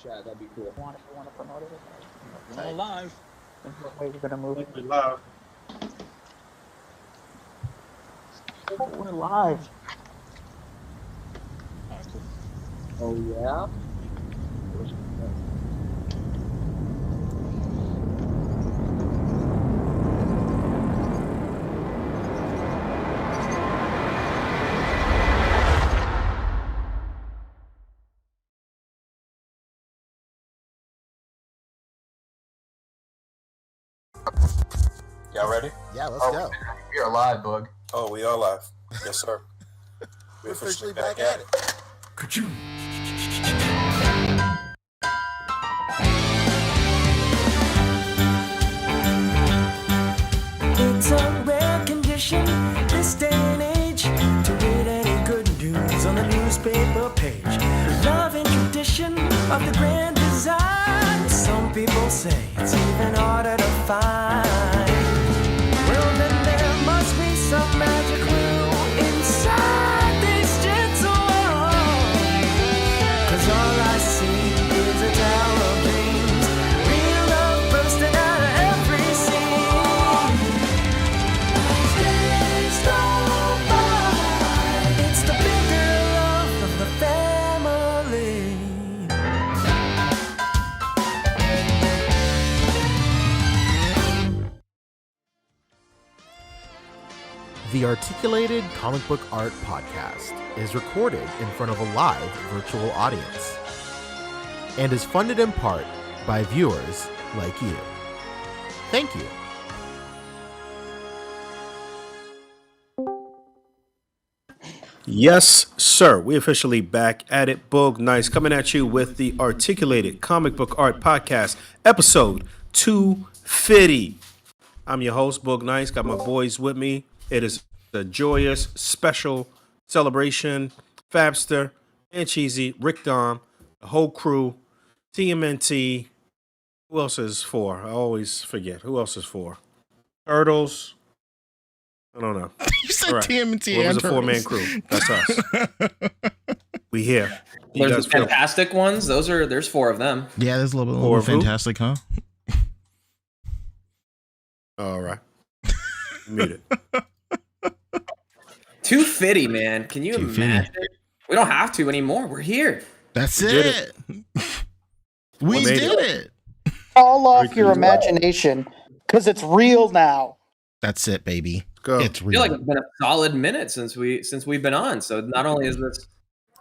chat. That'd be cool. You want to promote it? We're live. Wait, we're gonna move it. We're live. We're live. Oh yeah. Y'all ready? Yeah, let's go. We are live, Boog. Oh, we are live. Yes, sir. We're officially back at it. It's a rare condition this day and age to read any good news on the newspaper page. Love and tradition of the grand design. Some people say it's even harder to find. Well, then there must be some magic clue inside these gentle walls. 'Cause all I see is a tower of dreams, real love bursting out of every scene. Days go by, it's the bigger love of the family. The Articulated Comic Book Art Podcast is recorded in front of a live virtual audience and is funded in part by viewers like you. Thank you. Yes, sir. We officially back at it. Boog Nice coming at you with the Articulated Comic Book Art Podcast, episode 250. I'm your host, Boog Nice. Got my boys with me. It is a joyous, special celebration. Fabster, Pancheezey, Rick Dom, the whole crew, TMNT. Who else is for? I always forget. Who else is for? Turtles. I don't know. You said All right. TMNT What and was a four-man crew? That's us. We here. You There's guys the feel- fantastic ones. There's four of them. Yeah, there's a little Or bit who? fantastic, huh? All right. Mute it. 250, man. Can you 250. imagine? We don't have to anymore. We're here. That's We did it. We made did it. Call off Very your cool. imagination, because it's real now. That's it, baby. Go. It's I feel real. like it's been a solid minute since we've been on. So not only is this,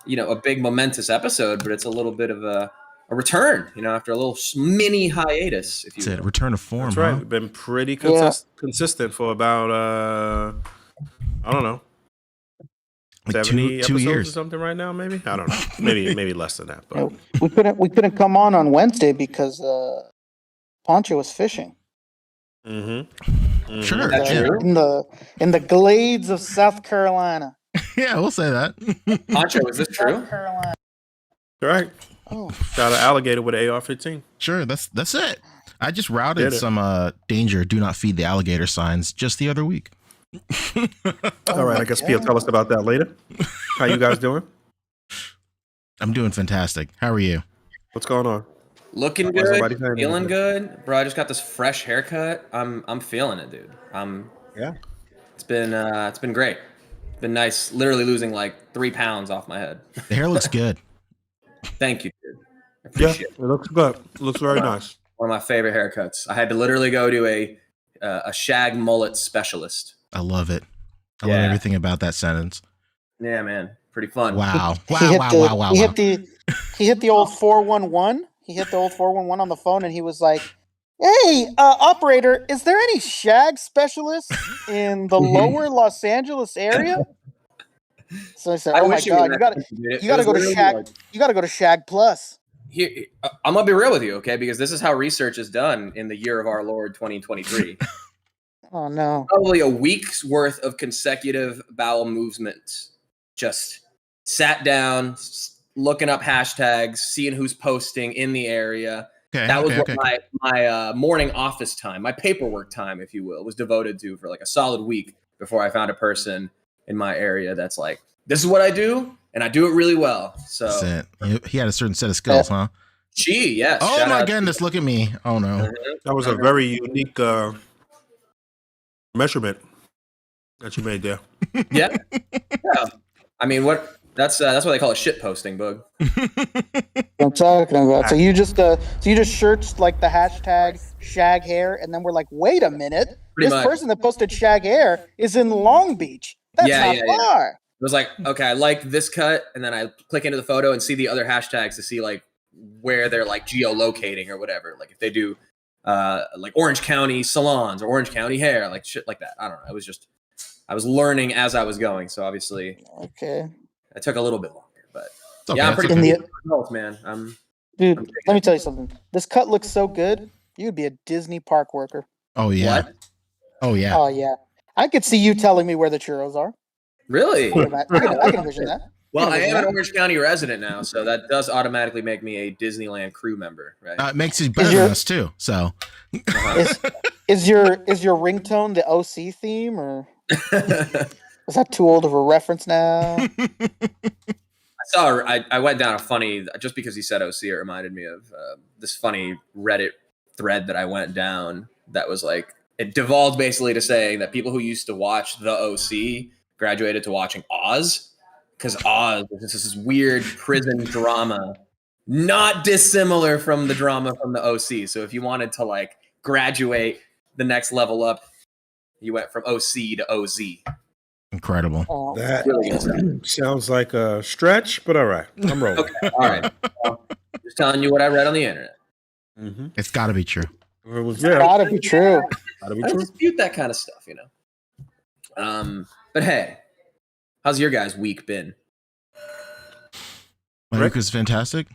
a big momentous episode, but it's a little bit of a return, after a little mini hiatus, if you That's it. will. Return of form, That's right. huh? We've been pretty Yeah. consistent for about, I don't know, Like 70 two episodes or years. something right now, maybe? I don't know. Maybe less than that. But We couldn't come on Wednesday because Poncho was fishing Mm-hmm. Sure. That's Yeah. true. in the glades of South Carolina. Yeah, we'll say that. Poncho, is this true? South Carolina. Right. Oh, Got an alligator with an AR-15. Sure, that's it. I just routed Did it. some danger, do not feed the alligator signs just the other week. All right. I guess Pia will tell us about that later. How you guys doing? I'm doing fantastic. How are you? What's going on? Looking How's everybody good, feeling? feeling good, bro. I just got this fresh haircut. I'm feeling it, dude. Yeah. It's been great. It's been nice. Literally losing like 3 pounds off my head. The hair looks good. Thank you, dude. I Yeah. appreciate It looks good. It looks very nice. One of my favorite haircuts. I had to literally go to a shag mullet specialist. I love it. I love Yeah. everything about that sentence. Yeah, man, pretty fun. Wow. He Wow, hit wow, wow, wow, He wow. hit the old 411. He hit the old 411 on the phone, and he was like, "Hey, operator, is there any shag specialists in the lower Los Angeles area?" So I said, I "Oh my wish it was god, that simple, dude. you gotta It was go to literally Shag. like, You gotta go to Shag Plus." here, I'm gonna be real with you, okay? Because this is how research is done in the year of our Lord 2023. Oh no. Probably a week's worth of consecutive bowel movements. Just sat down, looking up hashtags, seeing who's posting in the area. Okay, That was okay, what my morning office time, my paperwork time, if you will, was devoted to for like a solid week before I found a person in my area that's like, this is what I do, and I do it really well. So That's it. He had a certain set of skills, huh? Yes. Oh shout my out. goodness, look at me. Oh no. That was a very unique measurement that you made there. Yeah. I mean, what? That's what they call a shit posting, Boog. I'm talking about. So you just searched like the hashtag shag hair, and then we're like, wait a minute, Pretty this much. person that posted shag hair is in Long Beach. That's not far. It was like, okay, I like this cut, and then I click into the photo and see the other hashtags to see like where they're like geolocating or whatever. Like if they do like Orange County salons or Orange County hair, like shit like that. I don't know. I was learning as I was going, so obviously Okay. it took a little bit longer, but Okay, yeah, I'm that's pretty okay. good with the results, man. Dude, let me tell you something. This cut looks so good. You'd be a Disney park worker. Oh yeah. What? Oh yeah. Oh yeah. I could see you telling me where the churros are. Really? I can envision that. Well, I am an Orange County resident now, so that does automatically make me a Disneyland crew member, right? It makes you better than us too. So Is your ringtone the OC theme, or is that too old of a reference now? I went down a funny, just because he said OC, it reminded me of this funny Reddit thread that I went down that was like, it devolved basically to saying that people who used to watch the OC graduated to watching Oz, because Oz is this weird prison drama, not dissimilar from the drama from the OC. So if you wanted to like graduate the next level up, you went from OC to OZ. incredible. Oh, That Really sounds like a stretch, but all right. I'm rolling. Okay, all right. Well, just telling you what I read on the internet. Mm-hmm. It's got to be true. It was gotta be true. Gotta be I don't true. dispute that kind of stuff, you know. But hey, how's your guys' week been? My Rick? week was fantastic.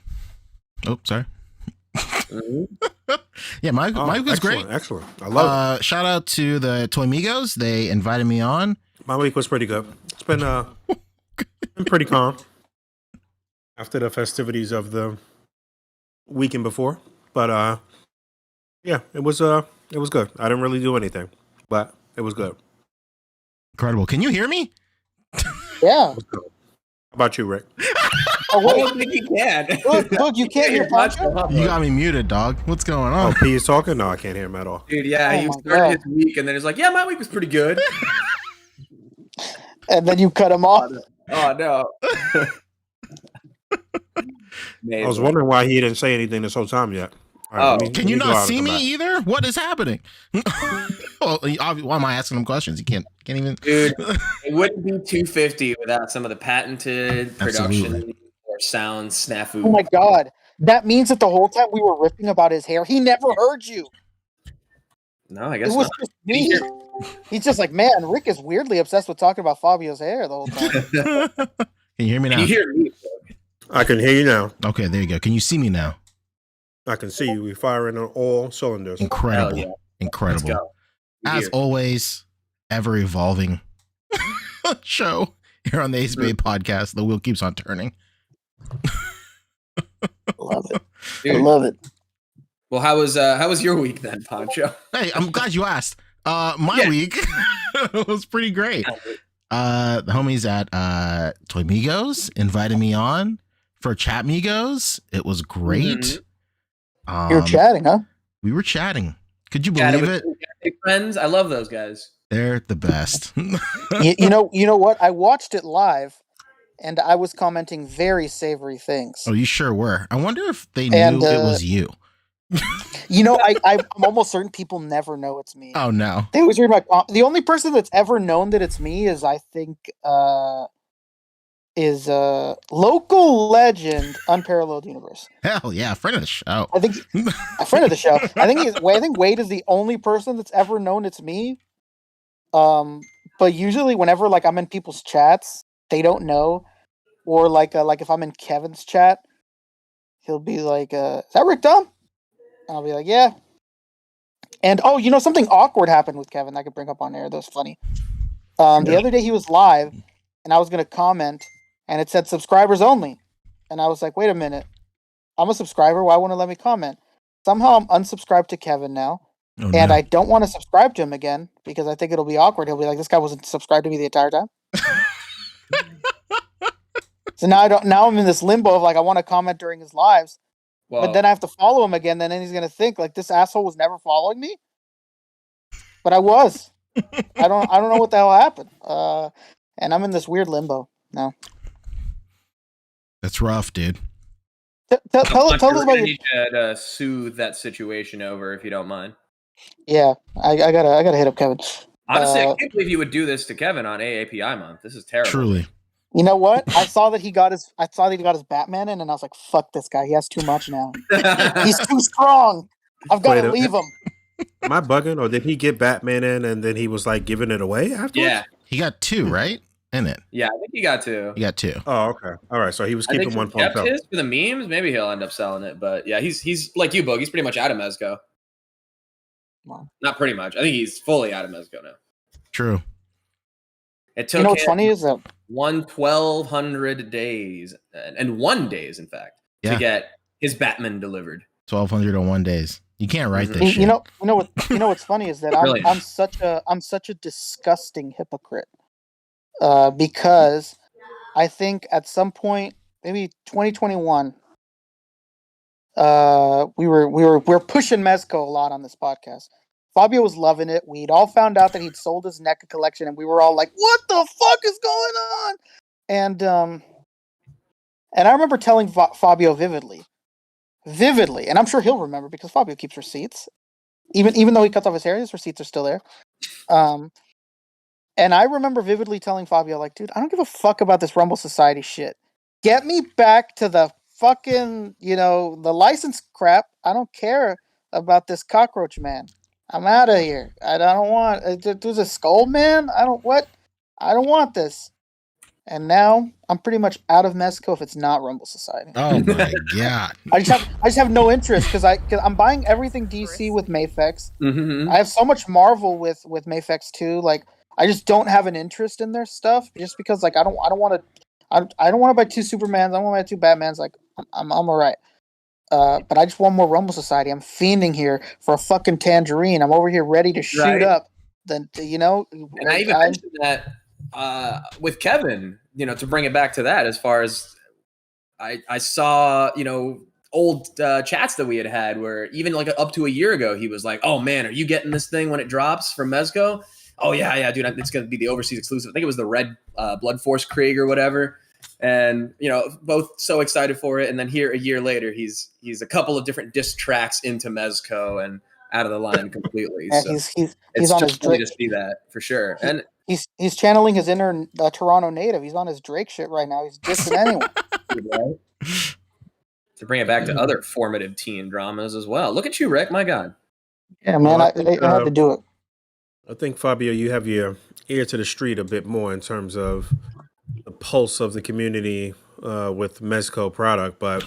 Oh, sorry. Mm-hmm. Yeah, my week was great. Excellent. I love Shout out to the Toy Migos. They invited me on. it. My week was pretty good. It's been pretty calm after the festivities of the weekend before. But yeah, it was good. I didn't really do anything, but it was good. Incredible. Can you hear me? Yeah. It was good. How about you, Rick? Oh I wait, don't think you can. look, you can't hear Pancho? You got me muted, dog. What's going Oh, on? P is talking? No, I can't hear him at all. Dude, yeah, Oh he my started God. his week and then he's like, yeah, my week was pretty good. And then you cut him off. Oh, no. I was wondering why he didn't say anything this whole time yet. All right, Oh. let me- Can let you me go not out and see come me back. either? What is happening? Well, why am I asking him questions? You can't even. Dude, it wouldn't be 250 without some of the patented production Absolutely. or sound snafu. Oh my god. That means that the whole time we were ripping about his hair, he never heard you. No, I It guess was not. just me. He's just like, man, Rick is weirdly obsessed with talking about Fabio's hair the whole time. Can you hear me Can now? you hear me? I can hear you now. Okay, there you go. Can you see me now? I can see you. We're firing on all cylinders. Incredible. Hell yeah. Let's Incredible. go. We As here. always, ever evolving show here on the A.C.B.A podcast. The wheel keeps on turning. Love it. I Dude, love it. well, how was your week then, Pancho? Hey, I'm glad you asked. My Yeah. week was pretty great. The homies at Toy Migos invited me on for Chat Migos. It was great. Mhm. You were chatting, huh? We were chatting. Could you Chatted believe with it? big friends. I love those guys. They're the best. You know what? I watched it live, and I was commenting very savory things. Oh, you sure were. I wonder if they knew And, it was you. You know, I'm almost certain people never know it's me. Oh no. They always read my the only person that's ever known that it's me is, I think, local legend Unparalleled Universe. Hell yeah, friend of the show. I think a friend of the show. I think Wade is the only person that's ever known it's me. But usually whenever like I'm in people's chats, they don't know, or like if I'm in Kevin's chat, he'll be like, "Is that Rick Dumb?" And I'll be like, "Yeah." And oh, you know, something awkward happened with Kevin that I could bring up on air. That was funny. The other day he was live, and I was gonna comment, and it said subscribers only, and I was like, "Wait a minute, I'm a subscriber. Why won't it let me comment?" Somehow I'm unsubscribed to Kevin now. Oh, And no. I don't want to subscribe to him again because I think it'll be awkward. He'll be like, "This guy wasn't subscribed to me the entire time." So now now I'm in this limbo of like I want to comment during his lives, but then I have to follow him again. Then he's gonna think like this asshole was never following me, but I was. I don't know what the hell happened. And I'm in this weird limbo now. That's rough, dude. Tell us about your. need to soothe that situation over, if you don't mind. Yeah, I gotta hit up Kevin. Honestly, I can't believe you would do this to Kevin on AAPI month. This is terrible. Truly. You know what? I saw that he got his Batman in, and I was like, "Fuck this guy! He has too much now. He's too strong. I've got to leave him." Am I bugging, or did he get Batman in and then he was like giving it away afterwards? Yeah, he got 2, right? In it. Yeah, I think he got 2. He got 2. Oh, okay. All right. So he was keeping one for himself. His for the memes. Maybe he'll end up selling it, but yeah, he's like you, Boog. He's pretty much out of Mezco. Wow. Not pretty much. I think he's fully out of Mezco now. True. It took. You know what's funny is that 1,200 days and 1 days, in fact, to get his Batman delivered. 1,201 days. You can't write this shit. You know what's funny is that I'm such a disgusting hypocrite. Because I think at some point, maybe 2021, we were pushing Mezco a lot on this podcast. Fabio was loving it. We'd all found out that he'd sold his NECA collection, and we were all like, "What the fuck is going on?" And I remember telling Fabio vividly, and I'm sure he'll remember because Fabio keeps receipts. Even though he cuts off his hair, his receipts are still there. And I remember vividly telling Fabio, like, dude, I don't give a fuck about this Rumble Society shit. Get me back to the fucking, the license crap. I don't care about this cockroach man. I'm out of here. I don't want. There's a skull man. I don't want this. And now I'm pretty much out of Mezco if it's not Rumble Society. Oh my god! I just have no interest because I'm buying everything DC with Mafex. Mm-hmm. I have so much Marvel with Mafex too. Like I just don't have an interest in their stuff just because like I don't want to buy 2 Supermans. I don't want to buy 2 Batmans. Like I'm all right. But I just want more Rumble Society. I'm fiending here for a fucking tangerine. I'm over here ready to shoot up. Then And I even mentioned that with Kevin, to bring it back to that, as far as I saw, old chats that we had where even like up to a year ago, he was like, "Oh man, are you getting this thing when it drops from Mezco?" "Oh yeah, dude, it's going to be the overseas exclusive." I think it was the Red Blood Force Krieg or whatever. And both so excited for it, and then here a year later, he's a couple of different diss tracks into Mezco and out of the line completely. Yeah, so he's on his Drake to see that for sure. And he's channeling his inner Toronto native. He's on his Drake shit right now. He's dissing anyone. Right? To bring it back to other formative teen dramas as well. Look at you, Rick. My God. Yeah, man, I had to do it. I think Fabio, you have your ear to the street a bit more in terms of the pulse of the community with Mezco product, but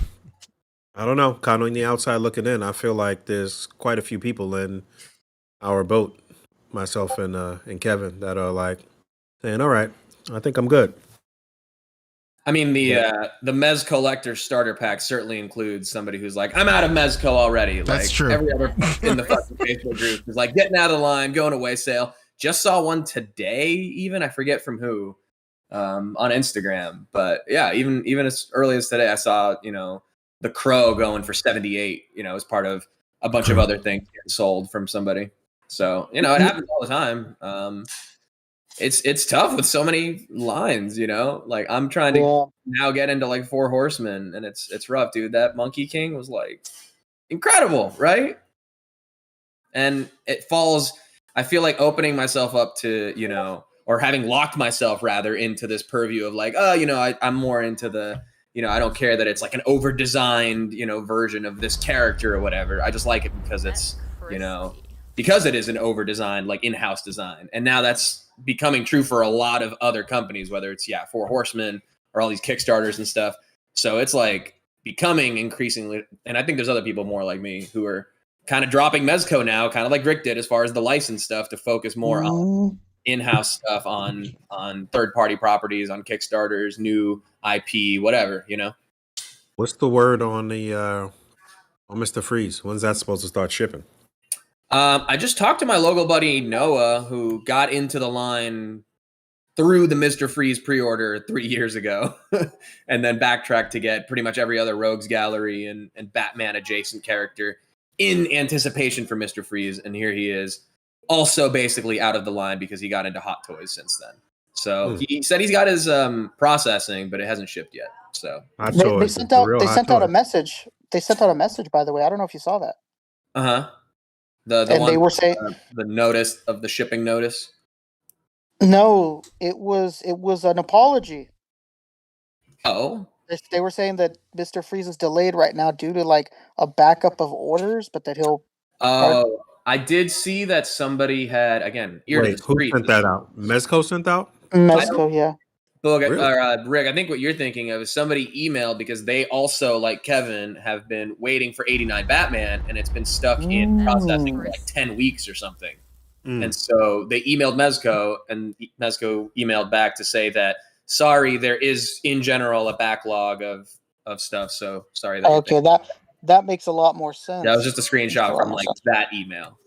I don't know. Kind of on the outside looking in, I feel like there's quite a few people in our boat, myself and Kevin, that are like saying, "All right, I think I'm good." I mean, the Mez Collector starter pack certainly includes somebody who's like, "I'm out of Mezco already." That's like true. Every other in the fucking Facebook group is like getting out of the line, going away sale. Just saw one today, even I forget from who. On Instagram, but yeah, even as early as today, I saw the Crow going for 78. As part of a bunch of other things getting sold from somebody. So it happens all the time. It's tough with so many lines. Like I'm trying to now get into like 4 Horsemen, and it's rough, dude. That Monkey King was like incredible, right? And it falls. I feel like opening myself up to or having locked myself rather into this purview of like, I'm more into the, I don't care that it's like an over-designed, version of this character or whatever. I just like it because it's, because it is an over-designed, like in-house design. And now that's becoming true for a lot of other companies, whether it's, 4 Horsemen or all these Kickstarters and stuff. So it's like becoming increasingly, and I think there's other people more like me who are kind of dropping Mezco now, kind of like Rick did as far as the license stuff to focus more on in-house stuff on third-party properties, on Kickstarters, new IP, whatever, What's the word on the on Mr. Freeze? When's that supposed to start shipping? I just talked to my local buddy Noah, who got into the line through the Mr. Freeze pre-order 3 years ago, and then backtracked to get pretty much every other Rogues Gallery and Batman adjacent character in anticipation for Mr. Freeze. And here he is, also basically out of the line because he got into Hot Toys since then. So he said he's got his processing, but it hasn't shipped yet. So they sent out a message. They sent out a message, by the way. I don't know if you saw that. The and one they were saying the notice of the shipping notice. No, it was an apology. Oh, they were saying that Mr. Freeze is delayed right now due to like a backup of orders, but that he'll. Oh, I did see that somebody had again. Wait, who sent that out? Mezco sent out. Mezco, yeah. Boog, Rick, I think what you're thinking of is somebody emailed because they also, like Kevin, have been waiting for 89 Batman, and it's been stuck in processing for like 10 weeks or something. And so they emailed Mezco, and Mezco emailed back to say that, sorry, there is in general a backlog of stuff. So sorry. That makes a lot more sense. That was just a screenshot from like that email.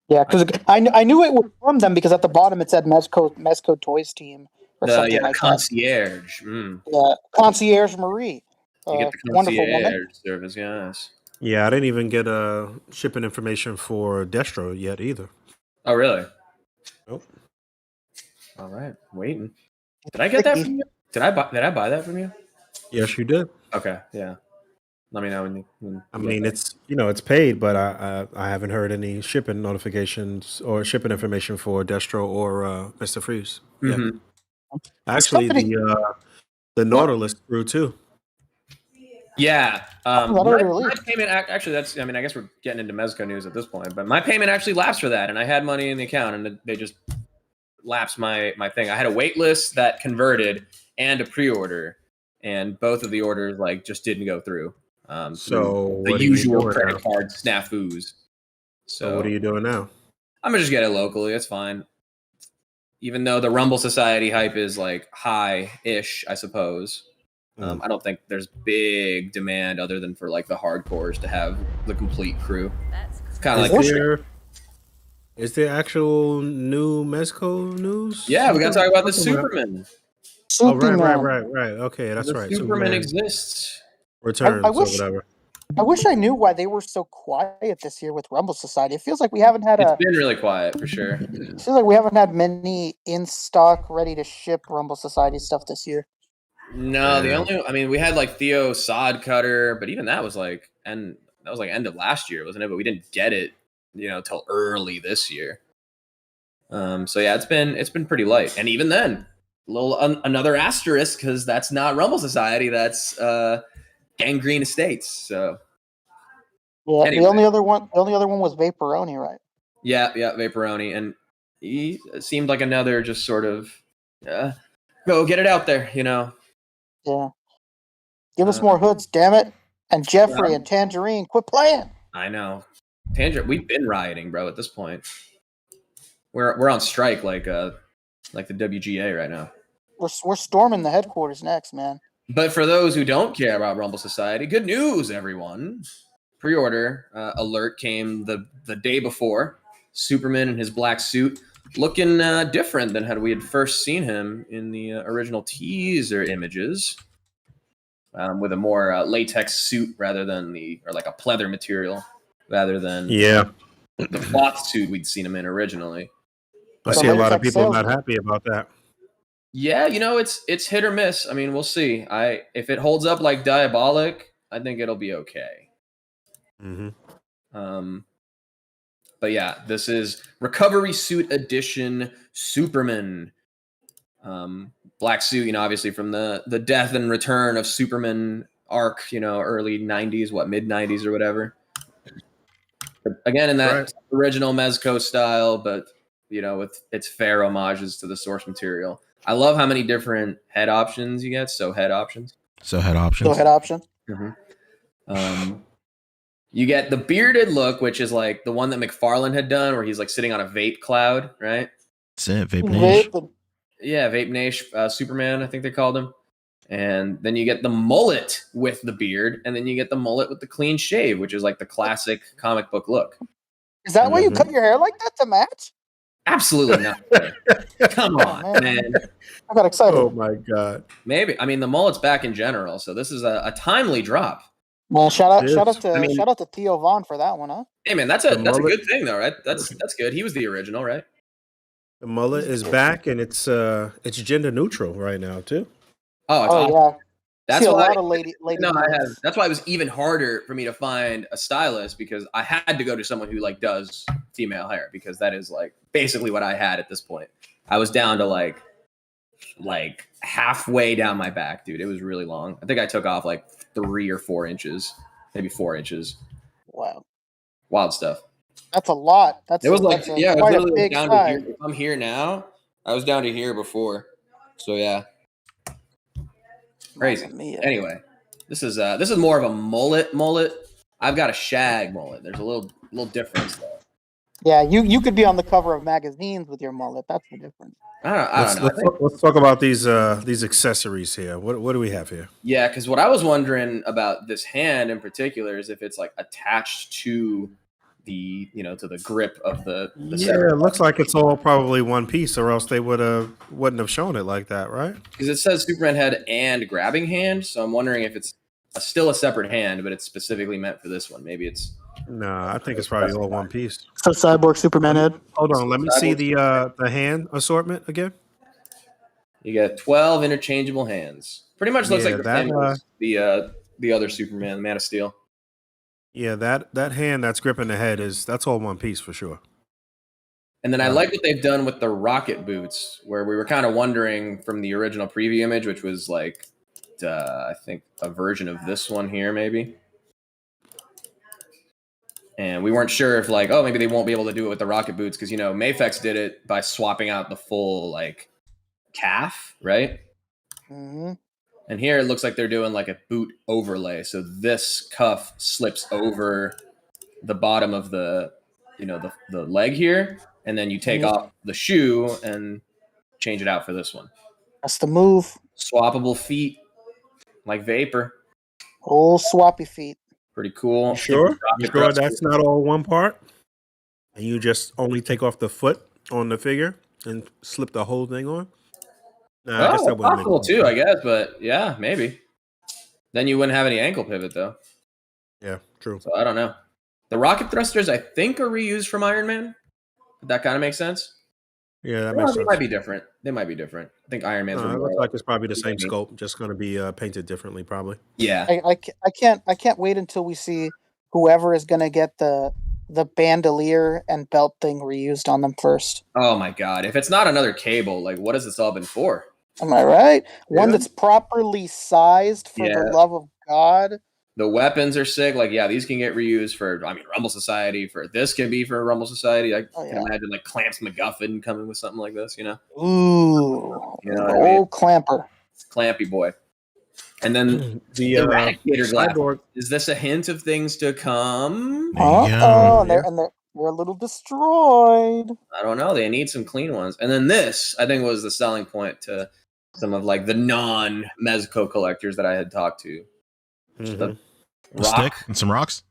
Yeah, because I knew it was from them because at the bottom it said Mezco Toys Team or something like concierge. that. Yeah, Concierge Marie. You get the concierge service, yes. Yeah, I didn't even get shipping information for Destro yet either. Oh, really? Nope. All right, waiting. Did I get that from you? Did I buy that from you? Yes, you did. Okay, yeah. Let me know when I mean, it's it's paid, but I haven't heard any shipping notifications or shipping information for Destro or Mr. Freeze. Yeah. Actually, the Nautilus Crew too. Yeah. My payment actually, I guess we're getting into Mezco news at this point, but my payment actually lapsed for that, and I had money in the account, and they just lapsed my thing. I had a wait list that converted and a pre-order, and both of the orders like just didn't go through. So the usual credit card snafus. So what are you doing now? I'm gonna just get it locally. It's fine. Even though the Rumble Society hype is like high-ish, I suppose. I don't think there's big demand other than for like the hardcores to have the complete crew. It's kind of like is there actual new Mezco news? Yeah, we got to talk about the Superman. Oh, right. Okay, that's right. Superman exists. Returns or whatever. I wish I knew why they were so quiet this year with Rumble Society. It feels like we haven't had It's been really quiet for sure. It feels like we haven't had many in stock, ready to ship Rumble Society stuff this year. No, we had like Theo Sod Cutter, but even that was like end of last year, wasn't it? But we didn't get it, till early this year. So yeah, it's been pretty light, and even then, another asterisk because that's not Rumble Society, that's Gangrene Estates. So yeah, anyway. the only other one was Vaporoni, right? Yeah, Vaporoni, and he seemed like another just sort of go get it out there, Yeah. Give us more hoods, damn it. And Jeffrey and Tangerine, quit playing. I know. We've been rioting, bro, at this point. We're on strike like the WGA right now. We're storming the headquarters next, man. But for those who don't care about Rumble Society, good news, everyone. Pre-order alert came the day before. Superman in his black suit, looking different than how we had first seen him in the original teaser images, with a more latex suit rather than or like a pleather material rather than the cloth suit we'd seen him in originally. I see a lot of people not happy about that. Yeah, it's hit or miss. I mean, we'll see. If it holds up like Diabolic, I think it'll be okay. But yeah, this is Recovery Suit Edition Superman. Black suit, obviously from the death and return of Superman arc, early 90s, mid 90s or whatever. But again, in that original Mezco style, but, with its fair homages to the source material. I love how many different head options you get. So head option. You get the bearded look, which is like the one that McFarlane had done, where he's like sitting on a vape cloud, right? That's it, Vape Nation. Yeah, Vape Nation, Superman, I think they called him. And then you get the mullet with the beard, and then you get the mullet with the clean shave, which is like the classic comic book look. Is that why you cut your hair like that to match? Absolutely not. Come on, man. I got excited. Oh my god. Maybe. I mean, the mullet's back in general, so this is a timely drop. Well, shout out I mean- to Theo Vaughn for that one, huh? Hey, man, that's a mullet- good thing, though, right? That's good. He was the original, right? The mullet is back, and it's gender neutral right now too. Oh, it's awesome. Yeah. That's See a why. lot of lady No, mullets. that's why it was even harder for me to find a stylist because I had to go to someone who like does female hair because that is like basically what I had at this point. I was down to like halfway down my back, dude. It was really long. I think I took off like 3 or 4 inches, maybe 4 inches. Wow. Wild stuff. That's a lot. It was like, yeah, it was quite a literally big down size. to here. If I'm here now, I was down to here before. So yeah. Crazy. Mamma mia. Anyway, this is more of a mullet. I've got a shag mullet. There's a little difference there. Yeah, you could be on the cover of magazines with your mullet. That's the difference. I don't know. Let's talk about these accessories here. What do we have here? Yeah, because what I was wondering about this hand in particular is if it's like attached to the to the grip of the Yeah, it looks like it's all probably one piece, or else they wouldn't have shown it like that, right? Because it says Superman head and grabbing hand, so I'm wondering if it's still a separate hand, but it's specifically meant for this one. Maybe it's. No, I think it's probably all one piece. So Cyborg Superman head. Hold on, let me see the hand assortment again. You get 12 interchangeable hands. Pretty much looks Yeah, like the that, same as the other Superman, the Man of Steel. Yeah, that hand that's gripping the head that's all one piece for sure. And then I like what they've done with the rocket boots, where we were kind of wondering from the original preview image, which was like, I think a version of this one here, maybe. And we weren't sure if like, oh, maybe they won't be able to do it with the rocket boots because Mafex did it by swapping out the full like calf, right? Mm-hmm. And here it looks like they're doing like a boot overlay. So this cuff slips over the bottom of the leg here, and then you take off the shoe and change it out for this one. That's the move. Swappable feet, like Vapor. Old swappy feet. Pretty cool. You sure Rocket thrusters. that's not all one part? And you just only take off the foot on the figure and slip the whole thing on? Nah, I guess that wouldn't make possible sense. too, I guess, but yeah, maybe. Then you wouldn't have any ankle pivot though. Yeah, true. So I don't know. The rocket thrusters, I think, are reused from Iron Man. That kind of makes sense. Yeah, that Well, makes they sense. might be different. They might be different. I think Iron Man's. It looks like it's probably the same scope, just going to be painted differently, probably. Yeah. I can't wait until we see whoever is going to get the bandolier and belt thing reused on them first. Oh my god! If it's not another cable, like what has this all been for? Am I right? One Yeah. that's properly sized for the love of God. The weapons are sick. Like, yeah, these can get reused for, Rumble Society. For this can be for Rumble Society. I can imagine like Clamps McGuffin coming with something like this. Ooh, You know what I mean? old clamper. Clampy boy. And then The Eradicator glass. Cyborg, Is this a hint of things to come? There you go. Oh, they're a little destroyed. I don't know. They need some clean ones. And then this, I think, was the selling point to some of like the non-Mezco collectors that I had talked to. mhm. A stick and some rocks.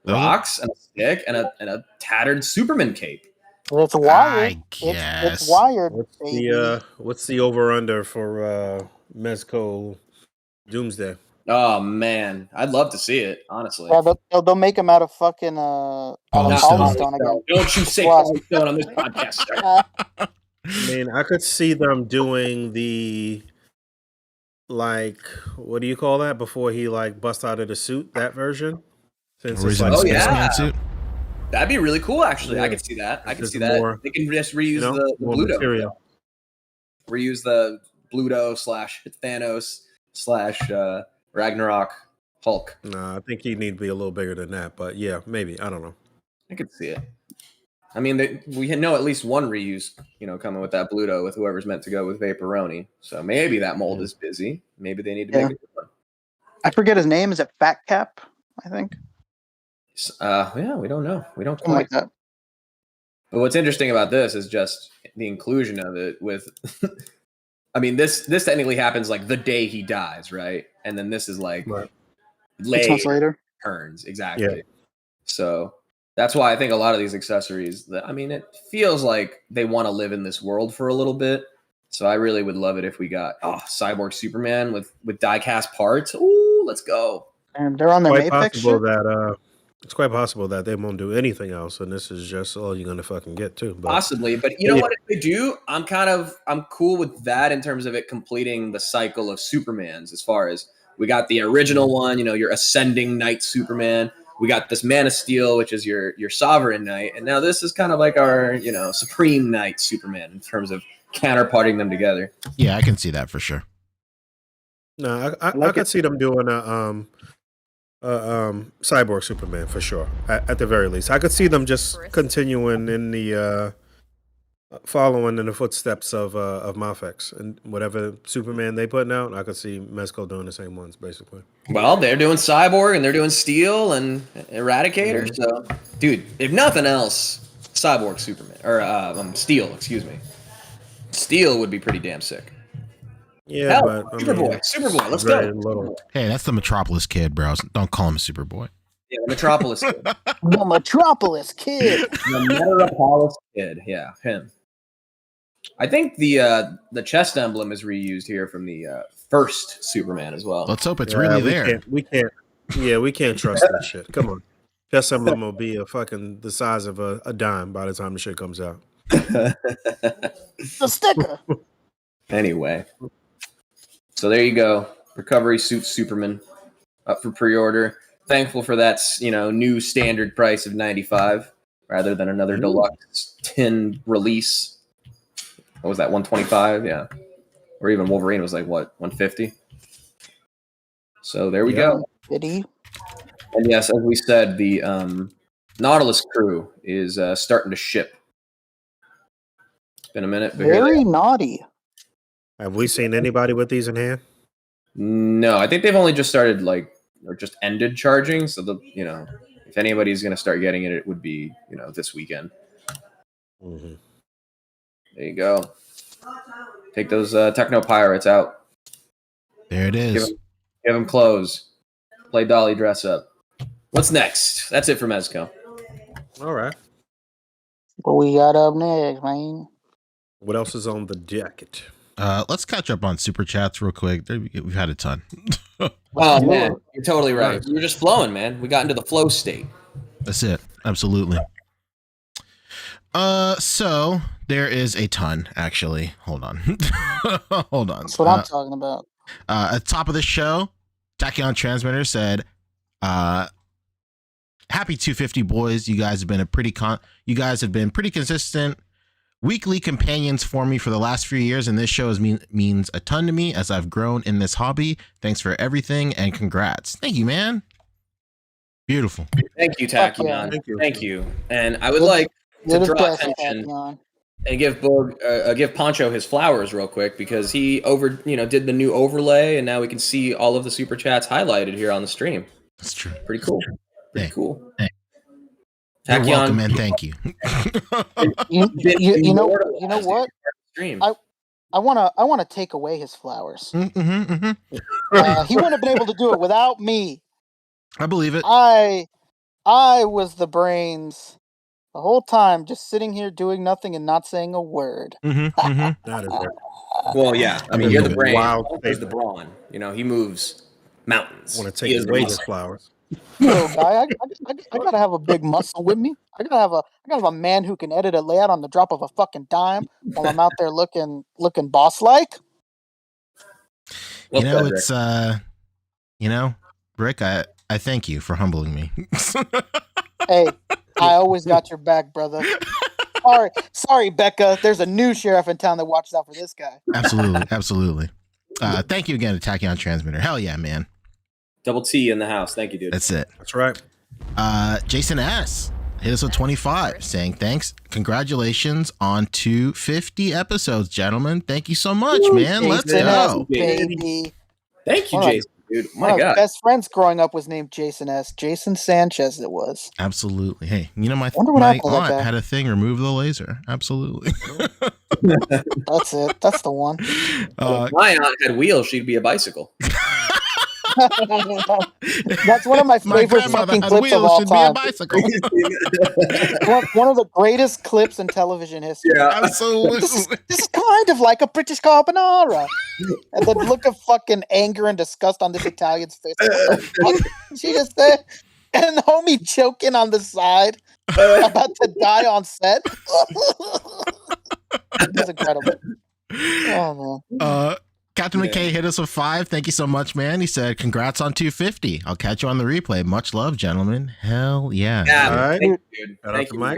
Rocks and a stick and a tattered Superman cape. Well, it's wired. I guess. It's wired. What's the over under for Mezco Doomsday? Oh man, I'd love to see it. Honestly, Yeah, they'll make them out of fucking out of Polystone. polystone again. Don't you say Plus. Polystone on this podcast, sir. I mean, I could see them doing the like, what do you call that before he like busts out of the suit? That version, since it's Original like, Oh, yeah. spaceman suit. That'd be really cool. Actually, I Yeah. could see that. I could Just see that. more, They can just reuse the more Bluto. material. Reuse the Bluto / Thanos / Ragnarok Hulk. Nah, I think he need to be a little bigger than that, but yeah, maybe, I don't know. I could see it. I mean, we know at least one reuse, coming with that Bluto with whoever's meant to go with Vaporoni. So maybe that mold is busy. Maybe they need to make a good one. I forget his name. Is it Fat Cap? I think Yeah, we don't know. We don't something like quite. that. But what's interesting about this is just the inclusion of it with. I mean, this technically happens like the day he dies, right? And then this is like Right. 6 months later. turns exactly. Yeah. So That's why I think a lot of these accessories, it feels like they want to live in this world for a little bit. So I really would love it if we got Cyborg Superman with die-cast parts. Ooh, let's go. And they're on their Mafex shit? It's quite possible that they won't do anything else, and this is just all you're gonna fucking get too. But, possibly, but you know what? If they do, I'm cool with that in terms of it completing the cycle of Supermans. As far as we got the original one, your ascending Knight Superman. We got this Man of Steel, which is your sovereign knight, and now this is kind of like our supreme knight Superman in terms of counterparting them together. Yeah, I can see that for sure. No, I could see them doing a Cyborg Superman for sure. At the very least, I could see them just continuing in the following in the footsteps of Mafex and whatever Superman they putting out. I could see Mezco doing the same ones basically. Well, they're doing Cyborg and they're doing Steel and Eradicator. Mm-hmm. So, dude, if nothing else, Cyborg Superman or Steel, excuse me. Steel would be pretty damn sick. Yeah, but Superboy, let's go. Hey, that's the Metropolis kid, bro. Don't call him Superboy. Yeah, the Metropolis kid. The Metropolis kid. The Metropolis kid. Yeah, him. I think the chest emblem is reused here from the first Superman as well. Let's hope it's really there. We can't trust that shit. Come on. Chest emblem will be the size of a dime by the time the shit comes out. The sticker. Anyway. So there you go. Recovery Suit Superman up for pre-order. Thankful for that, new standard price of $95 rather than another deluxe tin release. What was that, $125? Yeah. Or even Wolverine was like, what, $150? So there we go. Pity. And yes, as we said, the Nautilus Crew is starting to ship. It's been a minute. But very naughty. Have we seen anybody with these in hand? No, I think they've only just started or just ended charging. So if anybody's going to start getting it, it would be this weekend. Mm-hmm. There you go. Take those Techno Pirates out. There it is. Give them clothes. Play Dolly dress up. What's next? That's it for Mezco. All right. What we got up next, man? What else is on the jacket? Let's catch up on super chats real quick. We've had a ton. Oh man, you're totally right. You're just flowing, man. We got into the flow state. That's it. Absolutely. So there is a ton, actually. Hold on. Hold on. That's what I'm talking about. At the top of the show, Tachyon Transmitter said, happy 250 boys. You guys have been pretty consistent weekly companions for me for the last few years, and this show means a ton to me as I've grown in this hobby. Thanks for everything and congrats. Thank you, man. Beautiful. Thank you, Tachyon. Thank you. And I would like to draw attention and give Boog, give Pancho his flowers real quick because he did the new overlay, and now we can see all of the super chats highlighted here on the stream. That's true. Pretty cool. Pretty cool. Hey. You're welcome, man. Thank you. You know what? I want to take away his flowers. He wouldn't have been able to do it without me. I believe it. I was the brains the whole time, just sitting here doing nothing and not saying a word. That is right. Well, yeah. I mean, you're the brain. There's the brawn. He moves mountains. I want to take away his flowers. Guy, I gotta have a big muscle with me. I gotta have a man who can edit a layout on the drop of a fucking dime while I'm out there looking boss like. It's Rick, I thank you for humbling me. Hey, I always got your back, brother. Sorry, Becca. There's a new sheriff in town that watches out for this guy. Absolutely. Thank you again to Tachyon Transmitter. Hell yeah, man. Double T in the house. Thank you, dude. That's it. That's right. Jason S. hit us with 25 saying, thanks. Congratulations on 250 episodes, gentlemen. Thank you so much, man. Let's go. Baby. Thank you, Jason, dude. My God. Best friends growing up was named Jason S. Jason Sanchez it was. Absolutely. Hey, my aunt had a thing, remove the laser. Absolutely. That's it. That's the one. If my aunt had wheels, she'd be a bicycle. That's one of my favorite grandmother fucking had clips of wheels, all should be a time. bicycle. One of the greatest clips in television history. Yeah. Absolutely. This is kind of like a British carbonara. And the look of fucking anger and disgust on this Italian's face. What the fuck? She just said, and the homie choking on the side, about to die on set. That's incredible. Oh man. Captain McKay hit us with 5. Thank you so much, man. He said, congrats on 250. I'll catch you on the replay. Much love, gentlemen. Hell yeah. Yeah, All right. thank you, dude. Shout out Thank to you. Mike.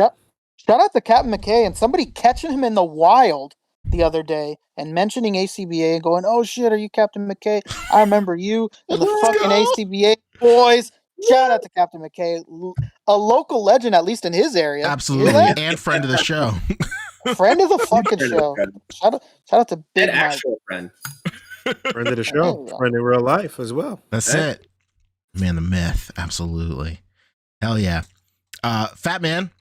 Shout out to Captain McKay and somebody catching him in the wild the other day and mentioning A.C.B.A. and going, "Oh shit, are you Captain McKay? I remember you and the fucking A.C.B.A. boys." Shout out to Captain McKay, a local legend, at least in his area. Absolutely. Hear that? And friend of the show. Friend of the fucking show. Shout out to Big An Mike. actual friend. Friend of the show. Friend in real life as well. That's Hey. it. Man, the myth. Absolutely. Hell yeah. Fat Man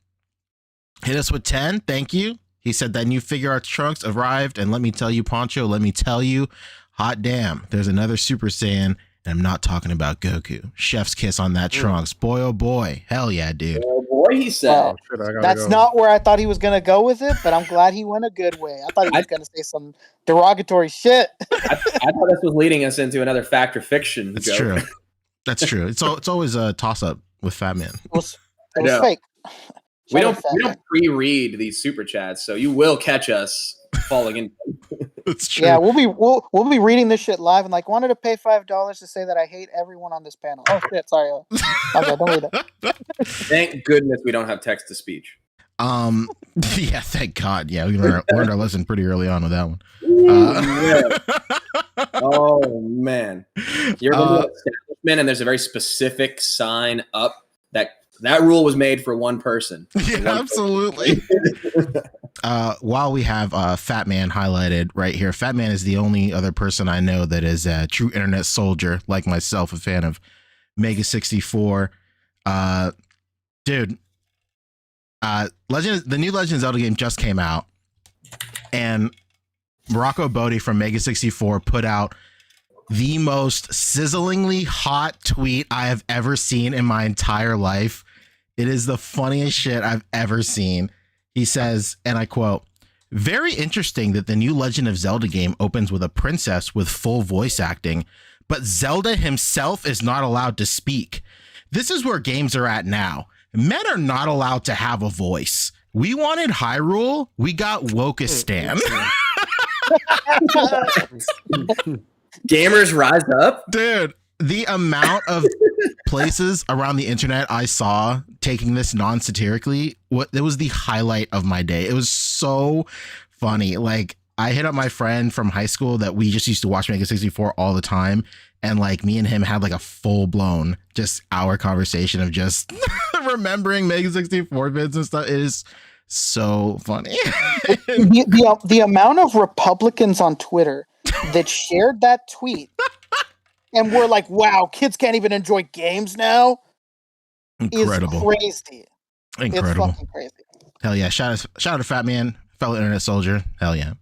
hit us with 10. Thank you. He said that new figure arts trunks arrived. And let me tell you, Poncho, let me tell you, hot damn, there's another Super Saiyan. And I'm not talking about Goku. Chef's kiss on that trunks. Boy, oh boy. Hell yeah, dude. Oh boy, he said. Shit, I gotta That's go. not where I thought he was going to go with it, but I'm glad he went a good way. I thought he was going to say some derogatory shit. I thought this was leading us into another fact or fiction. That's joke. true. That's true. It's always a toss up with Fat Man. It was I know. fake. We Shout out don't Fat Man. pre-read these super chats, so you will catch us falling in. It's true. Yeah, we'll be reading this shit live and like wanted to pay $5 to say that I hate everyone on this panel. Oh shit, sorry. Okay, don't read that. Thank goodness we don't have text to speech. Yeah, thank God. Yeah, we learned our lesson pretty early on with that one. Oh man, you're going to an establishment, and there's a very specific sign up that rule was made for one person. Yeah, absolutely. While we have Fat Man highlighted right here, Fat Man is the only other person I know that is a true internet soldier like myself, a fan of Mega 64. Dude, the new Legend of Zelda game just came out, and Morocco Bodhi from Mega 64 put out the most sizzlingly hot tweet I have ever seen in my entire life. It is the funniest shit I've ever seen. He says, and I quote, "Very interesting that the new Legend of Zelda game opens with a princess with full voice acting, but Zelda himself is not allowed to speak. This is where games are at now. Men are not allowed to have a voice. We wanted Hyrule, we got Wokistan." Gamers rise up. Dude, the amount of places around the internet I saw taking this non-satirically, it was the highlight of my day. It was so funny. Like, I hit up my friend from high school that we just used to watch Mega 64 all the time. And like me and him had like a full-blown just hour conversation of just remembering Mega 64 vids and stuff. It is so funny. the amount of Republicans on Twitter that shared that tweet and were like, "Wow, kids can't even enjoy games now." Incredible. Is crazy. Incredible. It's fucking crazy. Hell yeah. Shout out to Fat Man, fellow internet soldier. Hell yeah.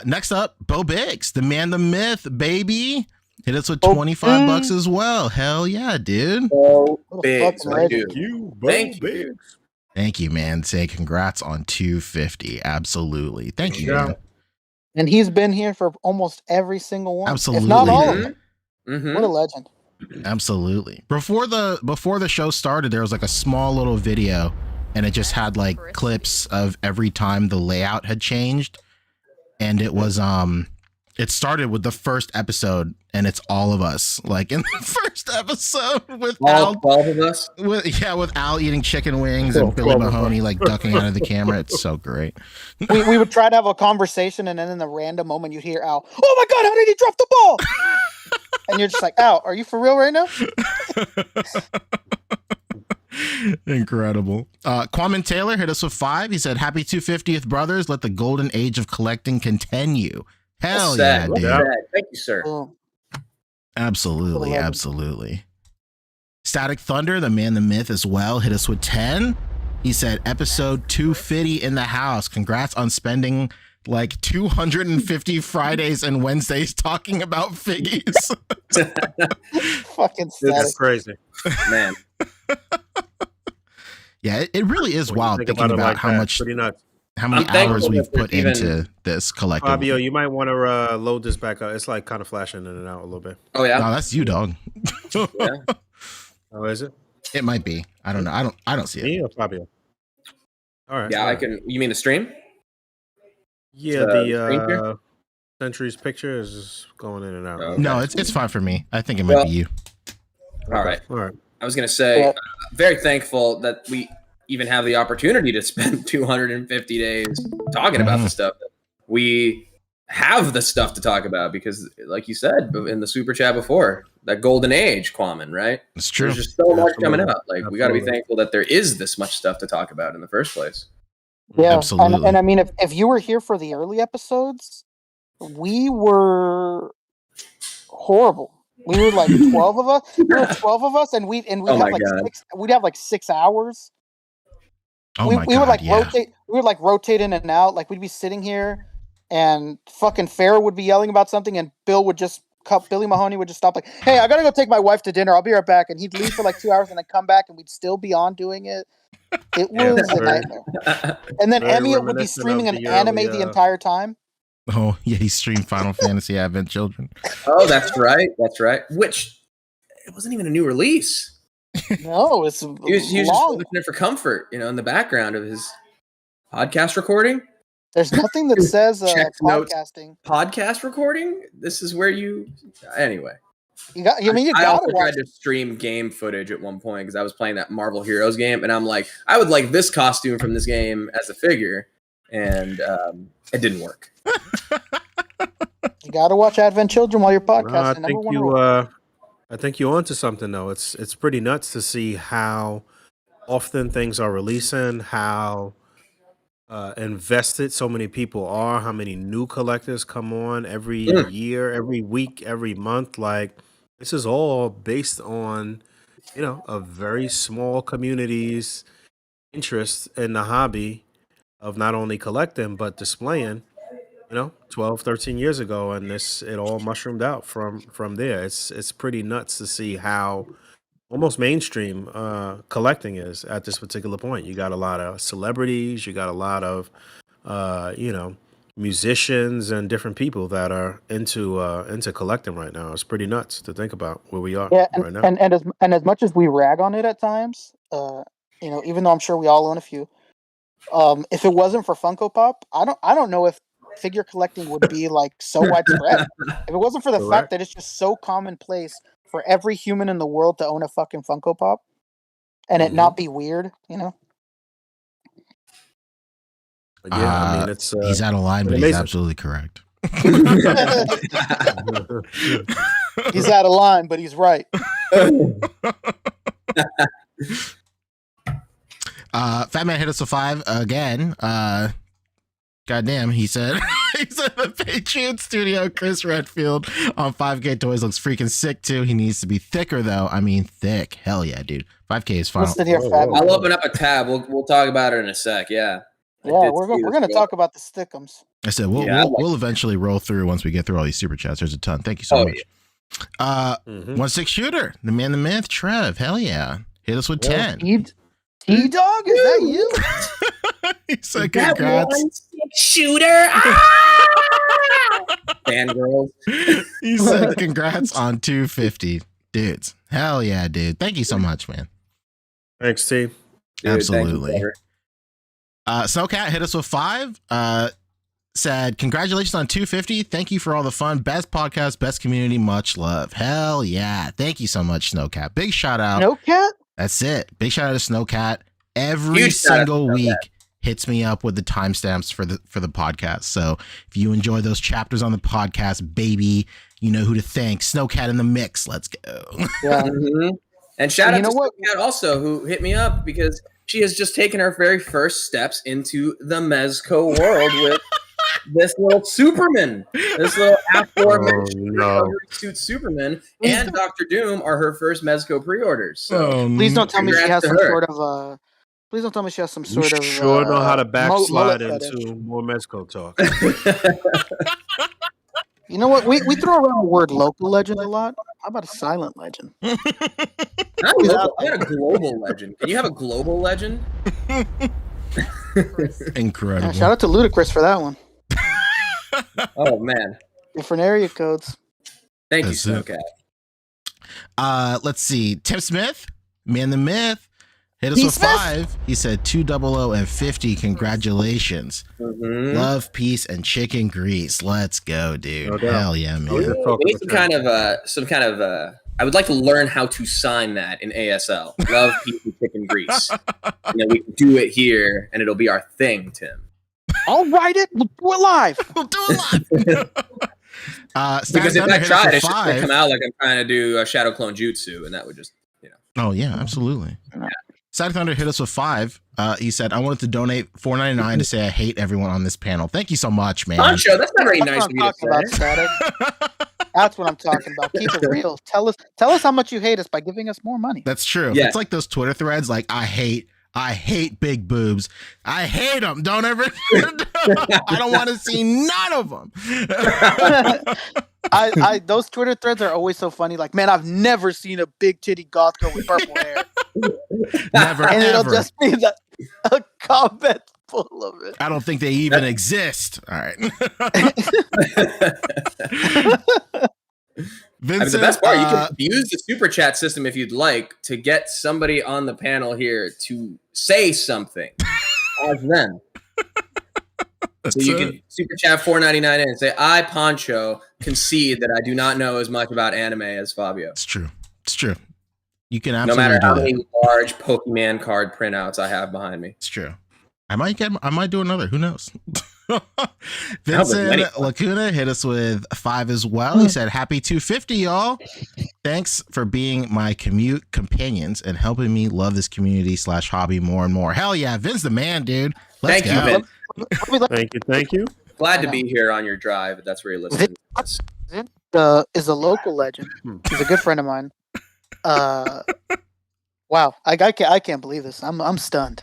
Next up, Bo Biggs, the man, the myth, baby. Hit us with $25 as well. Hell yeah, dude. So big. fucking So I legend. do. Thank Thank you. Thank you, man. Say congrats on 250. Absolutely. Thank you, Yeah. man. And he's been here for almost every single one. Absolutely. If not all of them. Mhm. What a legend. Absolutely. Before the show started, there was like a small little video, and it just had like clips of every time the layout had changed. And it was it started with the first episode, and it's all of us, like in the first episode with All Al, 12 of us. with Al eating chicken wings and Billy Mahoney like ducking out of the camera. It's so great. We would try to have a conversation, and then in the random moment, you'd hear Al, "Oh my God, how did he drop the ball?" And you're just like, "Al, are you for real right now?" Incredible. Kwame Taylor hit us with 5. He said, "Happy 250th, brothers. Let the golden age of collecting continue." Hell Well yeah, said. Well dude. said. Thank you, sir. Boom. Absolutely, Love it. absolutely. Static Thunder, the man, the myth as well, hit us with 10. He said, "Episode 250 in the house. Congrats on spending like 250 Fridays and Wednesdays talking about figgies. Fucking That's static. crazy. Man. Yeah, it really is When you wild think thinking it about like how that, much, pretty nuts. how many I'm thankful hours that we've there's put even- into this collective. Fabio, you might want to load this back up. It's like kind of flashing in and out a little bit. Oh yeah. No, that's you, dog. Yeah. Oh, is it? It might be. I don't know. I don't see it. Me or Fabio? All right. Yeah, all I right. can. You mean the stream? Yeah, screen the here? Century's picture is just going in and out. Oh, okay. No, it's fine for me. I think it might Well, be you. All right. All right. I was gonna say, Yeah. very thankful that we even have the opportunity to spend 250 days talking about the stuff that we have the stuff to talk about, because, like you said in the super chat before, that golden age, Quaman, right? It's true. There's just so much coming Absolutely. up. Like, we got to be Absolutely. thankful that there is this much stuff to talk about in the first place. Yeah, Absolutely. And I mean, if you were here for the early episodes, we were horrible. We were like 12 of us. We were 12 of us, and we'd Oh have my like God. we'd have like 6 hours. Oh we my would god, like yeah. rotate. We would like rotate in and out. Like we'd be sitting here, and fucking Farrah would be yelling about something, and Billy Mahoney would just stop. Like, hey, I gotta go take my wife to dinner. I'll be right back. And he'd leave for like 2 hours, and then come back, and we'd still be on doing it. It Yeah, was a very- nightmare. And then very Emmett would be reminiscent streaming of an the anime early, the entire time. Oh yeah, he streamed Final Fantasy Advent Children. Oh, that's right. That's right. Which, it wasn't even a new release. No, it's He was just long. listening for comfort, in the background of his podcast recording. There's nothing that says Checks notes. podcasting. Podcast recording? This is where you. Anyway. You got. I mean, you I gotta also watch. tried to stream game footage at one point because I was playing that Marvel Heroes game, and I'm like, I would like this costume from this game as a figure, and it didn't work. You gotta watch Advent Children while you're podcasting. I Number think one you. rule. I think you're onto something though. It's pretty nuts to see how often things are releasing, how invested so many people are, how many new collectors come on every year, every week, every month. Like, this is all based on, a very small community's interest in the hobby of not only collecting but displaying. 12, 13 years ago, and it all mushroomed out from there. It's pretty nuts to see how almost mainstream collecting is at this particular point. You got a lot of celebrities, you got a lot of musicians and different people that are into collecting right now. It's pretty nuts to think about where we are Yeah, right now. and as much as we rag on it at times, even though I'm sure we all own a few, if it wasn't for Funko Pop, I don't know if figure collecting would be like so widespread. If it wasn't for the Correct. fact that it's just so commonplace for every human in the world to own a fucking Funko Pop and it not be weird, But yeah, I mean, it's He's out of line, but he's amazing. absolutely correct. He's out of line, but he's right. Fat Man hit us with 5 again. Goddamn, he said the Patriot Studio Chris Redfield on 5K Toys looks freaking sick too. He needs to be thicker though. I mean, thick. Hell yeah, dude. 5K is fine. Listen here, Whoa, Fabio. whoa. I'll open up a tab. We'll talk about it in a sec. Yeah. Yeah, we're gonna talk about the stickums. I said we'll Yeah, we'll eventually roll through once we get through all these super chats. There's a ton. Thank you so Oh, much. Mhm. 1-6 shooter, the man, the myth, Trev. Hell yeah, hit us with 10. T-Dog, is that you? He said congrats. Shooter. Fangirls. He said congrats on 250, dudes. Hell yeah, dude. Thank you so much, man. Thanks, T. Dude, thank you, Absolutely. brother. Snowcat hit us with 5. Said congratulations on 250. Thank you for all the fun. Best podcast, best community. Much love. Hell yeah. Thank you so much, Snowcat. Big shout out. No cat? That's it. Big shout out to Snowcat. Every Huge shout out to single Snowcat. week hits me up with the timestamps for the podcast. So if you enjoy those chapters on the podcast, baby, you know who to thank. Snowcat in the mix. Let's go. Yeah. Mhm. And shout You out know to what? Cat also, who hit me up because she has just taken her very first steps into the Mezco world with this little Superman, this little aforementioned Oh, no. recovery suit Superman, and Dr. Doom are her first Mezco pre-orders. So Oh, Please don't tell me she Congrats has to some her. sort of Please don't tell me she has some You sort of sure know how to mullet backslide fetish. into more Mezco talk. You know what? We throw around the word local legend a lot. How about a silent legend? Not local, I got a global legend. Can you have a global legend? Incredible. Yeah, shout out to Ludacris for that one. Oh man. Different area codes. Thank you, That's it. Snowcat. Let's see. Tim Smith, Man the Myth, hit us P. with Smith? 5. He said 200 and 50. Congratulations. Mhm. Love, peace, and chicken grease. Let's go, dude. No doubt. Hell yeah, Oh, yeah. man. We need some kind of I would like to learn how to sign that in ASL. Love, peace, and chicken grease. And then we can do it here, and it'll be our thing, Tim. I'll write it. We'll do it live. We'll do it live. Because if I tried, it's just five. gonna come out like I'm trying to do a shadow clone jutsu, and that would just, Oh yeah, absolutely. Yeah. Static Thunder hit us with 5. He said, "I wanted to donate $4.99 to say I hate everyone on this panel." Thank you so much, man. Poncho, that's not very That's nice what of I'm you to talking about, say. Static. That's what I'm talking about. Keep it real. Tell us how much you hate us by giving us more money. That's true. Yeah. It's like those Twitter threads, like I hate big boobs. I hate them. Don't ever. I don't want to see none of them. Those Twitter threads are always so funny. Like, man, I've never seen a big titty goth girl with purple hair. Never, And it'll ever. just be a comment full of it. I don't think they even exist. All right. Vincent, The best part, you can use the super chat system if you'd like to get somebody on the panel here to say something as them. So you can super chat $4.99 in and say, "I, Poncho, concede that I do not know as much about anime as Fabio." It's true. It's true. You can No absolutely matter how do that. many large Pokemon card printouts I have behind me. It's true. I might do another. Who knows? many. Vincent Lacuna hit us with 5 as well. He said, "Happy 250, y'all. Thanks for being my commute companions and helping me love this community / hobby more and more." Hell yeah, Vince the man, dude. Let's Thank you, go. Vince. Thank you. Glad to be here on your drive. If that's where you're listening. Zin is a local legend. He's a good friend of mine. Wow, I can't believe this. I'm stunned.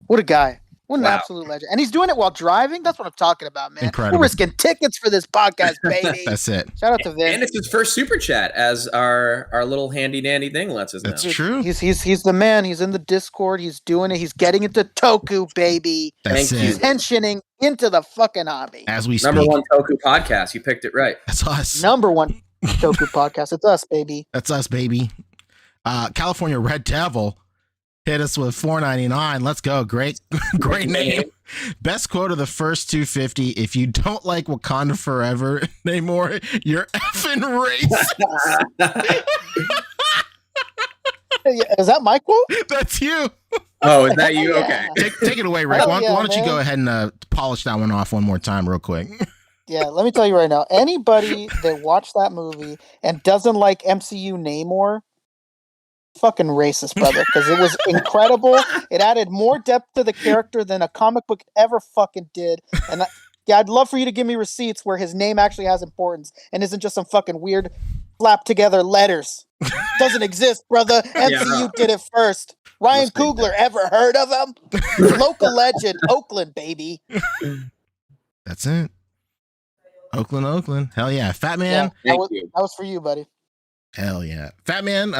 What a guy. What an absolute legend. And he's doing it while driving? That's what I'm talking about, man. Incredible. We're risking tickets for this podcast, baby. That's it. Shout out to Vin. And it's his first super chat, as our little handy dandy thing lets us know. That's true. He's the man. He's in the Discord. He's doing it. He's getting into Toku, baby. That's Thank it. you. Tensioning into the fucking hobby. As we speak. Number 1 Toku podcast. You picked it right. That's us. Number 1 Toku podcast. It's us, baby. That's us, baby. California Red Devil hit us with $4.99. Let's go. Great name. Best quote of the first 250. "If you don't like Wakanda Forever anymore, you're effing racist." Is that my quote? That's you. Oh, is that you? Yeah. Okay. Take it away, Rick. Hell Why yeah, don't you man. go ahead and polish that one off one more time real quick? Yeah, let me tell you right now. Anybody that watched that movie and doesn't like MCU Namor, fucking racist, brother, because it was incredible. It added more depth to the character than a comic book ever fucking did. And I'd love for you to give me receipts where his name actually has importance and isn't just some fucking weird slapped together letters. Doesn't exist, brother. MCU did it first. Ryan Coogler, ever heard of him? Local legend, Oakland, baby. That's it. Oakland. Hell yeah. Fat Man. Yeah, Thank you. that was for you, buddy. Hell yeah. Fat Man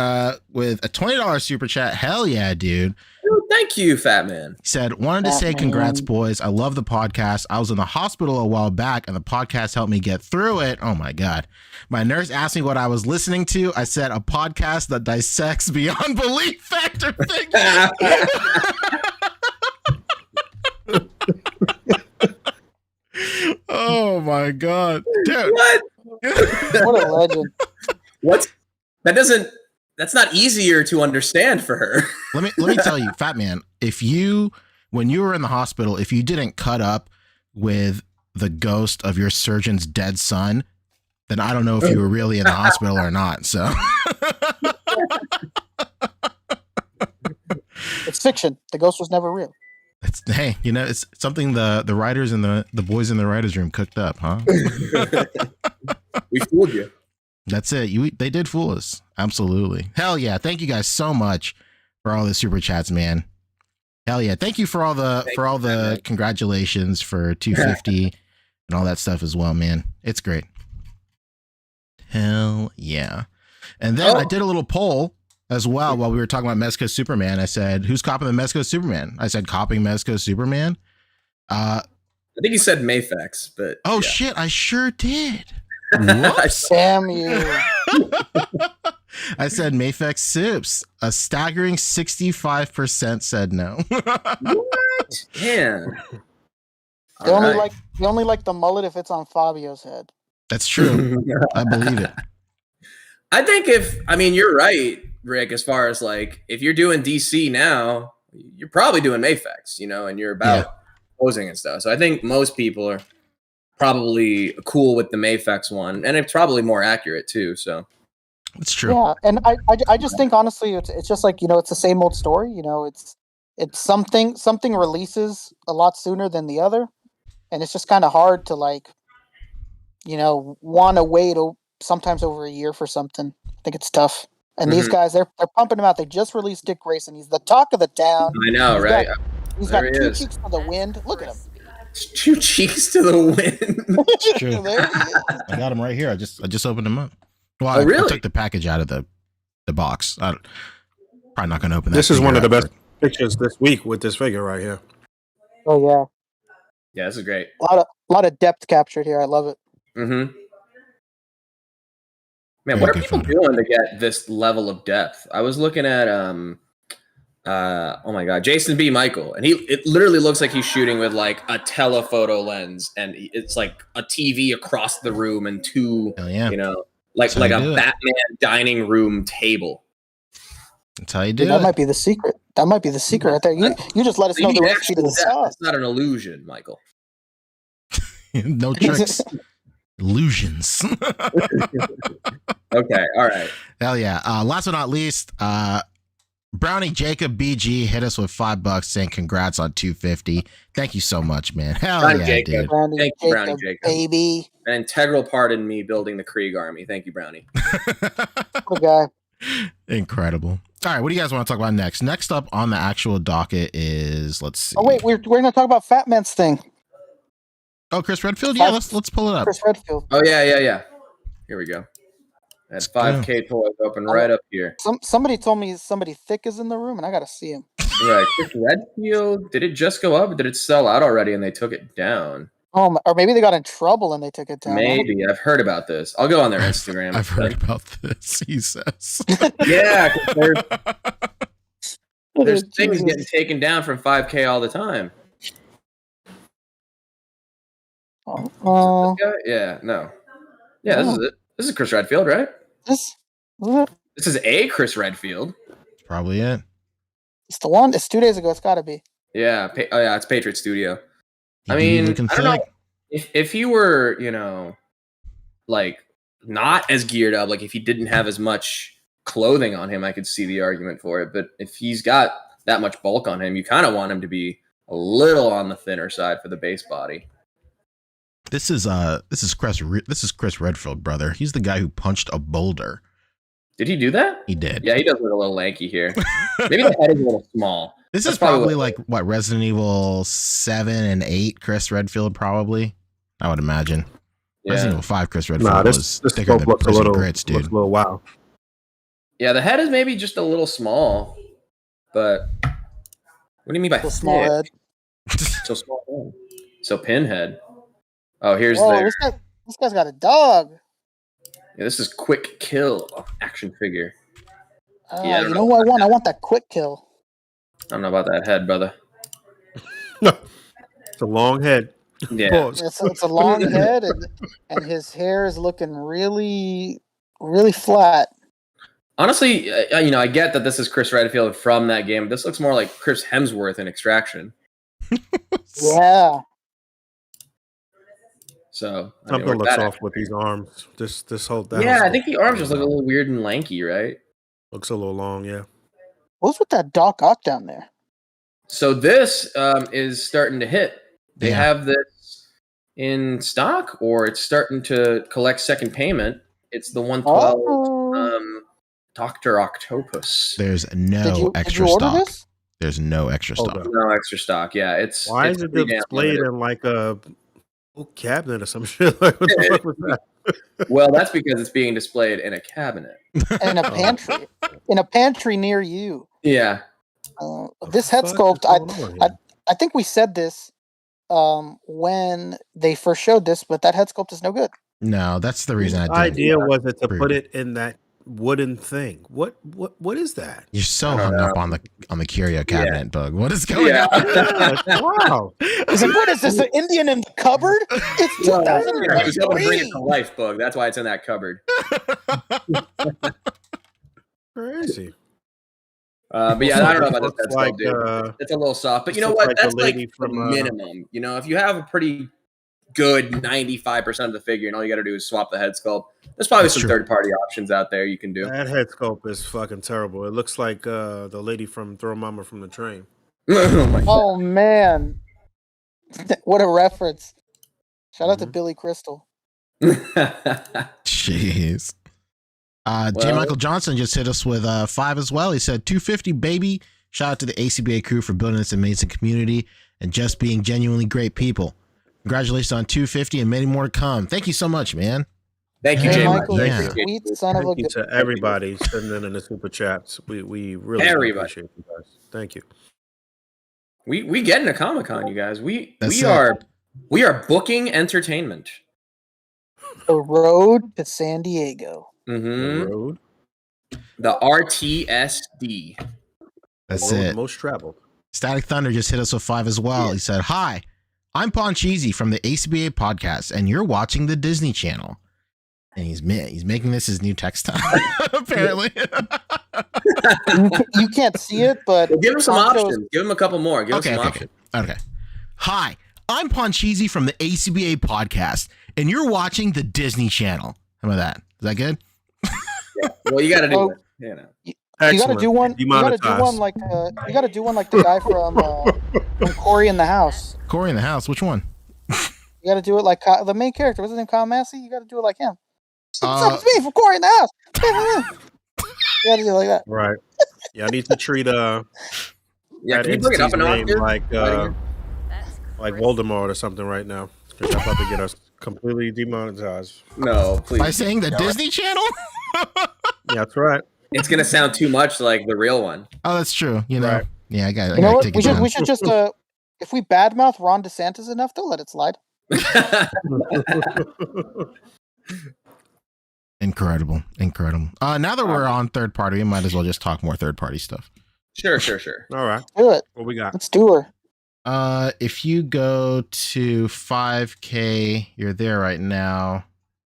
with a $20 super chat. Hell yeah, dude. Oh, thank you, Fat Man. He said, "Wanted to say congrats, boys. I love the podcast. I was in the hospital a while back and the podcast helped me get through it." Oh my God. "My nurse asked me what I was listening to. I said a podcast that dissects beyond belief factor figures." Oh my God. Dude. What? What a legend. That's not easier to understand for her. Let me tell you, Fat Man, when you were in the hospital, if you didn't cut up with the ghost of your surgeon's dead son, then I don't know if you were really in the hospital or not. So It's fiction. The ghost was never real. hey, it's something the writers and the boys in the writers' room cooked up, huh? We fooled you. That's it. They did fool us. Absolutely. Hell yeah. Thank you guys so much for all the super chats, man. Hell yeah! Thank you for all the congratulations for 250 and all that stuff as well, man. It's great. Hell yeah! And then I did a little poll as well while we were talking about Mezco Superman. I said, "Who's copying the Mezco Superman?" I said, "Copying Mezco Superman." I think you said Mafex, but shit, I sure did. Whoops. Damn you. I said Mafex Soups. A staggering 65% said no. What? Yeah. They only like the mullet if it's on Fabio's head. That's true. I believe it. I think you're right, Rick, as far as like, if you're doing DC now, you're probably doing Mafex, and you're about posing and stuff. So I think most people are probably cool with the Mafex one, and it's probably more accurate too. So it's true. Yeah, and I just think honestly, it's just like it's the same old story. It's something releases a lot sooner than the other, and it's just kind of hard to want to wait sometimes over a year for something. I think it's tough. And these guys, they're pumping him out. They just released Dick Grayson. He's the talk of the town. I know, right? He's got two cheeks to the wind. Look at him. 2 cheeks to the wind. It's true. I got him right here. I just opened him up. Well, really? I took the package out of the box. I'm probably not going to open that. This is one of the best pictures this week with this figure right here. Oh yeah. Yeah, this is great. A lot of depth captured here. I love it. Mm-hmm. Man, what are people doing to get this level of depth? I was looking at oh my god, Jason B. Michael, and it literally looks like he's shooting with like a telephoto lens, and it's like a TV across the room and two, like a Batman dining room table. That's how you do it. That might be the secret. That might be the secret right there. You just let us know the recipe to the sauce. It's not an illusion, Michael. No tricks. Illusions. Okay, all right. Hell yeah. Last but not least, Brownie Jacob BG hit us with $5 saying congrats on 250. Thank you so much, man. Hell Brownie yeah, Jacob. dude. Thank you, Brownie Jacob. Baby. An integral part in me building the Krieg army. Thank you, Brownie. Good guy. Incredible. All right, what do you guys want to talk about next? Next up on the actual docket is, let's see. Oh wait, we're going to talk about Fat Man's thing. Oh, Chris Redfield? Yeah, let's pull it up. Chris Redfield. Oh yeah. Here we go. That's 5K toys open right up here. Somebody told me somebody thick is in the room, and I got to see him. Right, Chris Redfield. Did it just go up? Or did it sell out already and they took it down? Oh, or maybe they got in trouble and they took it down. Maybe. I've heard about this. I'll go on their Instagram. I've heard about this, he says. Yeah, there's things getting taken down from 5K all the time. Yeah, no. Yeah, this is it. This is Chris Redfield, right? This is a Chris Redfield. Probably it. It's the one. It's 2 days ago. It's got to be. Yeah. It's Patriot Studio. I mean, I don't know. If he were, like not as geared up, like if he didn't have as much clothing on him, I could see the argument for it. But if he's got that much bulk on him, you kind of want him to be a little on the thinner side for the base body. This is Chris Redfield, brother. He's the guy who punched a boulder. Did he do that? He did. Yeah, he does look a little lanky here. Maybe the head is a little small. This is probably like what, Resident Evil 7 and 8 Chris Redfield, probably. I would imagine. Yeah. Resident Evil 5 Chris Redfield was thicker than Prison Grits, dude. Looks a little wild. Yeah, the head is maybe just a little small, but what do you mean by small head? So small head. So pinhead. Oh, here's this guy's got a dog. Yeah, this is Quick Kill action figure. You know what I want? I want that Quick Kill. I don't know about that head, brother. No, it's a long head. Yeah, it's a long head, and his hair is looking really, really flat. Honestly, I get that this is Chris Redfield from that game. This looks more like Chris Hemsworth in Extraction. Yeah. So something looks off with these arms. This whole I think the arms just look a little weird and lanky, right? Looks a little long, yeah. What's with that Doc Ock down there? So this is starting to hit. They have this in stock, or it's starting to collect second payment. It's the 112 Dr. Octopus. There's no extra stock. There's no extra Hold stock. up. No extra stock. Yeah, it's Why it's is it pretty damn displayed limited. in like a cabinet or some shit? Like, what the fuck was that? Well, that's because it's being displayed in a cabinet. In a pantry. In a pantry near you. Yeah. This head fuck sculpt, is going on here? I think we said this when they first showed this, but that head sculpt is no good. No, that's the reason I The did. idea was it to Rude. put it in that wooden thing. What is that? You're so I don't hung up know. on the curio cabinet, Bug. What is going Yeah. on? Wow. He's like, what is this, an Indian in the cupboard? It's Well, yeah, he's able to bring it 2023. to life, Bug. That's why it's in that cupboard. Crazy. But yeah, I don't know about this Looks head like, sculpt, dude. It's a little soft, but you this know looks what? like the That's like lady the from, minimum. You know, if you have a pretty good 95% of the figure, and all you got to do is swap the head sculpt, there's probably That's some true. third-party options out there you can do. that head sculpt is fucking terrible. It looks like the lady from Throw Mama from the Train. Oh my Oh man, what a reference! Shout out to Mhm. Billy Crystal. God. Jeez. J. Well- Michael Johnson just hit us with 5 as well. He said 250, baby. Shout out to the A.C.B.A. crew for building this amazing community and just being genuinely great people. Congratulations on 250 and many more to come. Thank you so much, man. Thank you, Hey, Jay. Michael, Yeah. you sweet son of a Thank you good. to everybody sending in the super chats. We really Everybody. appreciate you guys. Thank you. We getting to Comic-Con, you guys. We That's it. are booking entertainment. The road to San Diego. The Mm-hmm. road, The RTSD. That's the road it. most traveled. Static Thunder just hit us with 5 as well. He said, hi, I'm Pancheezey from the A.C.B.A. podcast, and you're watching the Disney Channel. And he's making this his new text time, apparently. You can't see it, but Well, give him some Poncho's- options. Give him a couple more. Give him some Okay. options. Okay. Hi, I'm Pancheezey from the A.C.B.A. podcast, and you're watching the Disney Channel. How about that? Is that good? Well, you got to do Oh. it. You know. You gotta Excellent. do one. You gotta do Demonetized. one like you gotta do one like the guy from Corey in the House. Corey in the house. Which one? You gotta do it like the main character. What's his name? Kyle Massey. You gotta do it like him. What's up? It's me from Corey in the House. You gotta do it like that. Right. Yeah, I need to treat Yeah, that can you bring it up entity's a name notch? like Voldemort or something right now. 'Cause I'm about to get us completely demonetized. No, By please. saying the Disney Channel? Yeah, that's right. It's gonna sound too much like the real one. Oh, that's true. You know. Right. Yeah, I got You know to what? take We it should down. we should just if we badmouth Ron DeSantis enough, they'll let it slide. Incredible. Now that we're on third party, we might as well just talk more third party stuff. Sure. All right. Do it. What we got? Let's do her. If you go to 5K, you're there right now.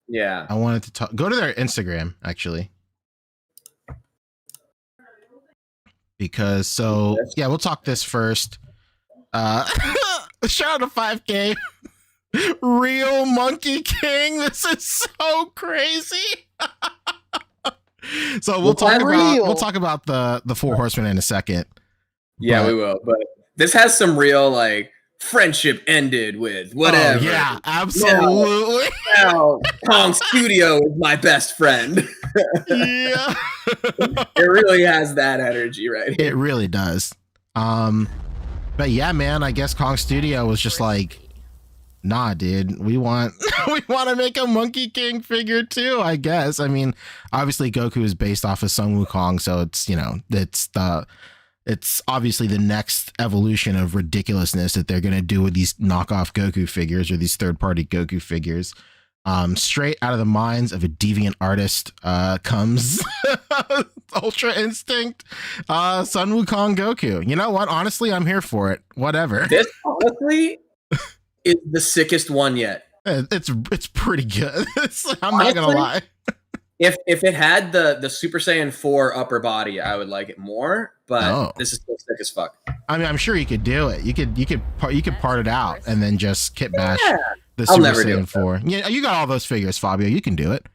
Yeah. I wanted to go to their Instagram actually. Because we'll talk this first. Shout out to 5K. Real Monkey King. This is so crazy. So we'll talk about the Four Horsemen in a second. Yeah, But- we will. But this has some real like friendship ended with whatever. Oh, yeah, absolutely. Now Kong Studio is my best friend. Yeah. It really has that energy right here. It really does. But yeah, man, I guess Kong Studio was just like, nah, dude, we want to make a Monkey King figure too, I guess. I mean, obviously Goku is based off of Sun Wukong, so it's, it's obviously the next evolution of ridiculousness that they're going to do with these knockoff Goku figures or these third-party Goku figures. Straight out of the minds of a deviant artist comes Ultra Instinct Sun Wukong Goku. You know what? Honestly, I'm here for it. Whatever. This honestly is the sickest one yet. It's pretty good. I'm not gonna lie. If it had the Super Saiyan 4 upper body, I would like it more. But this is still sick as fuck. I mean, I'm sure you could do it. You could part it out and then just kit bash the I'll Super never do Saiyan it, 4. Yeah, you got all those figures, Fabio. You can do it.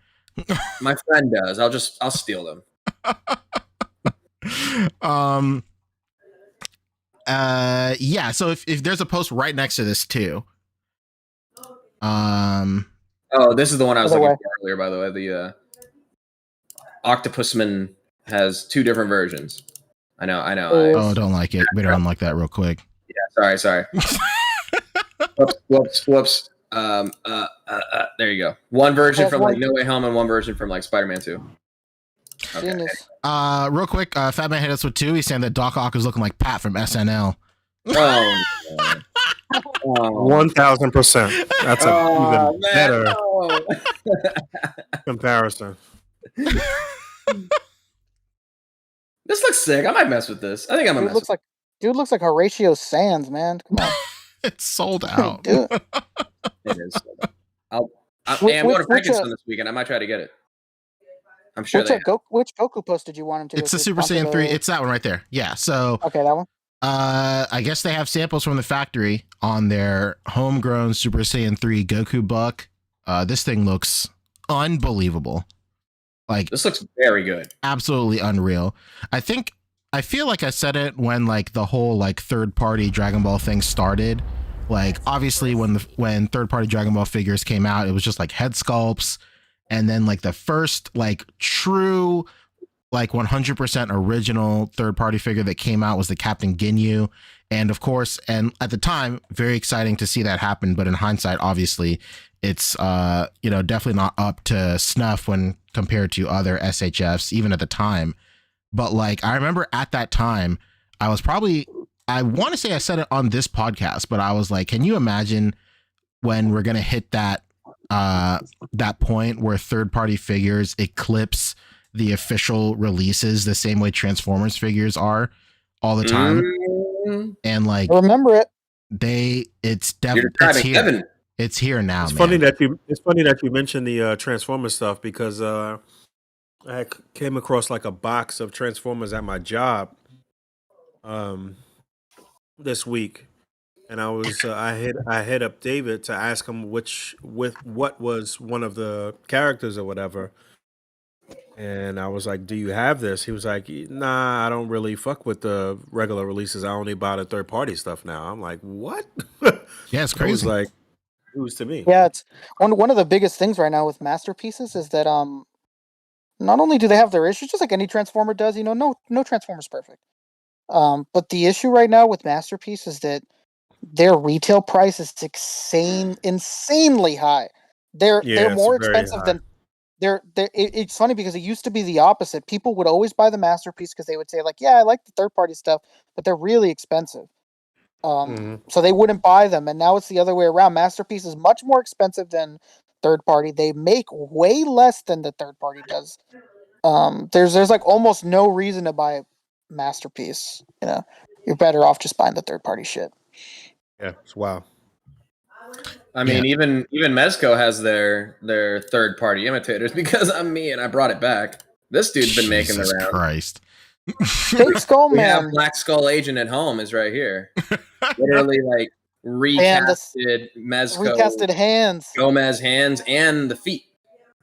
My friend does. I'll steal them. Yeah. So if there's a post right next to this too. Oh, this is the one I was By the looking way. for earlier. By the way, the Octopusman has two different versions. I know. Oh, don't like it. Better unlock that real quick. Yeah, sorry. Whoops. There you go. One version from like No Way Home and one version from like Spider-Man 2. Okay. Genius. Real quick, Fat Man hit us with 2. He's saying that Doc Ock is looking like Pat from SNL. Oh, no. 1,000%. That's a even better comparison. This looks sick. I might mess with this. I think I'm gonna mess. Dude looks like Horatio Sands, man. Come on. It's sold out. Dude. It is. I'm going to Frankenstein this weekend. I might try to get it. I'm sure. Which Goku post did you want him to? It's the Super Saiyan 3. It's that one right there. Yeah. So. Okay, that one. I guess they have samples from the factory on their homegrown Super Saiyan 3 Goku buck. This thing looks unbelievable. Like, this looks very good. Absolutely unreal. I feel like I said it when like the whole like third party Dragon Ball thing started. Like, obviously when third party Dragon Ball figures came out, it was just like head sculpts, and then like the first like true like 100% original third party figure that came out was the Captain Ginyu. And of course, and at the time, very exciting to see that happen. But in hindsight, obviously, it's definitely not up to snuff when compared to other SHFs, even at the time. But like, I remember at that time, I want to say I said it on this podcast, but I was like, can you imagine when we're going to hit that point where third party figures eclipse the official releases the same way Transformers figures are all the time? And like, remember it. It's here. It's here now. It's funny that you mentioned the Transformers stuff, because I came across like a box of Transformers at my job this week, and I was I hit up David to ask him what was one of the characters or whatever. And I was like, do you have this? He was like, nah, I don't really fuck with the regular releases. I only buy the third party stuff now. I'm like, what? Yeah, it's crazy. It was like news to me. Yeah, it's one of the biggest things right now with masterpieces is that not only do they have their issues, just like any Transformer does, no Transformer's perfect. But the issue right now with Masterpiece is that their retail price is insanely high. They're more expensive than it's funny because it used to be the opposite. People would always buy the Masterpiece because they would say like, yeah, I like the third party stuff, but they're really expensive. So they wouldn't buy them. And now it's the other way around. Masterpiece is much more expensive than third party. They make way less than the third party does. There's like almost no reason to buy Masterpiece. You're better off just buying the third party shit. Yeah, it's wild. I mean, even Mezco has their third party imitators, because I'm me and I brought it back. This dude's been making the round. Christ. Big Skull We Man. have Black Skull Agent at home is right here. Literally like recasted Mezco, recasted hands, Gomez hands, and the feet.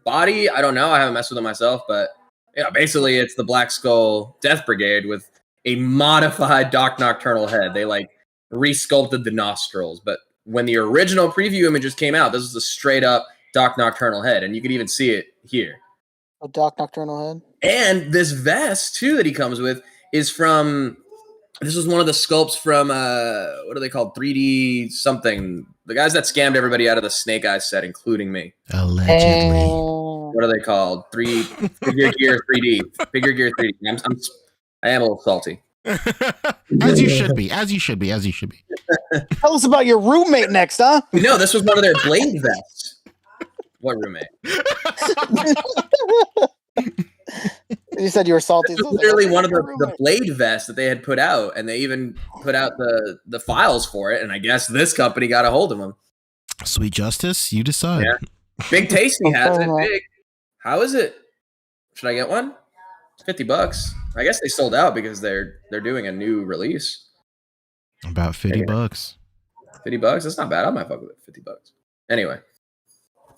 Body, I don't know. I haven't messed with it myself, but yeah, basically it's the Black Skull Death Brigade with a modified Doc Nocturnal head. They like resculpted the nostrils, but when the original preview images came out, this was a straight up Doc Nocturnal head, and you can even see it here. A Doc Nocturnal head. And this vest too that he comes with is from. This was one of the sculpts from what are they called? 3D something. The guys that scammed everybody out of the Snake Eyes set, including me. Allegedly. What are they called? Figure Gear 3D. Figure Gear 3D. I am a little salty. As you should be. Tell us about your roommate next, huh? No, this was one of their Blade vests. What roommate? You said you were salty. This was literally one of the Blade vests that they had put out, and they even put out the files for it, and I guess this company got a hold of them. Sweet Justice, you decide. Yeah. Big Tasty has it. Big. How is it? Should I get one? It's $50. I guess they sold out because they're doing a new release. About $50. $50? That's not bad. I might fuck with it. $50. Anyway.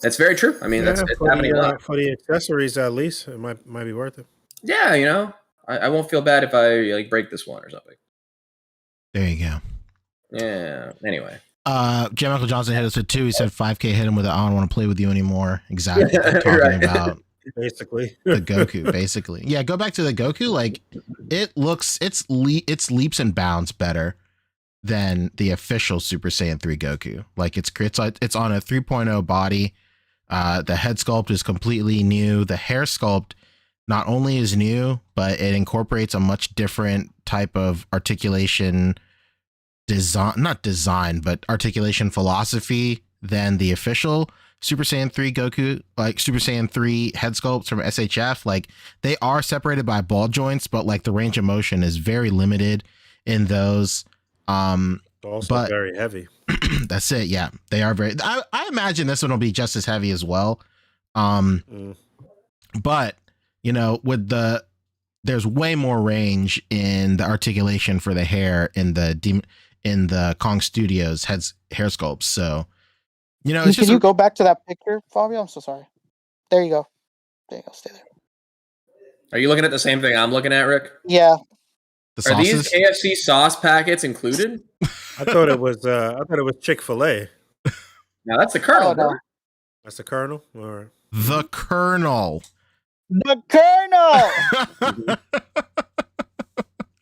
That's very true. I mean, it's happening a lot. For the accessories, at least, it might be worth it. Yeah, I won't feel bad if I like break this one or something. There you go. Yeah. Anyway. J. Michael Johnson hit us with 2. He said 5K hit him with it. I don't want to play with you anymore. Exactly what I'm talking about. basically. The Goku, basically. Yeah, go back to the Goku. Like, it's leaps and bounds better than the official Super Saiyan 3 Goku. Like, it's on a 3.0 body. The head sculpt is completely new. The hair sculpt not only is new, but it incorporates a much different type of articulation but articulation philosophy than the official Super Saiyan 3 Goku, like Super Saiyan 3 head sculpts from SHF. Like, they are separated by ball joints, but like the range of motion is very limited in those. Also very heavy. That's it. Yeah, they are very. I imagine this one will be just as heavy as well. But you know, there's way more range in the articulation for the hair in the Kong Studios hair sculpts. So, you know, can you go back to that picture, Fabio? I'm so sorry. There you go. Stay there. Are you looking at the same thing I'm looking at, Rick? Yeah. The Are these KFC sauce packets included? I thought it was Chick-fil-A. Now that's the Colonel. no. That's the Colonel? All right. The Colonel. The Colonel!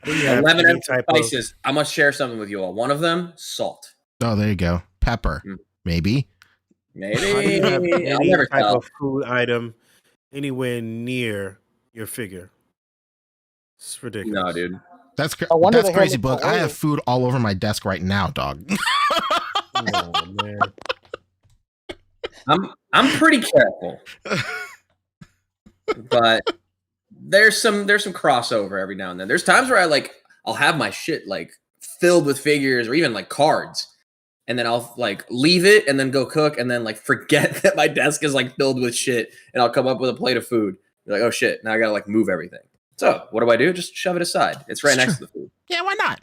11 spices. I must share something with you all. One of them, salt. Oh, there you go. Pepper. Maybe. How do you have any type of food item anywhere near your figure? It's ridiculous. No, dude. That's crazy, Boog. I have food all over my desk right now, dog. Oh, man. I'm pretty careful. But there's some crossover every now and then. There's times where I'll have my shit like filled with figures or even like cards, and then I'll like leave it and then go cook and then like forget that my desk is like filled with shit, and I'll come up with a plate of food. You're like, oh shit, now I gotta like move everything. So what do? Just shove it aside. It's right next to the food. Yeah, why not?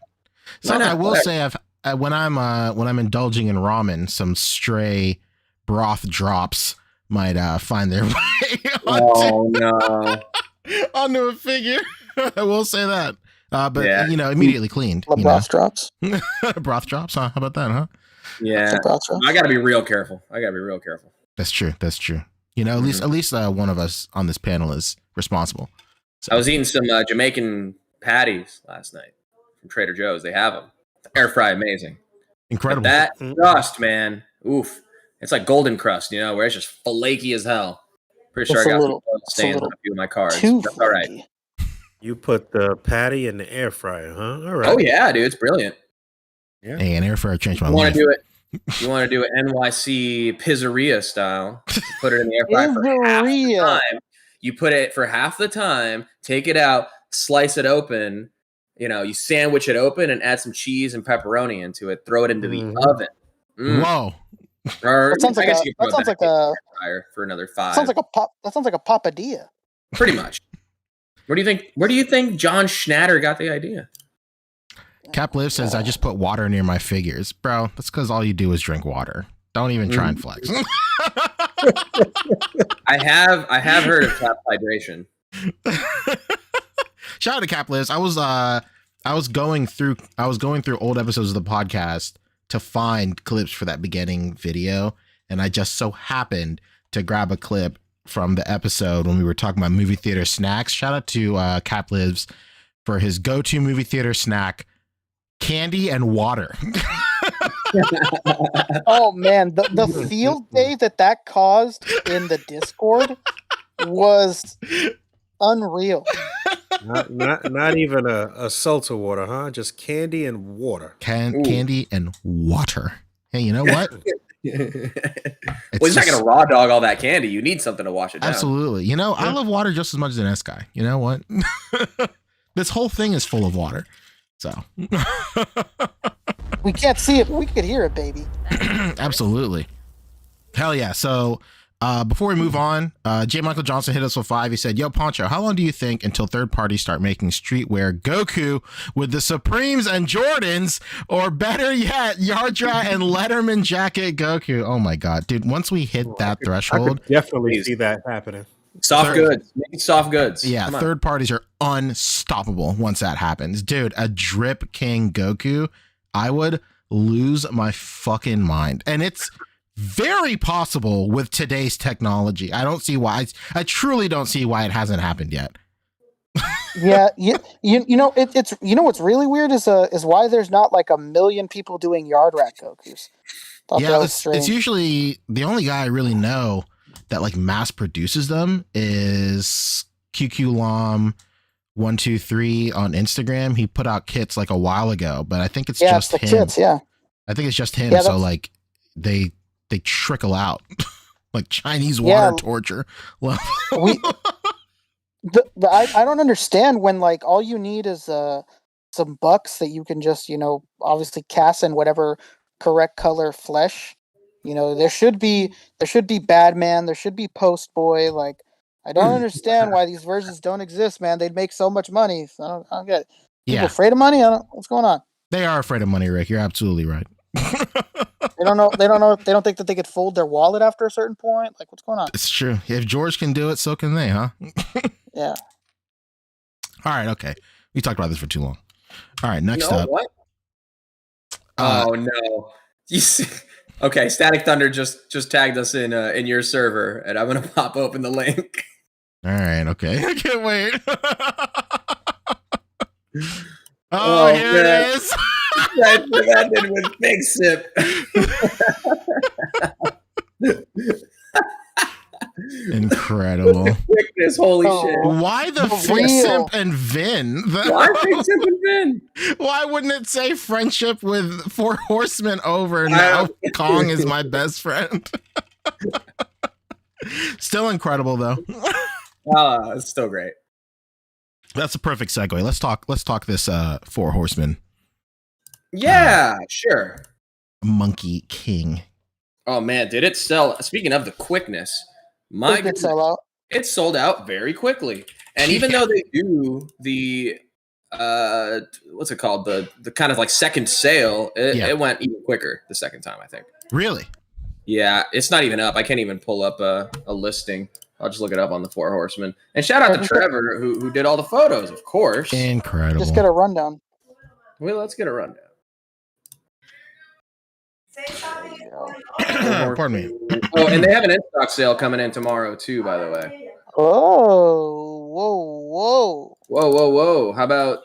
So I will say, when I'm indulging in ramen, some stray broth drops might find their way onto a figure. I will say that. But yeah. You know, immediately cleaned. Broth drops. Broth drops, huh? How about that, huh? Yeah. I gotta be real careful. That's true. You know, at least one of us on this panel is responsible. So. I was eating some Jamaican patties last night from Trader Joe's. They have them. Air fry, amazing. Incredible. But that crust, man. Oof. It's like golden crust, you know, where it's just flaky as hell. Pretty sure I got some stains on a few of my cards. That's all right. You put the patty in the air fryer, huh? All right. Oh yeah, dude, it's brilliant. Yeah. Hey, an air fryer changed my life. You want to do it NYC pizzeria style? Put it in the air fryer for half the time. You put it for half the time, take it out, slice it open. You know, you sandwich it open and add some cheese and pepperoni into it. Throw it into the oven. Whoa. Or that sounds like a for another 5. That sounds like a papadilla. Pretty much. Where do you think John Schnatter got the idea? Cap Liv says, I just put water near my figures. Bro, that's because all you do is drink water. Don't even try and flex. I have heard of tap hydration. Shout out to Cap Liv. I was going through old episodes of the podcast to find clips for that beginning video, and I just so happened to grab a clip from the episode when we were talking about movie theater snacks. Shout out to Cap Lives for his go-to movie theater snack, candy and water. Oh man, the field day that caused in the Discord was unreal. Not even a seltzer water, huh? Just candy and water. Candy and water. Hey, you know what? Well, he's not going to raw dog all that candy. You need something to wash it down. Absolutely. You know, I love water just as much as an S guy. You know what? This whole thing is full of water. So we can't see it, but we could hear it, baby. Absolutely. Hell yeah. So before we move on, J. Michael Johnson hit us with 5. He said, yo, Poncho, how long do you think until third parties start making streetwear Goku with the Supremes and Jordans, or better yet, Yardrat and Letterman jacket Goku? Oh my God, dude. Once we hit that threshold, I could definitely see that happening. Soft goods. Make soft goods. Yeah, third parties are unstoppable once that happens. Dude, a Drip King Goku, I would lose my fucking mind. And it's very possible with today's technology. I don't see why. I truly don't see why it hasn't happened yet. Yeah, you know it's you know what's really weird is why there's not like a million people doing yard rat Gokus. Thought that Yeah, was it's strange. usually the only guy I really know that like mass produces them is QQLom123 on Instagram. He put out kits like a while ago, but I think it's just the him. kits, yeah. I think it's just him. Yeah, So like they trickle out like Chinese Yeah. water torture. Well, I don't understand when like all you need is some bucks that you can just obviously cast in whatever correct color flesh. There should be Badman, there should be Post Boy. Like I don't understand why these versions don't exist, man. They'd make so much money. So I don't get it. People yeah, afraid of money? What's going on? they are afraid of money, Rick. You're absolutely right. They don't know. They don't think that they could fold their wallet after a certain point. Like what's going on? It's true. If George can do it, so can they, huh? Yeah. All right. Okay. We talked about this for too long. All right. Next No, up. what? Oh no! You see, okay, Static Thunder just tagged us in your server, and I'm gonna pop open the link. All right. Okay. I can't wait. Oh, here man. it is. I ended with Big Sip. Incredible. Quickness, holy shit! Why the For Big real. Simp and Vin? Why Big Sip and Vin? Why wouldn't it say friendship with 4 horsemen over and now Kong is my best friend? Still incredible though. It's still great. That's a perfect segue. Let's talk this 4 horsemen. Yeah, sure. Monkey King. Oh man, did it sell? Speaking of the quickness, my Did it sell out? it sold out very quickly. And even though they do the what's it called, the kind of like second sale, it went even quicker the second time, I think. Really? Yeah, it's not even up. I can't even pull up a listing. I'll just look it up on the 4 Horsemen. And shout out to Trevor who did all the photos, of course. Incredible. Just get a rundown. Well, let's get a rundown. Pardon me. Oh, and they have an in-stock sale coming in tomorrow too, by the way. Oh, whoa. Whoa. How about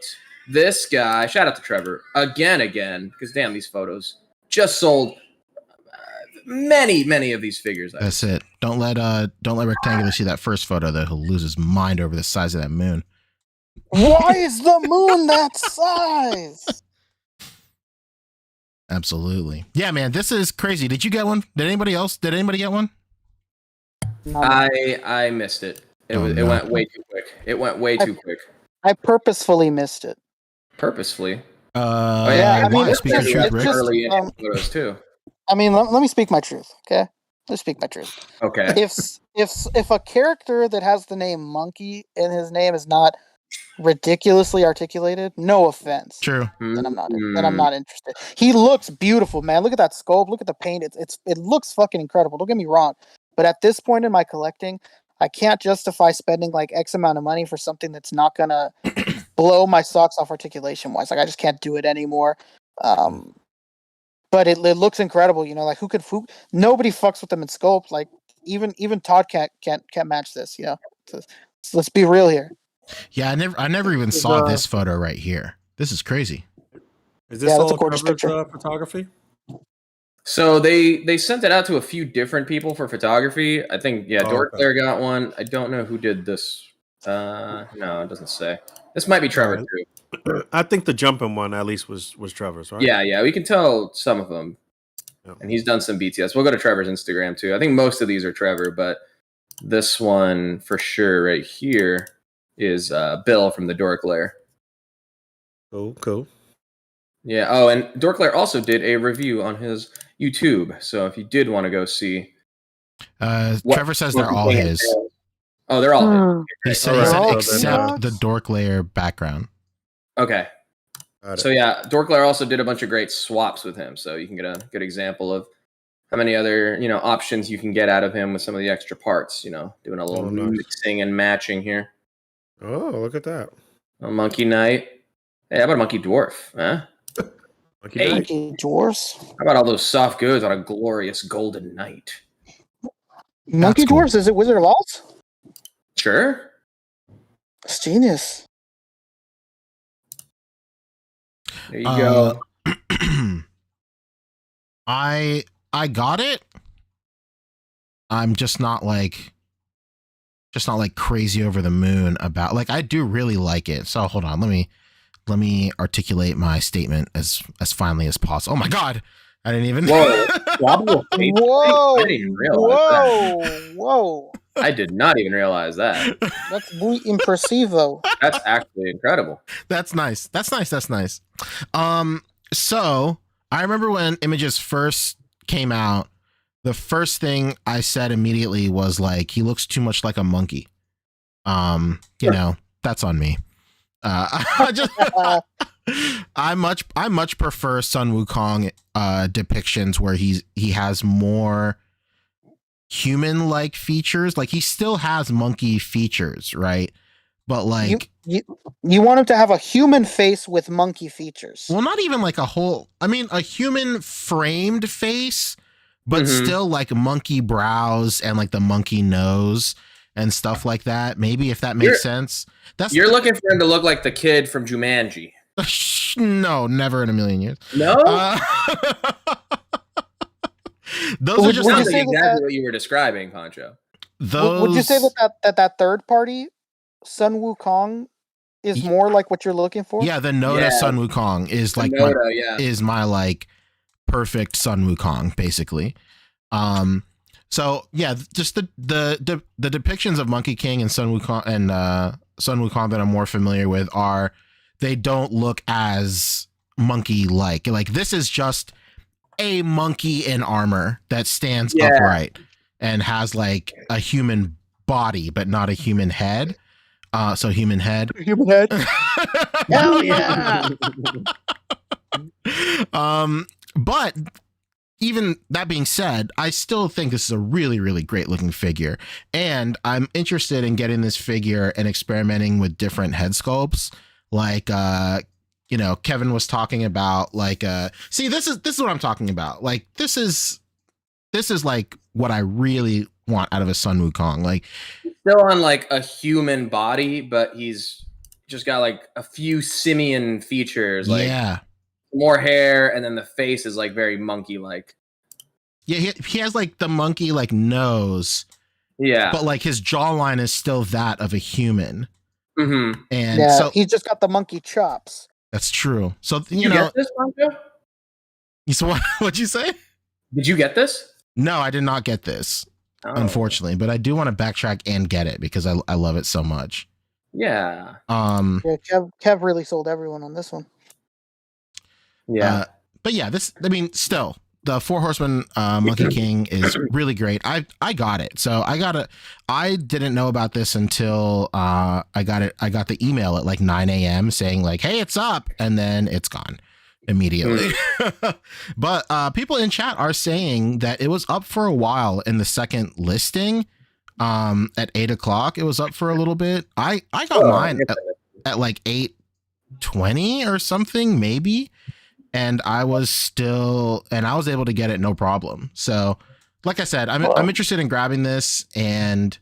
this guy? Shout out to Trevor. Again, because damn, these photos just sold many of these figures. That's it. Don't let Rectangular see that first photo that he'll lose his mind over the size of that moon. Why is the moon that size? Absolutely. Yeah, man, this is crazy. Did you get one? Did anybody get one? I missed it. It went way too quick. It went way too quick. I purposefully missed it. Purposefully. Yeah, I mean, why? Speak your it's truth, Rick. just- Early in photos too. I mean, let me speak my truth, okay? Let's speak my truth. Okay. If a character that has the name Monkey in his name is not ridiculously articulated, no offense, True. then I'm not interested. He looks beautiful, man. Look at that sculpt. Look at the paint. It looks fucking incredible. Don't get me wrong, but at this point in my collecting, I can't justify spending like X amount of money for something that's not gonna blow my socks off articulation wise. Like I just can't do it anymore. But it looks incredible. Like who nobody fucks with them in sculpt. Like even Todd can't match this. So let's be real here. Yeah, I never even saw this photo right here. This is crazy. Is this that's all a gorgeous coverage picture. photography? So they sent it out to a few different people for photography. I think Dortclair got one. I don't know who did this. No, it doesn't say. This might be Trevor too. I think the jumping one at least was Trevor's, right? Yeah, we can tell some of them. Yep. And he's done some BTS. We'll go to Trevor's Instagram too. I think most of these are Trevor, but this one for sure right here is Bill from the Dortclair. Cool. Yeah. Oh, and Dortclair also did a review on his YouTube. So if you did want to go see, Trevor says they're all his. Oh, they're all He his. said Alright. except the Dortclair background. Okay. So yeah, Dortclair also did a bunch of great swaps with him. So you can get a good example of how many other options you can get out of him with some of the extra parts. Doing a little mixing and matching here. Oh, look at that. A Monkey Knight. Hey, how about a Monkey Dwarf? Huh? Hey. Monkey dwarfs. How about all those soft goods on a glorious golden night? Monkey cool. dwarfs. Is it Wizard of Oz? Sure. It's genius. There you go. I got it. I'm just not like crazy over the moon about, like, I do really like it. So hold on, let me articulate my statement as finely as possible. Oh my god, I didn't even. Whoa! Whoa! I didn't even realize that. Whoa! I did not even realize that. That's muy impressivo. That's actually incredible. That's nice. That's nice. So I remember when images first came out, the first thing I said immediately was like, he looks too much like a monkey. You know, that's on me. I much prefer Sun Wukong depictions where he has more human-like features. Like, he still has monkey features, right? But like, you want him to have a human face with monkey features. well, not even like a human framed face, but still like monkey brows and like the monkey nose and stuff like that. Maybe, if that makes sense. You're looking for him to look like the kid from Jumanji. No, never in a million years. No? Those are just exactly what you were describing, Pancho. Would you say that third party, Sun Wukong, is more like what you're looking for? Yeah, the Noda Sun Wukong is like is my like perfect Sun Wukong, basically. So yeah, just the depictions of Monkey King and Sun Wukong that I'm more familiar with are, they don't look as monkey-like. Like, this is just a monkey in armor that stands upright and has like a human body, but not a human head. So human head. Human head. Hell yeah. But even that being said, I still think this is a really, really great looking figure. And I'm interested in getting this figure and experimenting with different head sculpts. Like, you know, Kevin was talking about, like, see, this is what I'm talking about. Like, this is like what I really want out of a Sun Wukong. Like, still on like a human body, but he's just got like a few simian features. Like, more hair, and then the face is like very monkey-like. Yeah, he has like the monkey like nose. Yeah, but like his jawline is still that of a human. Mm-hmm. And so he's just got the monkey chops. That's true. So Did you get this, Pancho? So what'd you say? Did you get this? No, I did not get this, unfortunately. But I do want to backtrack and get it because I love it so much. Yeah. Kev really sold everyone on this one. Yeah. But yeah, still, the Four Horsemen Monkey King is really great. I got it. So I didn't know about this until I got it. I got the email at like 9 a.m. saying like, hey, it's up. And then it's gone immediately. But people in chat are saying that it was up for a while in the second listing. At 8 o'clock, it was up for a little bit. I got mine at like 8:20 or something, maybe. And I was able to get it no problem. So, like I said, I'm interested in grabbing this and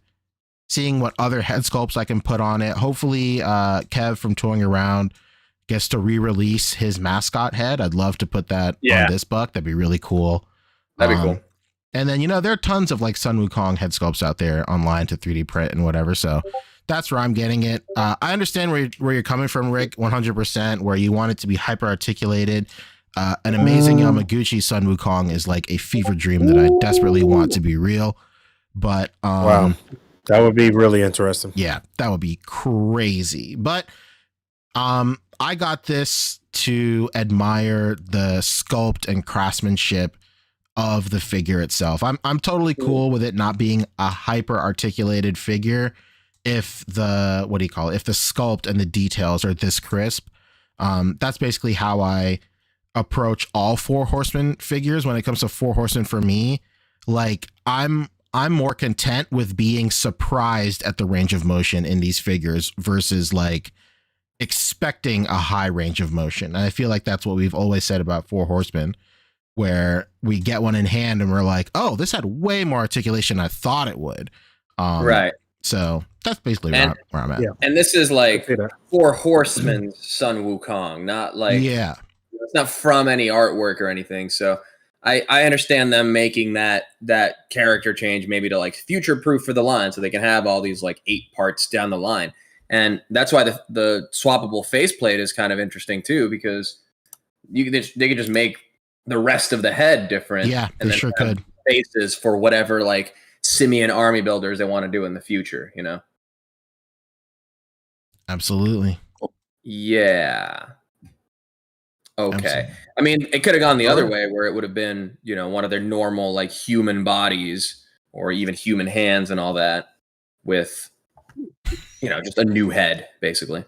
seeing what other head sculpts I can put on it. Hopefully, Kev from Touring Around gets to re-release his mascot head. I'd love to put that on this buck. That'd be really cool. That'd be cool. And then, there are tons of like Sun Wukong head sculpts out there online to 3D print and whatever. So that's where I'm getting it. I understand where you're coming from, Rick, 100%, where you want it to be hyper articulated. An amazing Yamaguchi Sun Wukong is like a fever dream that I desperately want to be real. But wow, that would be really interesting. Yeah, that would be crazy. But I got this to admire the sculpt and craftsmanship of the figure itself. I'm totally cool with it not being a hyper articulated figure if the if the sculpt and the details are this crisp. That's basically how I approach all Four Horsemen figures when it comes to Four Horsemen for me. Like, I'm more content with being surprised at the range of motion in these figures versus like expecting a high range of motion. And I feel like that's what we've always said about Four Horsemen, where we get one in hand and we're like, oh, this had way more articulation than I thought it would. Right. So that's basically where I'm at. Yeah. And this is like Four Horsemen's son Wukong, not like it's not from any artwork or anything. So I understand them making that character change maybe to like future proof for the line, so they can have all these like 8 parts down the line. And that's why the swappable faceplate is kind of interesting too, because they could just make the rest of the head different. Yeah, and they sure could. Faces for whatever like simian army builders they want to do in the future, you know? Absolutely. Yeah. Okay. Absolutely. I mean, it could have gone the other way where it would have been, you know, one of their normal like human bodies or even human hands and all that with, you know, just a new head, basically.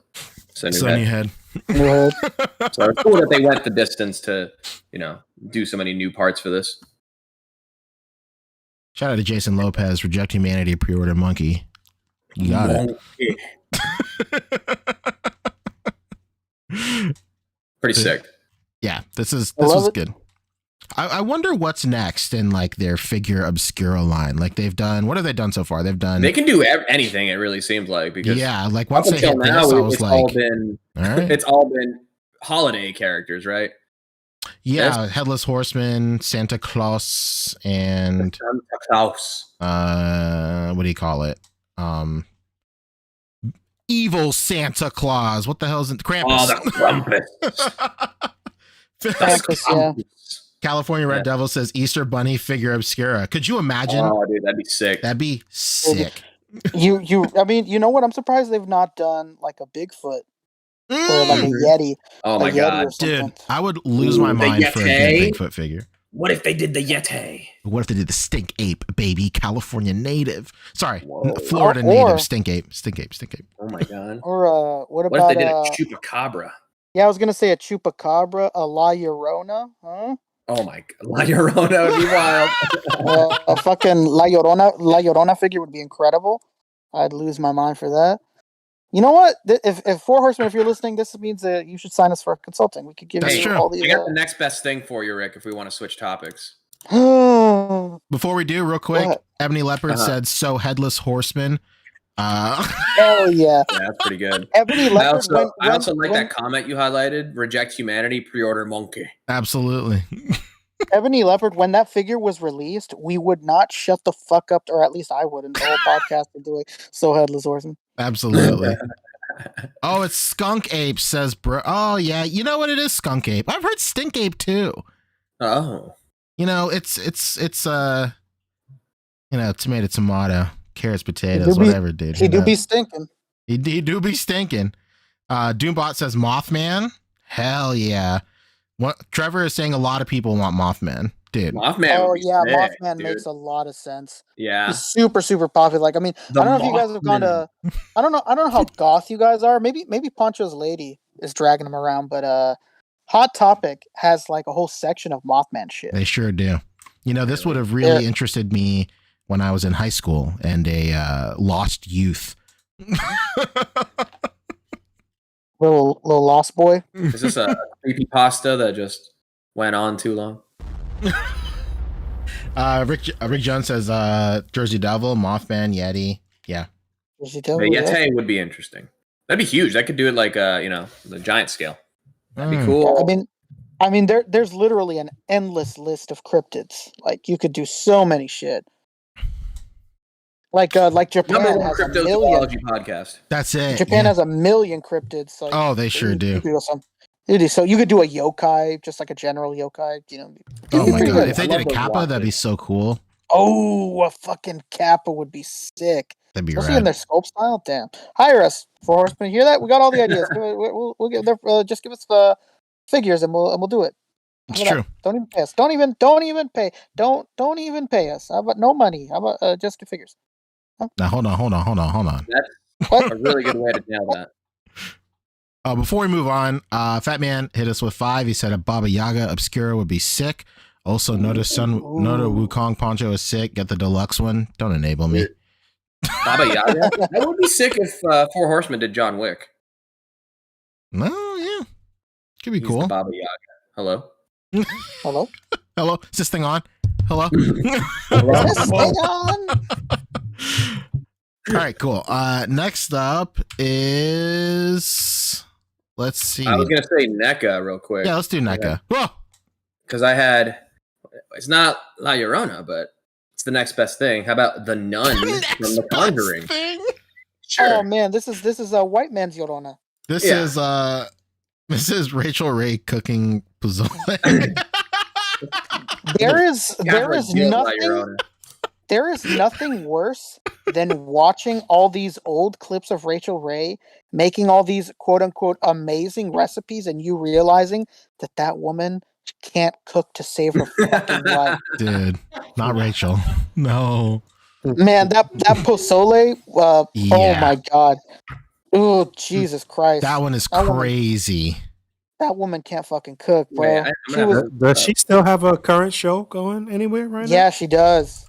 So Sunny head. So it's cool that they went the distance to, you know, do so many new parts for this. Shout out to Jason Lopez, Reject Humanity, pre-order monkey. You got it. Pretty sick. Yeah, this was good. I wonder what's next in like their figure obscura line. Like what have they done so far? They can do anything. It really seems like, because like once they hit this, I was like, it's all been holiday characters, right? Yeah, Headless Horseman, Santa Claus, and Santa Claus. What do you call it? Evil Santa Claus. What the hell is it? Krampus. Oh, the Krampus. Krampus, yeah. California Red Devil says Easter Bunny figure obscura. Could you imagine? Oh, dude, that'd be sick. That'd be sick. I mean, you know what? I'm surprised they've not done like a Bigfoot or like a Yeti. Oh my god, dude! I would lose my mind for a good Bigfoot figure. What if they did the Yeti? What if they did the stink ape, baby? California native. Sorry, Florida native. Stink ape. Oh my god. Or what about what if they did a chupacabra? Yeah, I was gonna say a chupacabra, a La Llorona, huh? Oh my god, La Llorona would be wild. A fucking La Llorona figure would be incredible. I'd lose my mind for that. You know what? If Four Horsemen, if you're listening, this means that you should sign us for consulting. We could give you all these. I got the next best thing for you, Rick, if we want to switch topics. Before we do, real quick, Ebony Leopard said, "So Headless Horseman." Oh yeah, that's pretty good. Ebony Leopard. I also like that comment you highlighted. Reject humanity, pre-order monkey. Absolutely. Ebony Leopard, when that figure was released, we would not shut the fuck up, or at least I wouldn't. The whole podcast would do it. So Headless Horseman. Absolutely. Oh, it's Skunk Ape, says bro. Oh yeah, you know what? It is Skunk Ape. I've heard Stink Ape too. Oh. You know, it's tomato, carrots, potatoes, whatever, dude. He do be stinking. He do be stinking. Doombot says Mothman. Hell yeah. Trevor is saying a lot of people want Mothman. Dude. Mothman. Oh yeah, sick, Mothman dude. makes a lot of sense. Yeah. He's super, super popular. Like, I mean, I don't know if you guys have gone to I don't know how goth you guys are. Maybe Poncho's lady is dragging him around, but Hot Topic has like a whole section of Mothman shit. They sure do. You know, this would have really interested me when I was in high school and a lost youth. Little lost boy. Is this a creepypasta that just went on too long? Rick Jones says Jersey Devil, Mothman, Yeti. Yeah. Jersey Devil, the Yeti would be interesting. That'd be huge. I could do it like the giant scale. That'd be cool. I mean there's literally an endless list of cryptids. Like you could do so many shit. Like Japan has a million podcast. That's it. Japan has a million cryptids. So oh, they sure do. So you could do a yokai, just like a general yokai. You know. Oh my god! Good. If they did a kappa, that'd be so cool. Oh, a fucking kappa would be sick. That'd be especially in their sculpt style. Damn. Hire us, Four Horsemen. Hear that? We got all the ideas. We'll get there. Just give us the figures and we'll do it. It's true. Don't even pay us. Don't even pay. Don't even pay us. How about no money? How about just the figures? Huh? Now hold on. That's a really good way to nail that. Before we move on, Fat Man hit us with 5. He said a Baba Yaga Obscura would be sick. Also, Noto Wukong Poncho is sick. Get the deluxe one. Don't enable me. Baba Yaga? That would be sick if Four Horsemen did John Wick. No, yeah. Could be He's cool. the Baba Yaga. Hello? Hello? Hello? Is this thing on? Hello? Yes, stay on. All right, cool. Next up is... Let's see. I was going to say NECA real quick. Yeah, let's do NECA. Whoa! Because I had... It's not La Llorona, but it's the next best thing. How about The Nun from The Conjuring? Sure. Oh man, this is a white man's Llorona. This is Rachael Ray cooking pozole. There is nothing. There is nothing worse than watching all these old clips of Rachael Ray making all these quote unquote amazing recipes, and you realizing that woman can't cook to save her fucking life. Dude, not Rachel. No. Man, that pozole. Oh my god. Oh Jesus Christ. That one is crazy. That woman can't fucking cook, bro. Man, does she still have a current show going anywhere right now? Yeah, she does.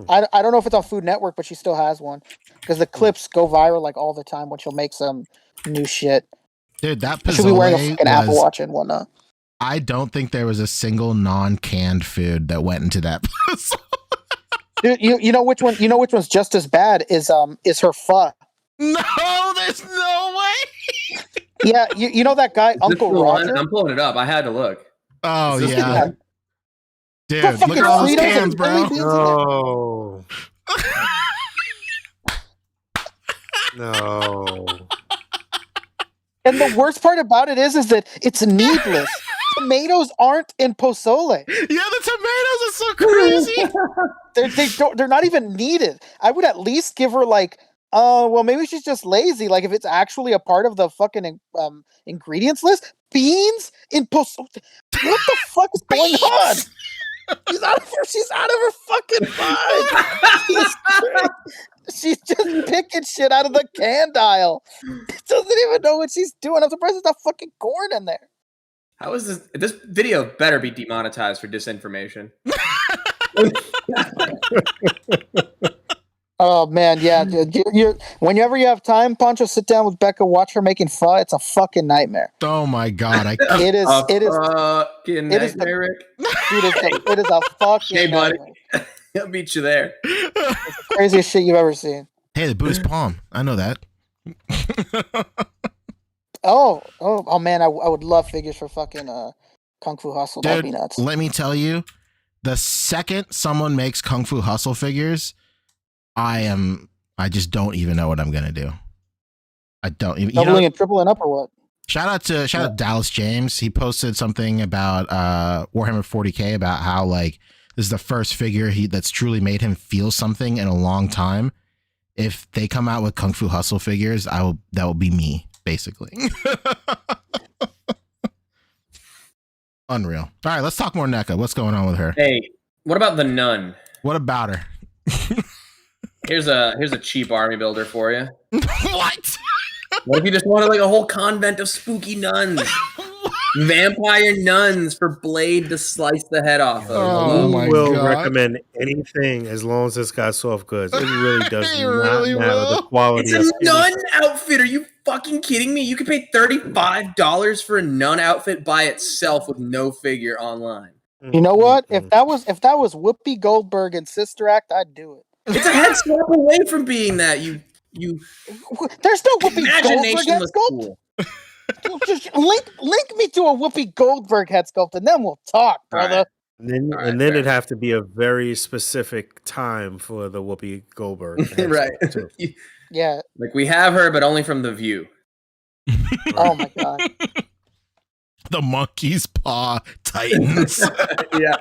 I don't know if it's on Food Network, but she still has one because the clips go viral like all the time when she'll make some new shit. Dude, that pozole she'll be wearing a fucking Apple Watch and whatnot. I don't think there was a single non-canned food that went into that pozole. Dude, you know which one? You know which one's just as bad is her pho. No, there's no way. Yeah, you know that guy Uncle Roger. I'm pulling it up. I had to look. Oh yeah. Dude, look at all those cans, bro. No. No. And the worst part about it is that it's needless. Tomatoes aren't in pozole. Yeah, the tomatoes are so crazy. They're not even needed. I would at least give her like, well, maybe she's just lazy. Like if it's actually a part of the fucking ingredients list, beans in pozole. What the fuck is going on? She's out of her fucking mind. She's just picking shit out of the canned aisle. Doesn't even know what she's doing. I'm surprised there's not fucking corn in there. How is this? This video better be demonetized for disinformation. Oh man, yeah. Whenever you have time, Pancho, sit down with Becca, watch her making pho. It's a fucking nightmare. Oh my god, it is fucking nightmare, Rick. It is a fucking hey, buddy. nightmare. I'll meet you there. It's the craziest shit you've ever seen. Hey, the Buddhist palm. I know that. Oh man, I would love figures for fucking Kung Fu Hustle. That'd be nuts. Let me tell you, the second someone makes Kung Fu Hustle figures, I just don't even know what I'm gonna do. I don't even doubling and tripling up or what? Shout out to Dallas James. He posted something about Warhammer 40K about how like this is the first figure that's truly made him feel something in a long time. If they come out with Kung Fu Hustle figures, that will be me, basically. Unreal. All right, let's talk more NECA. What's going on with her? Hey, what about the Nun? What about her? Here's a cheap army builder for you. What? What if you just wanted like a whole convent of spooky nuns? Vampire nuns for Blade to slice the head off of. Oh my will God. recommend anything as long as it's got soft goods. It really does It not really matter will. the quality. It's of a nun outfit. Are you fucking kidding me? You could pay $35 for a nun outfit by itself with no figure online. You know what? If that was Whoopi Goldberg in Sister Act, I'd do it. It's a head swap away from being that. You There's no Whoopi Goldberg head looks sculpt. cool. Just link me to a Whoopi Goldberg head sculpt, and then we'll talk, brother. And then it'd have to be a very specific time for the Whoopi Goldberg. Right. Yeah. Like we have her, but only from The View. Oh my God. The monkey's paw titans. Yeah.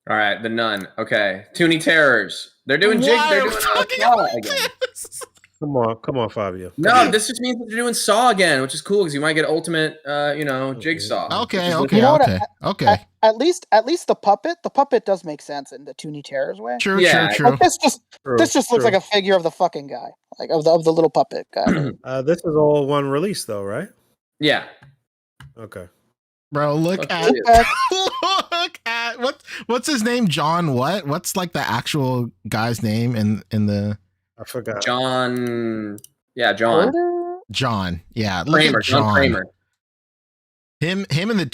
All right, the Nun. Okay, Toony Terrors. They're doing jig. Why They're are we doing talking Saw about again. this? Come on, Fabio. No, this just means that they're doing Saw again, which is cool because you might get ultimate, Jigsaw. Okay. You know what? Okay. At least the puppet does make sense in the Toony Terrors way. True. Like, this just looks like a figure of the fucking guy, like of the little puppet guy. This is all one release though, right? Yeah. Okay. Bro, look at what's his name? John what? What's like the actual guy's name in the I forgot. John. Yeah, John. John. Yeah, look Kramer, at John. John Kramer. Him and the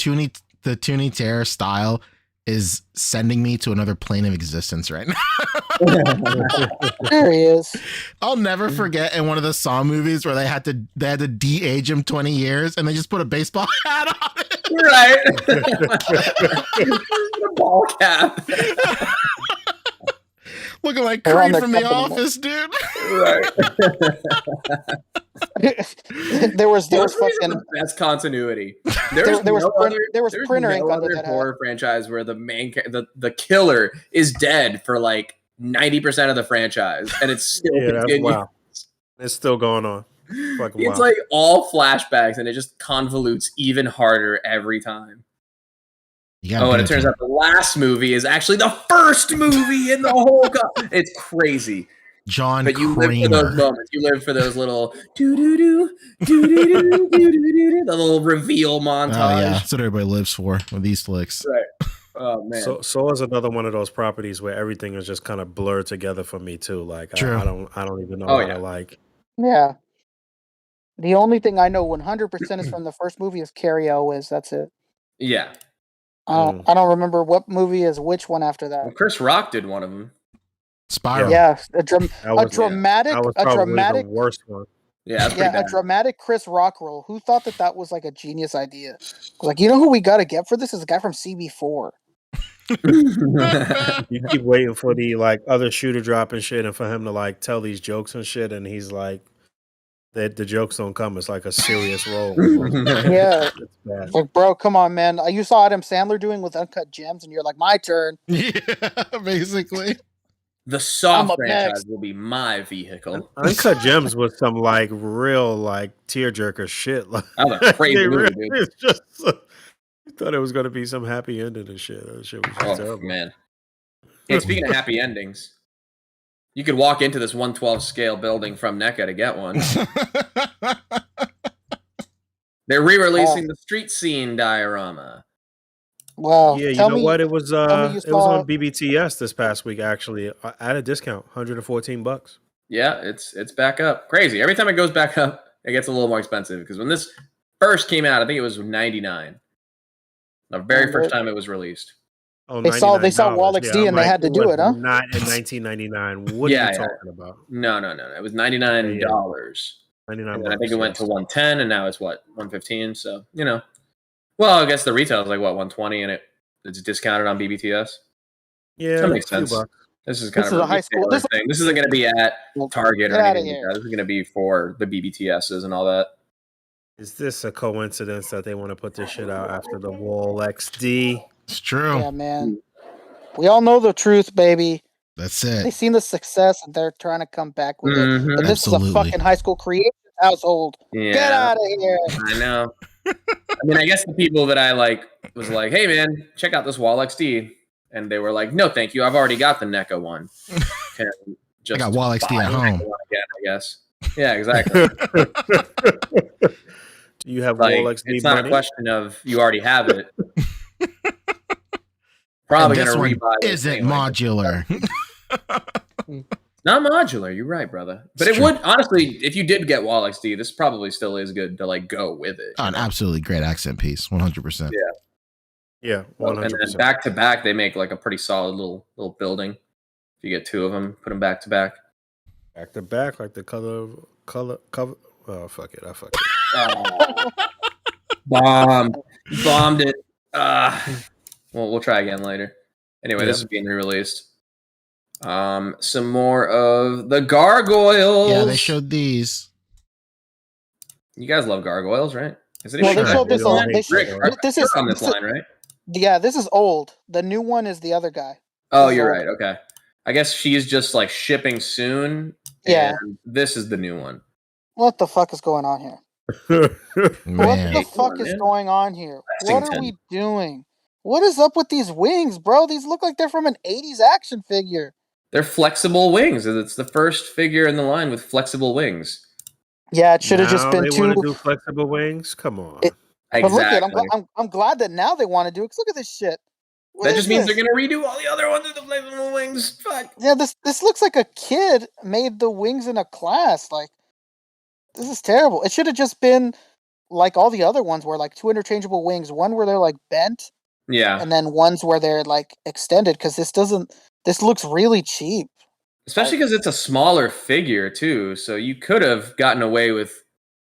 Toony Terror style is sending me to another plane of existence right now. There he is. I'll never forget in one of the Saw movies where they had to de-age him 20 years and they just put a baseball hat on it. Right. Ball cap. Looking like They're on Creed the from The company. Office, dude. there was That's fucking the best continuity. there was There's printer ink no under other that hat. horror franchise where the the killer is dead for like 90% of the franchise, and it's still That's continuing. wow. It's still going on. Fucking It's wow. like all flashbacks, and it just convolutes even harder every time. Oh, and it turns out the last movie is actually the first movie in the whole. It's crazy. John But you Kramer. live for those moments. You live for those little doo-doo-doo, doo-doo-doo, doo-doo-doo, the little reveal montage. Oh yeah, that's what everybody lives for with these flicks. Right. Oh man. So is another one of those properties where everything is just kind of blurred together for me too. Like True. I don't even know Oh, how yeah. to like. Yeah. The only thing I know 100% is from the first movie is Carrie Elwes. That's it. Yeah. I don't remember what movie is which one after Well, that. Chris Rock did one of them. Spiral. Yeah, a That was dramatic, probably the worst one. Yeah, that's pretty a bad. dramatic Chris Rock role. Who thought that was like a genius idea? Like, you know who we got to get for this is a guy from CB4. You keep waiting for the like other shoe to drop and shit, and for him to like tell these jokes and shit, and he's like, the jokes don't come. It's like a serious role. Yeah. It's bad. Like, bro, come on, man. You saw Adam Sandler doing with Uncut Gems, and you're like, my turn. Yeah, basically. The Saw I'm up franchise next. will be my vehicle. Uncut Gems was some like real like tearjerker shit. Like, That was a crazy they movie, really- dude. it's just you thought it was gonna be some happy ending and shit. That shit was just Oh terrible. man. Hey, speaking of happy endings, you could walk into this 1/12 scale building from NECA to get one. They're re-releasing the street scene diorama. Wow. Yeah, you Tell know me- what? It was me you it was saw- on BBTS this past week actually at a discount, $114. Yeah, it's back up. Crazy. Every time it goes back up, it gets a little more expensive because when this first came out, I think it was $99. The very first time it was released. Oh, They saw $99. Wall XD and they had to do was it, huh? Not in 1999. What Yeah, are you yeah. talking about? No. It was $99. 99. And then I think it went to 110, and now it's what, 115. So well, I guess the retail is like what, 120, and it's discounted on BBTS. Yeah, That makes a few sense. bucks. This is kind This of is a high school- retailer thing. This isn't going to be at Target or Get outta anything like here. that. This is going to be for the BBTSs and all that. Is this a coincidence that they want to put this shit out after the Wall XD? It's true. Yeah, man. We all know the truth, baby. That's They've it. seen the success and they're trying to come back with Mhm. it. But this Absolutely. is a fucking high school creation household. Yeah. Get out of here. I know. I mean, I guess the people that I was like, hey man, check out this Wall XD. And they were like, no, thank you. I've already got the NECA one. Can just got Wall XD buy at the home. NECA one again, I guess. Yeah, exactly. Do you have Like, Wall XD it's not money? a question of you already have it. And Probably this gonna one rebuy it isn't anyway. modular. Not modular, you're right, brother. But It's it true. would honestly, if you did get Wall XD, this probably still is good to go with it. An absolutely great accent piece, 100%. Yeah, And 100%. then back to back, they make like a pretty solid little building. If you get two of them, put them back to back. Back to back, like the color. Oh fuck it, I fucked it. Oh. Bombed it. Well, we'll try again later. Anyway, this is being re-released. Some more of the gargoyles. Yeah, they showed these. You guys love gargoyles, right? Is Well, they Sure. showed this. We all They hate showed, gargoyles. this You're is on this line, right? yeah. This is old. The new one is the other guy. Oh, This is you're old. right. Okay. I guess she's just shipping soon. Yeah. And this is the new one. What the fuck is going on here? Man. What the fuck Come on, is man. going on here? What are Lexington. we doing? What is up with these wings, bro? These look like they're from an 80s action figure. They're flexible wings. It's the first figure in the line with flexible wings. Yeah, it should have just Now been they two. want to do flexible wings. Come on. But look at, Exactly. I'm glad that now they want to do it. 'Cause look at this shit. What That is just means this? they're gonna redo all the other ones with the flexible wings. Fuck. Yeah, this looks like a kid made the wings in a class. Like, This is terrible. It should have just been like all the other ones, where like 2 interchangeable wings. One where they're like bent, Yeah. and then ones where they're like extended. Because this looks really cheap. Especially because it's a smaller figure too, so you could have gotten away with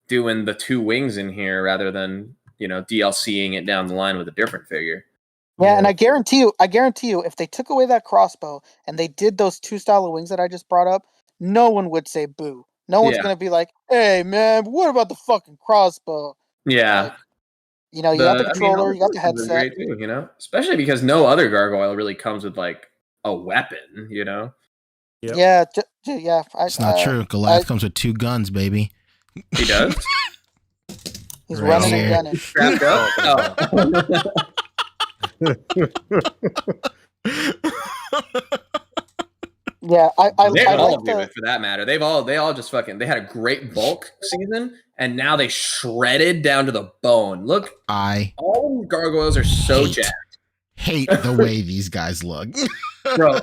doing the 2 wings in here rather than DLCing it down the line with a different figure. Yeah, and I guarantee you, if they took away that crossbow and they did those 2 style of wings that I just brought up, no one would say boo. No one's gonna be like, "Hey, man, what about the fucking crossbow?" Yeah. Like, you got the controller, you got the All those headset. are great too, especially because no other gargoyle really comes with like a weapon. Yep. Yeah, yeah. It's not true. Goliath comes with 2 guns, baby. He does. He's Right running here. and gunning. Strapped up. Oh. Yeah, I They like all do the. it for that matter. They all just fucking. They had a great bulk season, and now they shredded down to the bone. Look, all gargoyles are so jacked. Hate the way these guys look, bro.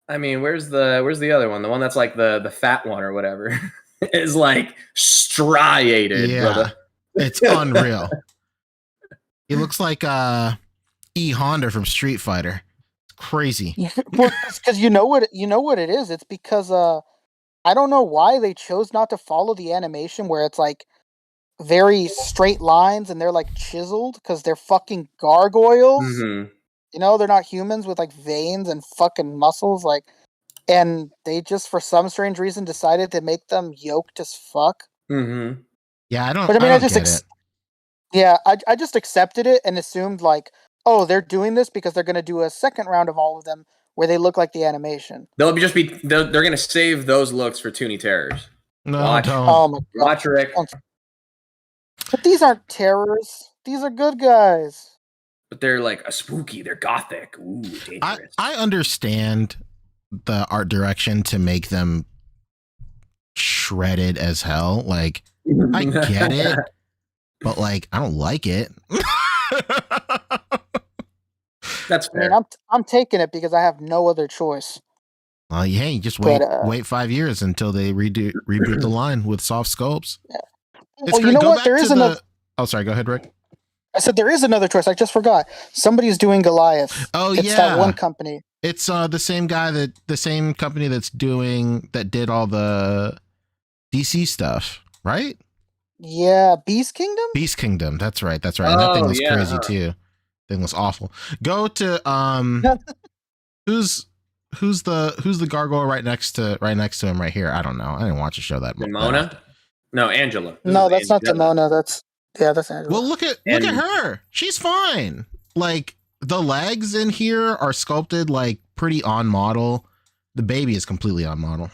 Where's the other one? The one that's like the fat one or whatever is like striated. Yeah, brother. It's unreal. He looks like E Honda from Street Fighter. It's crazy. Well, because you know what it is. It's because I don't know why they chose not to follow the animation where it's like very straight lines and they're like chiseled, because they're fucking gargoyles. Mm-hmm. They're not humans with like veins and fucking muscles, like, and they just for some strange reason decided to make them yoked as fuck. Mm-hmm. Yeah, I don't. But I just get it. Yeah, I just accepted it and assumed like, oh, they're doing this because they're gonna do a second round of all of them where they look like the animation. They're gonna save those looks for Toony Terrors. No, watch. don't. Oh my god. Watch Rick. But these aren't terrors. These are good guys. But they're like a spooky. They're gothic. Ooh, dangerous. I understand the art direction to make them shredded as hell. Like, I get it, but like, I don't like it. That's fair. I'm taking it because I have no other choice. Well, hey, just wait 5 years until they reboot the line with soft sculpts. Yeah. It's well, you know go what? back There to is another. Oh, sorry. Go ahead, Rick. I said there is another choice. I just forgot. Somebody's doing Goliath. Oh, it's that one company. It's the same company that did all the DC stuff, right? Yeah, Beast Kingdom. Beast Kingdom. That's right. And that thing was crazy too. Thing was awful. Go to who's the gargoyle right next to him right here? I don't know. I didn't watch a show that much. Demona? No, Angela. No, that's not Demona. That's Angela. Well, look at her. She's fine. Like, the legs in here are sculpted like pretty on model. The baby is completely on model.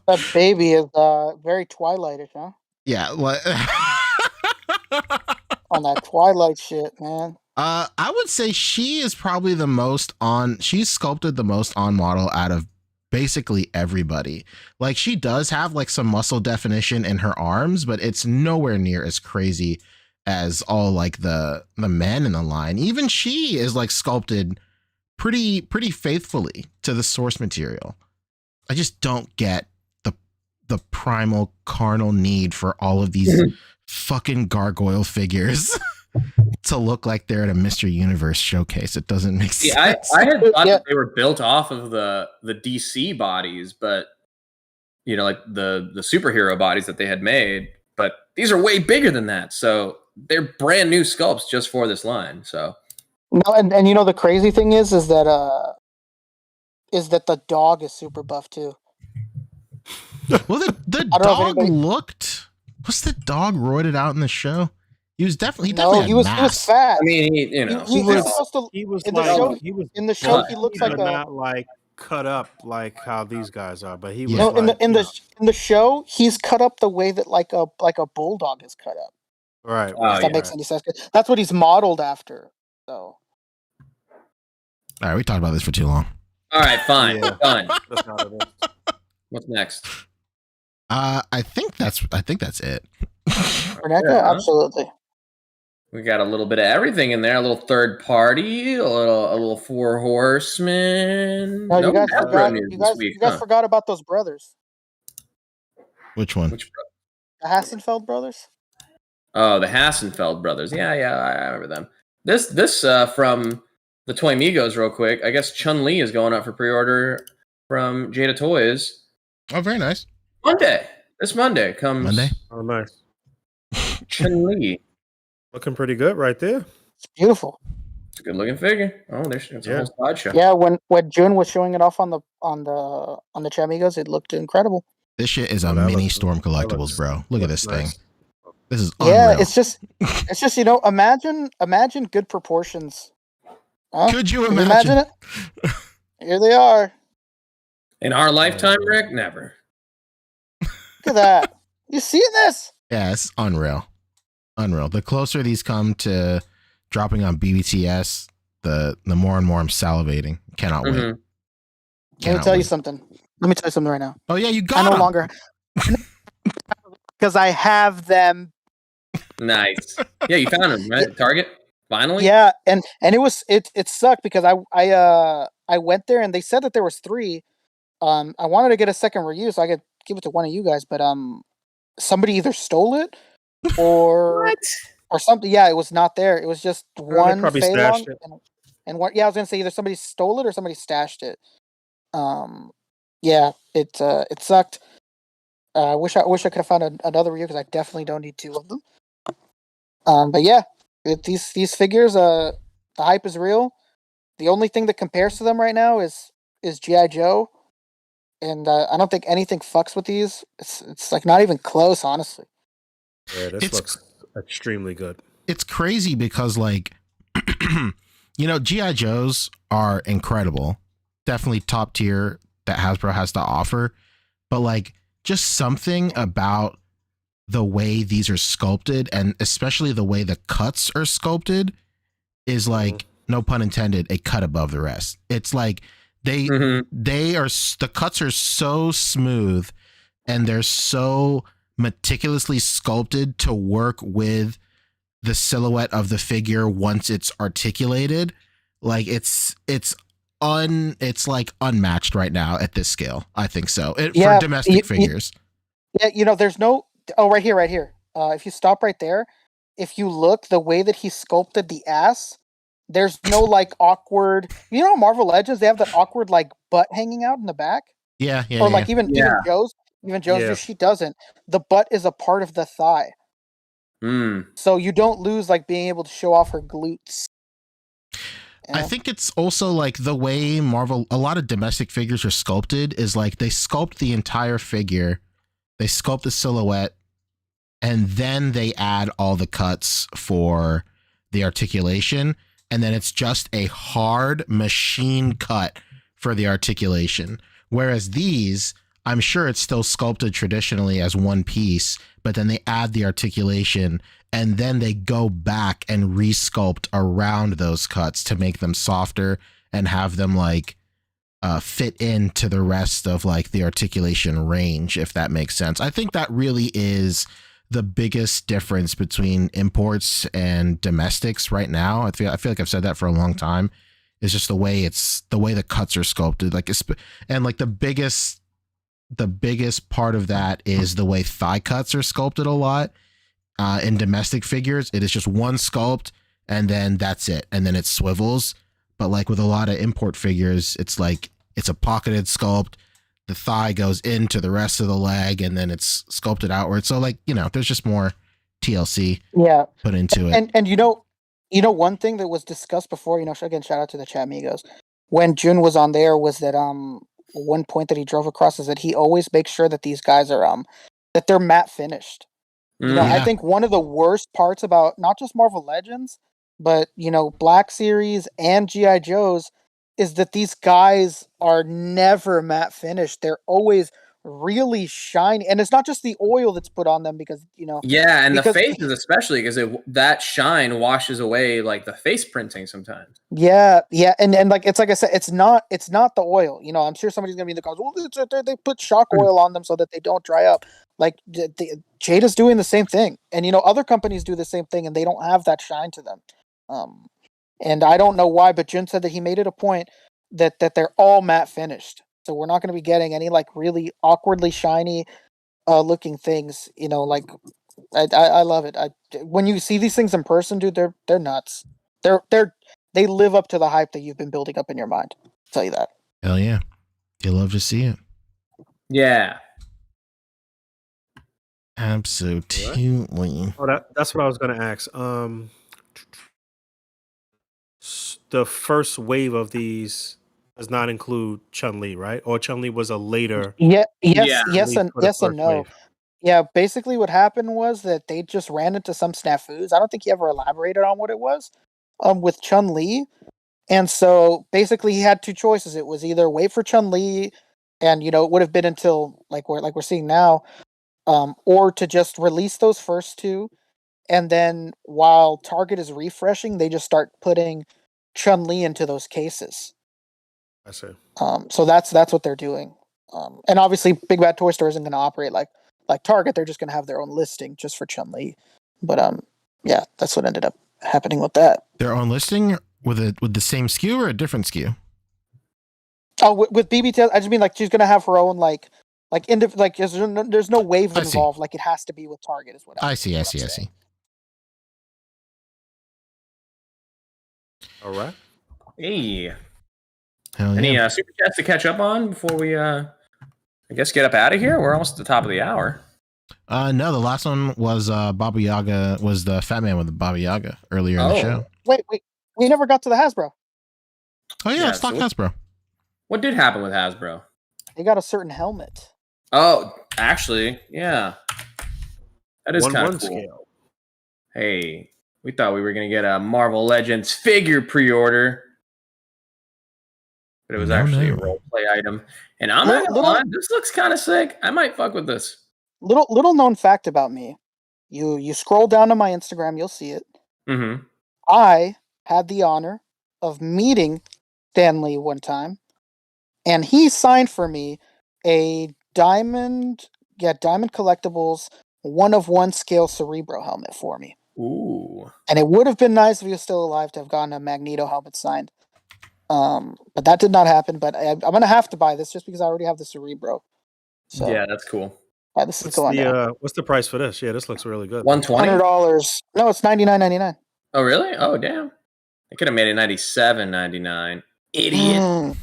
That baby is very Twilightish, huh? Yeah. On that Twilight shit, man. I would say she is probably she's sculpted the most on model out of basically everybody. Like, she does have like some muscle definition in her arms, but it's nowhere near as crazy as all like the men in the line. Even she is like sculpted pretty faithfully to the source material. I just don't get the primal carnal need for all of these fucking gargoyle figures to look like they're at a Mr. Universe showcase. It doesn't make sense. I had thought that they were built off of the DC bodies, but like the superhero bodies that they had made. But these are way bigger than that, so they're brand new sculpts just for this line. So no, and the crazy thing is that the dog is super buff too. Well, the dog looked. Was the dog roided out in the show? He was definitely he was fat. I mean, he was in the show he looks like not like cut up like how these guys are, but he was in the show he's cut up the way that like a bulldog is cut up. Right. If that makes any sense. That's what he's modeled after. So. All right, we talked about this for too long. All right, fine, done. That's not it. What's next? I think that's it. For NECA, absolutely. We got a little bit of everything in there. A little third party, a little 4 Horsemen. No, you guys forgot about those brothers. Which one? Which The Hassenfeld brothers. Oh, the Hassenfeld brothers. Yeah, I remember them. This from the Toy Migos real quick. I guess Chun-Li is going up for pre-order from Jada Toys. Oh, very nice. Monday. This Monday comes Monday. Oh, nice. Chun-Li. Looking pretty good right there. It's beautiful. It's a good looking figure. Oh, there's a whole slideshow. Yeah, when June was showing it off on the Chamigos, it looked incredible. This shit is a mini Storm Collectibles, bro. Look at this thing. This is unreal. Yeah, it's just imagine good proportions. Huh? Could you Can imagine it? Here they are. In our lifetime, Rick, never. Look at that. You seeing this? Yeah, it's unreal. Unreal. The closer these come to dropping on BBTS, the more and more I'm salivating. Cannot wait. Let me tell you something right now. Oh yeah, you got I no them. longer because I have them. Nice. Yeah, you found them, right? Target? Finally? Yeah, and it sucked because I went there and they said that there was 3. I wanted to get a second review so I could give it to one of you guys, but somebody either stole it or or something. Yeah, it was not there. It was just one probably Fei stashed Long it. and one. Yeah, I was gonna say either somebody stole it or somebody stashed it. Yeah, it sucked. I wish I could have found another review because I definitely don't need 2 of them. But yeah, these figures, the hype is real. The only thing that compares to them right now is G.I. Joe, and I don't think anything fucks with these. It's like not even close, honestly. Yeah, this looks extremely good. It's crazy because like, G.I. Joes are incredible, definitely top tier that Hasbro has to offer, but like just something about the way these are sculpted and especially the way the cuts are sculpted is like, no pun intended, a cut above the rest. It's like they are, the cuts are so smooth and they're so meticulously sculpted to work with the silhouette of the figure once it's articulated. Like it's like unmatched right now at this scale. I think so. For domestic figures. There's no. Oh, right here. If you stop right there, if you look the way that he sculpted the ass, there's no like awkward. Marvel Legends, they have that awkward like butt hanging out in the back. Yeah. Or like even Joe's. Even Joe's, she doesn't. The butt is a part of the thigh. So you don't lose like being able to show off her glutes. I think it's also like the way Marvel, a lot of domestic figures are sculpted is like they sculpt the entire figure, they sculpt the silhouette, and then they add all the cuts for the articulation. And then it's just a hard machine cut for the articulation. Whereas these, I'm sure it's still sculpted traditionally as one piece, but then they add the articulation and then they go back and resculpt around those cuts to make them softer and have them like fit into the rest of like the articulation range, if that makes sense. I think that really is the biggest difference between imports and domestics right now. I feel like I've said that for a long time. It's just the way the cuts are sculpted. Like, and like the biggest part of that is the way thigh cuts are sculpted a lot. In domestic figures, it is just one sculpt and then that's it. And then it swivels. But like with a lot of import figures, it's like, it's a pocketed sculpt. The thigh goes into the rest of the leg and then it's sculpted outward. So like, there's just more TLC put into it. And one thing that was discussed before, again, shout out to the chat amigos. When Jun was on there was that, one point that he drove across is that he always makes sure that these guys are, that they're matte finished. I think one of the worst parts about not just Marvel Legends, but, Black Series and G.I. Joes is that these guys are never matte finished. They're always really shiny. And it's not just the oil that's put on them because, Yeah, and the faces especially because that shine washes away like the face printing sometimes. Yeah. And like, it's like I said, it's not the oil. I'm sure somebody's going to be in the comments, well, they put shock oil on them so that they don't dry up. Like, Jada's doing the same thing. And, other companies do the same thing and they don't have that shine to them. And I don't know why, but Jun said that he made it a point that they're all matte finished. So we're not going to be getting any like really awkwardly shiny looking things. You know, like I love it. When you see these things in person, dude, they're nuts. They live up to the hype that you've been building up in your mind. I'll tell you that. Hell yeah. You love to see it. Yeah. Absolutely. Oh, that's what I was going to ask. The first wave of these does not include Chun-Li, right? Or Chun-Li was a later. Yes, Yeah. yes, and no. Wave. Yeah, basically what happened was that they just ran into some snafus. I don't think he ever elaborated on what it was. With Chun-Li, and so basically he had two choices. It was either wait for Chun-Li, and it would have been until like we're seeing now, or to just release those first two, and then while Target is refreshing, they just start putting Chun-Li into those cases. I see. So that's what they're doing. And obviously, Big Bad Toy Store isn't going to operate like Target. They're just going to have their own listing just for Chun-Li. But yeah, that's what ended up happening with that. Their own listing with the same SKU or a different SKU? Oh, with BBT, I just mean like she's going to have her own there's no wave involved. Like it has to be with Target, is what I see. All right. Hey. Hell Any yeah. super chats to catch up on before we, I guess, get up out of here? We're almost at the top of the hour. No, the last one was Baba Yaga, was the Fat Man with the Baba Yaga earlier in the show. Wait, we never got to the Hasbro. Oh yeah, it's stock Hasbro. What did happen with Hasbro? They got a certain helmet. Oh, actually, yeah. That is kind of cool. Scale. Hey, we thought we were going to get a Marvel Legends figure pre-order, but it was actually a role play item. And I'm not gonna lie, this looks kind of sick. I might fuck with this. Little known fact about me. You scroll down to my Instagram, you'll see it. Mm-hmm. I had the honor of meeting Stan Lee one time, and he signed for me a Diamond Collectibles 1/1 scale Cerebro helmet for me. Ooh. And it would have been nice if he was still alive to have gotten a Magneto helmet signed. But that did not happen. But I'm gonna have to buy this just because I already have the Cerebro. So yeah, that's cool. This is going down. What's the price for this? Yeah, this looks really good. $120? $100. No, it's $99.99. Oh, really? Oh, damn. They could have made it $97.99. Idiot.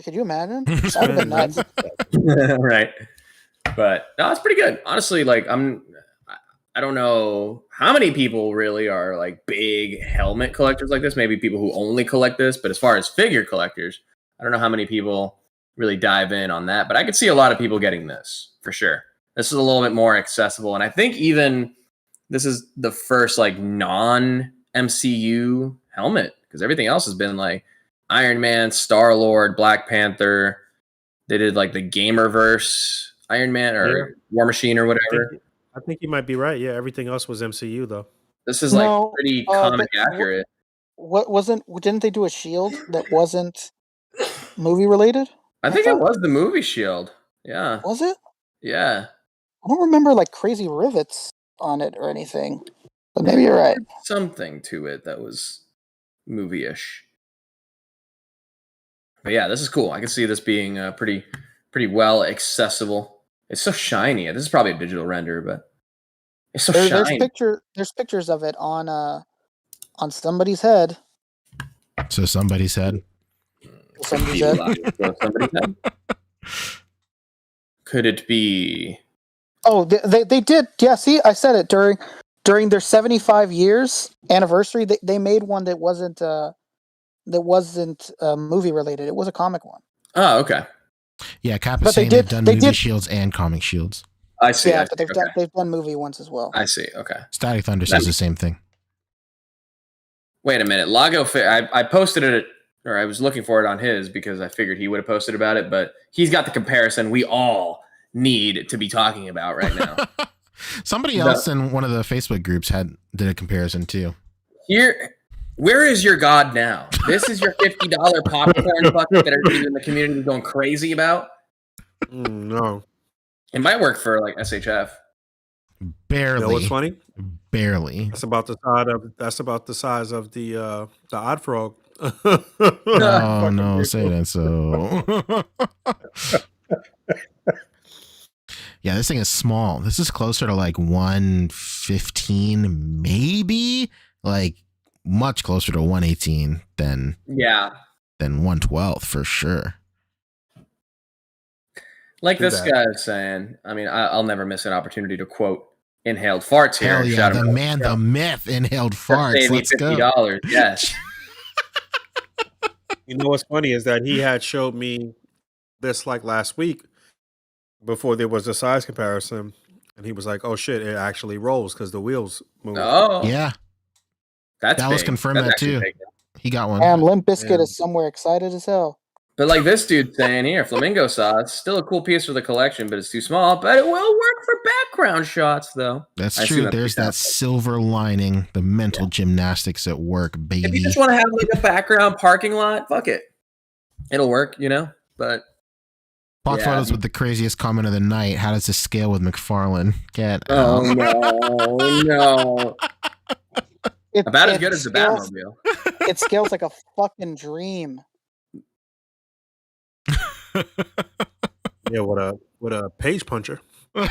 Could you imagine? That would have been nuts. Right. But no, it's pretty good. Honestly, like I don't know how many people really are like big helmet collectors like this. Maybe people who only collect this. But as far as figure collectors, I don't know how many people really dive in on that. But I could see a lot of people getting this for sure. This is a little bit more accessible. And I think even this is the first like non-MCU helmet, because everything else has been like Iron Man, Star-Lord, Black Panther. They did like the Gamerverse Iron Man or War Machine or whatever. I think you might be right. Yeah, everything else was MCU though. This is like pretty comic accurate. Didn't they do a shield that wasn't movie related? I think it was the movie Shield. Yeah. Was it? Yeah. I don't remember like crazy rivets on it or anything. But maybe you're right. Something to it that was movie-ish. But yeah, this is cool. I can see this being pretty well accessible. It's so shiny. This is probably a digital render, but it's so shiny. There's pictures of it on somebody's head. So somebody said. Somebody's head. Somebody's head. Could it be? Oh, they did. Yeah, see, I said it during their 75 years anniversary. They made one that wasn't movie related. It was a comic one. Oh, okay. Yeah, Cap is saying they've done movie shields and comic shields. I see. Yeah, but they've done movie ones as well. I see. Okay. Static Thunder says the same thing. Wait a minute. Lago, I posted it, or I was looking for it on his because I figured he would have posted about it, but he's got the comparison we all need to be talking about right now. Somebody else in one of the Facebook groups did a comparison too. Where is your God now? This is your $50 popcorn bucket that everybody in the community is going crazy about? No. It might work for like SHF. Barely. You know what's funny? Barely. That's about the size of the Odd Frog. Oh no, say that so. Yeah, this thing is small. This is closer to like 115, maybe like much closer to 118 than 112 for sure. Like Too this bad. guy is saying, I mean, I'll never miss an opportunity to quote Inhaled Farts here. Hell yeah, Shout the him out. man, the myth, Inhaled Just Farts. save me Let's go. $50. Yes. You know what's funny is that he had showed me this like last week before there was a size comparison, and he was like, "Oh shit, it actually rolls because the wheels move." Oh, Yeah, that's Dallas big. confirmed That's that actually too. big. He got one. And Limp Bizkit Yeah. is somewhere excited as hell. But like this dude saying here, flamingo saw, it's still a cool piece for the collection, but it's too small. But it will work for background shots, though. That's I assume true. that's There's what that silver lining, the mental gymnastics at work, If baby. you just want to have like a background parking lot, fuck it. It'll work, you know? But Block yeah. photos with the craziest comment of the night. How does this scale with McFarlane? Get oh out. no. About as good as the scales- Batmobile. It scales like a fucking dream. Yeah, what a page puncher. Oh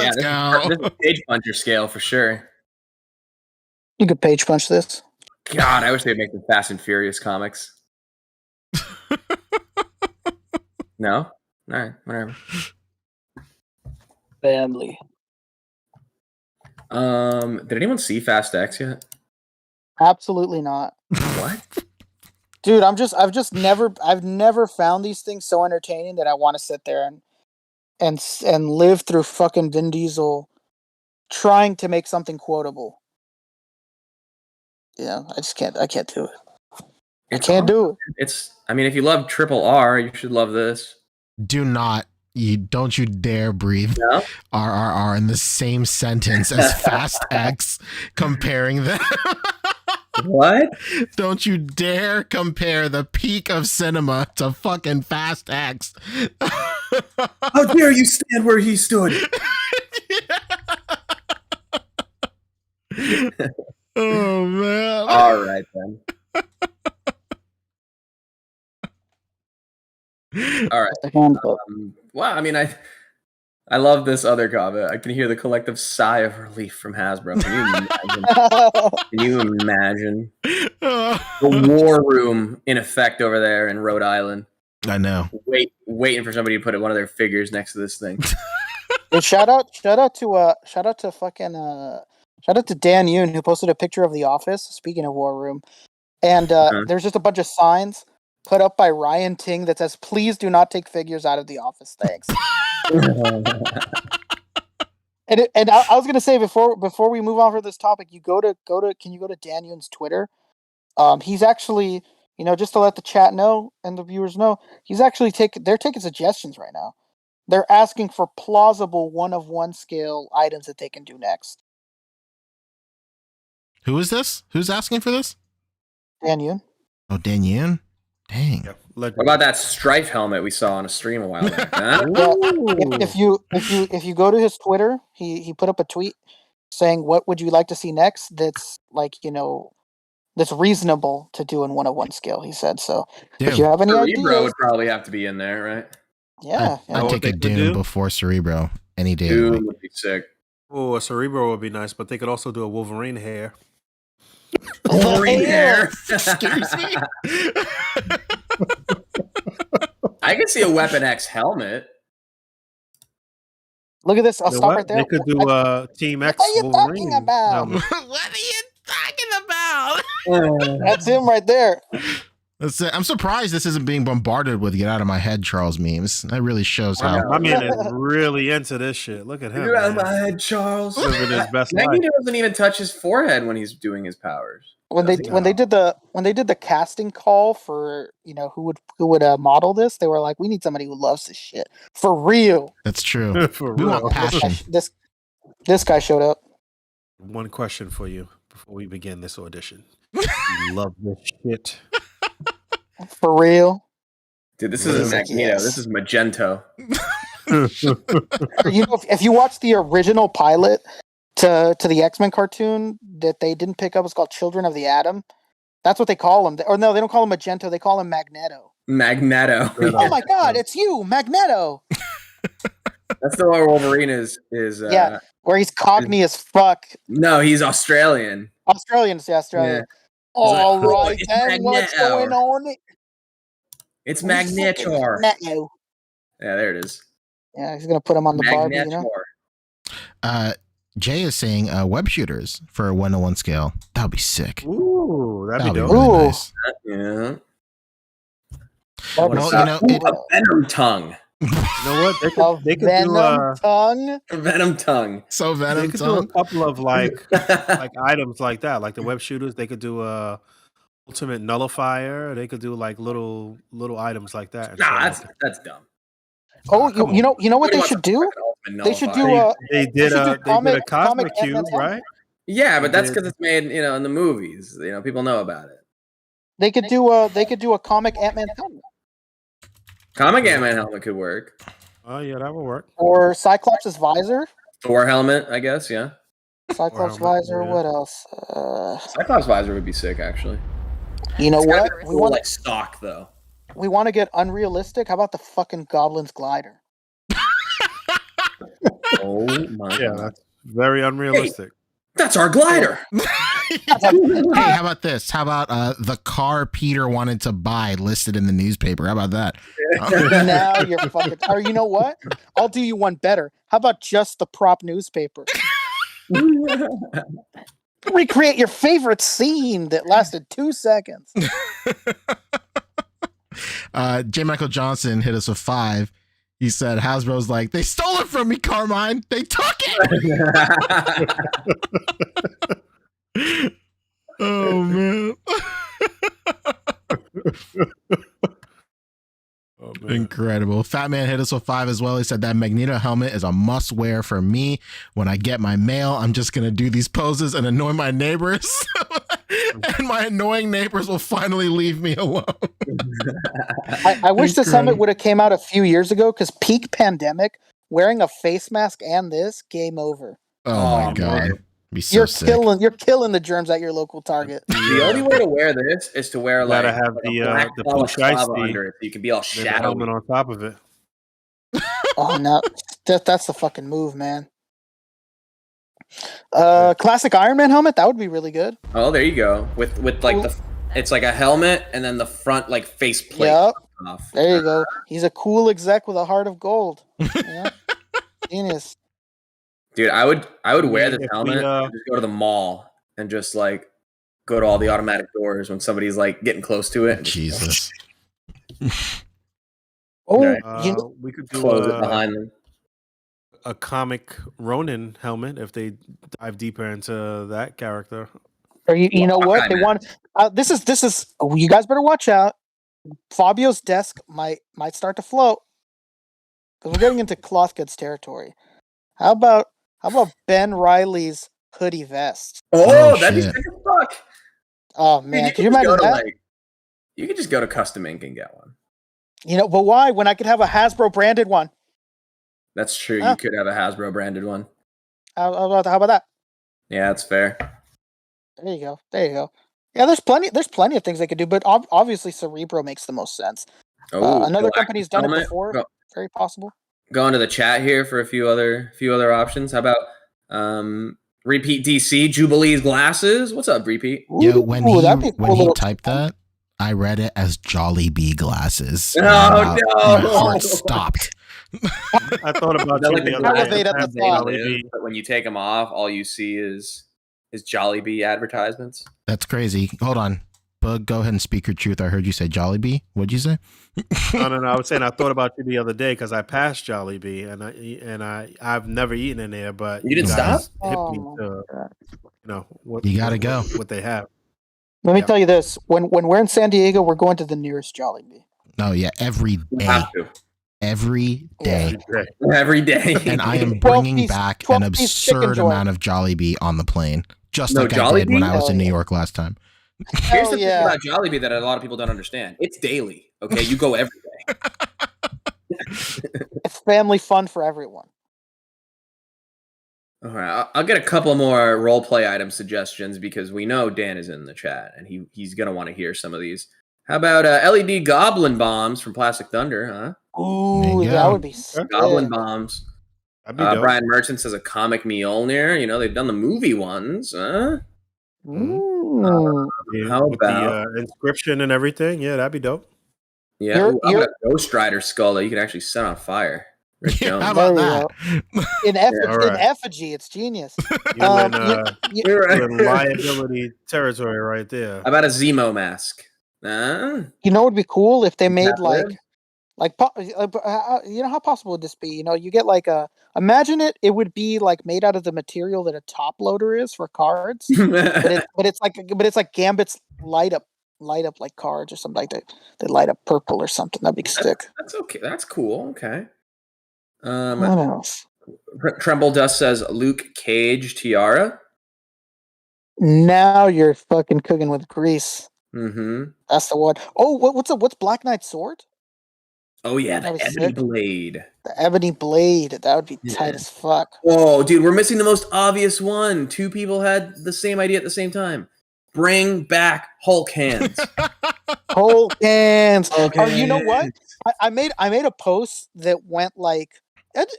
yeah, Let's go. this is page puncher scale for sure. You could page punch this. God, I wish they'd make the Fast and Furious comics. No? All right, whatever. Family. Did anyone see Fast X yet? Absolutely not. What? Dude, I've never found these things so entertaining that I want to sit there and live through fucking Vin Diesel trying to make something quotable. Yeah, I can't do it. I can't do it. It's. I mean, if you love Triple R, you should love this. Do not. Don't you dare breathe No? RRR in the same sentence as Fast X, comparing them. What? Don't you dare compare the peak of cinema to fucking Fast X. How dare you stand where he stood? Oh man. All right then. All right. The handbook. Well, I mean, I love this other comment. I can hear the collective sigh of relief from Hasbro. Can you imagine? Can you imagine the war room in effect over there in Rhode Island? I know. Waiting for somebody to put one of their figures next to this thing. Well, shout out to Dan Yoon, who posted a picture of the office. Speaking of War Room, and there's just a bunch of signs put up by Ryan Ting that says, "Please do not take figures out of the office." Thanks. And I was gonna say before we move on for this topic, can you go to Dan Yoon's Twitter? He's actually, just to let the chat know and the viewers know, they're taking suggestions right now. They're asking for plausible 1-of-1 scale items that they can do next. Who is this? Who's asking for this? Dan Yoon. Oh, Dan Yoon? Dang. Yeah, What about that Strife helmet we saw on a stream a while back? Huh? Yeah, if you go to his Twitter, he put up a tweet saying, "What would you like to see next?" That's that's reasonable to do in 1-of-1 scale. He said so. Dude, If you have any Cerebro ideas, would probably have to be in there, right? yeah, I'd what take they a could Doom do? before Cerebro any day. Of the Doom week. would be sick. Oh, a Cerebro would be nice, but they could also do a Wolverine hair. Wolverine hair. Excuse me? I could see a Weapon X helmet. Look at this. I'll You know stop what? right there. They could do Team X What are you Wolverine. talking about? helmet. What are you talking about? That's him right there. I'm surprised this isn't being bombarded with "get out of my head" Charles memes. That really shows how. My man is really into this shit. Look at him. You're out of man. my head, Charles. Living his best life. Magneto doesn't even touch his forehead when he's doing his powers. When they did the casting call for who would model this, they were like, "We need somebody who loves this shit for real." That's true. For We real. want passion. This guy showed up. One question for you before we begin this audition. You love this shit. For real. Dude, this isn't He's like, Magneto. yes. This is Magento. If you watch the original pilot to the X-Men cartoon that they didn't pick up, it's called Children of the Atom. That's what they call him. Or no, they don't call him Magento. They call him Magneto. Magneto. Oh my God, it's you, Magneto. That's the one where Wolverine is Yeah, where he's cockney as fuck. No, he's Australian. Australians, yeah, Australia. Yeah. All He's like, right, it's then what's Magneto. going on? It's Who's fucking Magneto. Magneto? Yeah, there it is. Yeah, he's gonna put him on the Barbie, you know. Jay is saying web shooters for a 1-to-1 scale. That would be sick. Ooh, that'd be dope. really Ooh. nice. Yeah. That'd be Well, sick. you know, A venom tongue. You know what? They could Venom do tongue. A venom tongue. So they Venom could do a tongue. couple of like items like that, like the web shooters. They could do a ultimate nullifier. They could do like little items like that. Nah, that's dumb. Oh, you know what they should do? They should do They did a comic Cosmic Cube, Ant-Man right? Yeah, but that's did. because it's made, in the movies. People know about it. They could do a comic Ant-Man helmet Comic Ant-Man helmet could work. Oh yeah, that would work. or Cyclops' visor. Thor helmet, I guess. Yeah. Cyclops helmet, visor. yeah. What else? Cyclops visor would be sick, actually. You know It's gotta what? be full, like stock though. We want to get unrealistic. How about the fucking Goblin's glider? Oh my Yeah, god. that's very unrealistic. That's our glider. Hey, how about this? How about the car Peter wanted to buy listed in the newspaper? How about that? Now you're fucking. Or you know what? I'll do you one better. How about just the prop newspaper? Recreate your favorite scene that lasted 2 seconds. J. Michael Johnson hit us with 5. He said Hasbro's like, they stole it from me, Carmine. They took it. Oh man. Oh, man. Incredible. Fat Man hit us with 5 as well. He said that Magneto helmet is a must wear for me. When I get my mail, I'm just going to do these poses and annoy my neighbors. And my annoying neighbors will finally leave me alone. I wish this helmet would have came out a few years ago because peak pandemic, wearing a face mask and this, game over. Oh my Oh, God. man. Be so You're sick. killing the germs at your local Target. The only way to wear this is to wear like Gotta have a the, black the ball of push ice lava tea. under it, so you can be all There's a helmet shadowy. on top of it. Oh no, that's the fucking move, man. Classic Iron Man helmet, that would be really good. Oh, there you go. With like it's like a helmet and then the front like face plate. Yep, Off. there you go. He's a cool exec with a heart of gold. Yeah. Genius. Dude, I would wear this If helmet we, and just go to the mall and just like go to all the automatic doors when somebody's like getting close to it. And just Jesus. Oh, Right. We could do close it behind them. a comic Ronin helmet if they dive deeper into that character. or you know what Hawkeye, they man. want? This is. You guys better watch out. Fabio's desk might start to float because we're getting into cloth goods territory. How about Ben Riley's hoodie vest? Oh, Oh, that'd be shit. sick as fuck. Oh Dude, man, you could you just go imagine to, that? like, you could just go to Custom Ink and get one. You know, but why? When I could have a Hasbro branded one. That's true. Huh? You could have a Hasbro branded one. How about that? Yeah, that's fair. There you go. There you go. Yeah, there's plenty of things they could do, but obviously Cerebro makes the most sense. Oh, Another Galactic company's done it helmet. before. Very possible. Go into the chat here for a few other options. How about Repeat DC Jubilee's glasses? What's up, Repeat? Yo, when Ooh, that'd be a cool he little- typed that, I read it as Jollibee glasses. Oh, My no. heart stopped. I thought about They're you like the the other Elevate day. at the Sometimes top. Jollibee- But when you take them off, all you see is Jollibee advertisements. That's crazy. Hold on. Bug, go ahead and speak your truth. I heard you say Jollibee. What'd you say? No. I was saying I thought about you the other day because I passed Jollibee and I've never eaten in there, but You didn't guys stop? hit Oh, me my to God. what You gotta go. what they have. Let me Yeah. tell you this: when we're in San Diego, we're going to the nearest Jollibee. Oh yeah, every You day. have to. Every day. Every day. And I am 12 bringing piece- back 12 an piece chicken absurd joint. amount of Jollibee on the plane. Just No like I did when Jollibee? I was in Hell New yeah. York last time. Here's Hell the thing yeah. about Jollibee that a lot of people don't understand. It's daily. Okay, you go every day. It's family fun for everyone. All right, I'll get a couple more role play item suggestions because we know Dan is in the chat and he's gonna want to hear some of these. How about LED goblin bombs from Plastic Thunder? Huh? Ooh, There you that go. would be sick. Goblin bombs. That'd be dope. Brian Merchant says a comic Mjolnir. You know, they've done the movie ones. Huh? Yeah, How with about the inscription and everything? Yeah, that'd be dope. yeah, You're- how about a Ghost Rider skull that you can actually set on fire? Rick Jones. How about There you that? In all right. effigy, it's genius. You're Um, in, you- You're right. you're in liability territory right there. How about a Zemo mask? You know, it'd be cool if they made Catwoman? you know, how possible would this be? You know, you get like imagine it would be like made out of the material that a top loader is for cards, but it's like Gambit's light up like cards or something like that. They light up purple or something. That'd be sick. That's okay. That's cool. Okay. What else? Tremble Dust says Luke Cage tiara. Now you're fucking cooking with grease. Mm-hmm. That's the one. Oh, what's Black Knight's sword? Oh yeah, That the was Ebony sick. Blade. The ebony blade. That would be Yeah. tight as fuck. Whoa, dude, we're missing the most obvious one. Two people had the same idea at the same time. Bring back Hulk hands. Whole hands. Okay. Or you know what? I made a post that went like it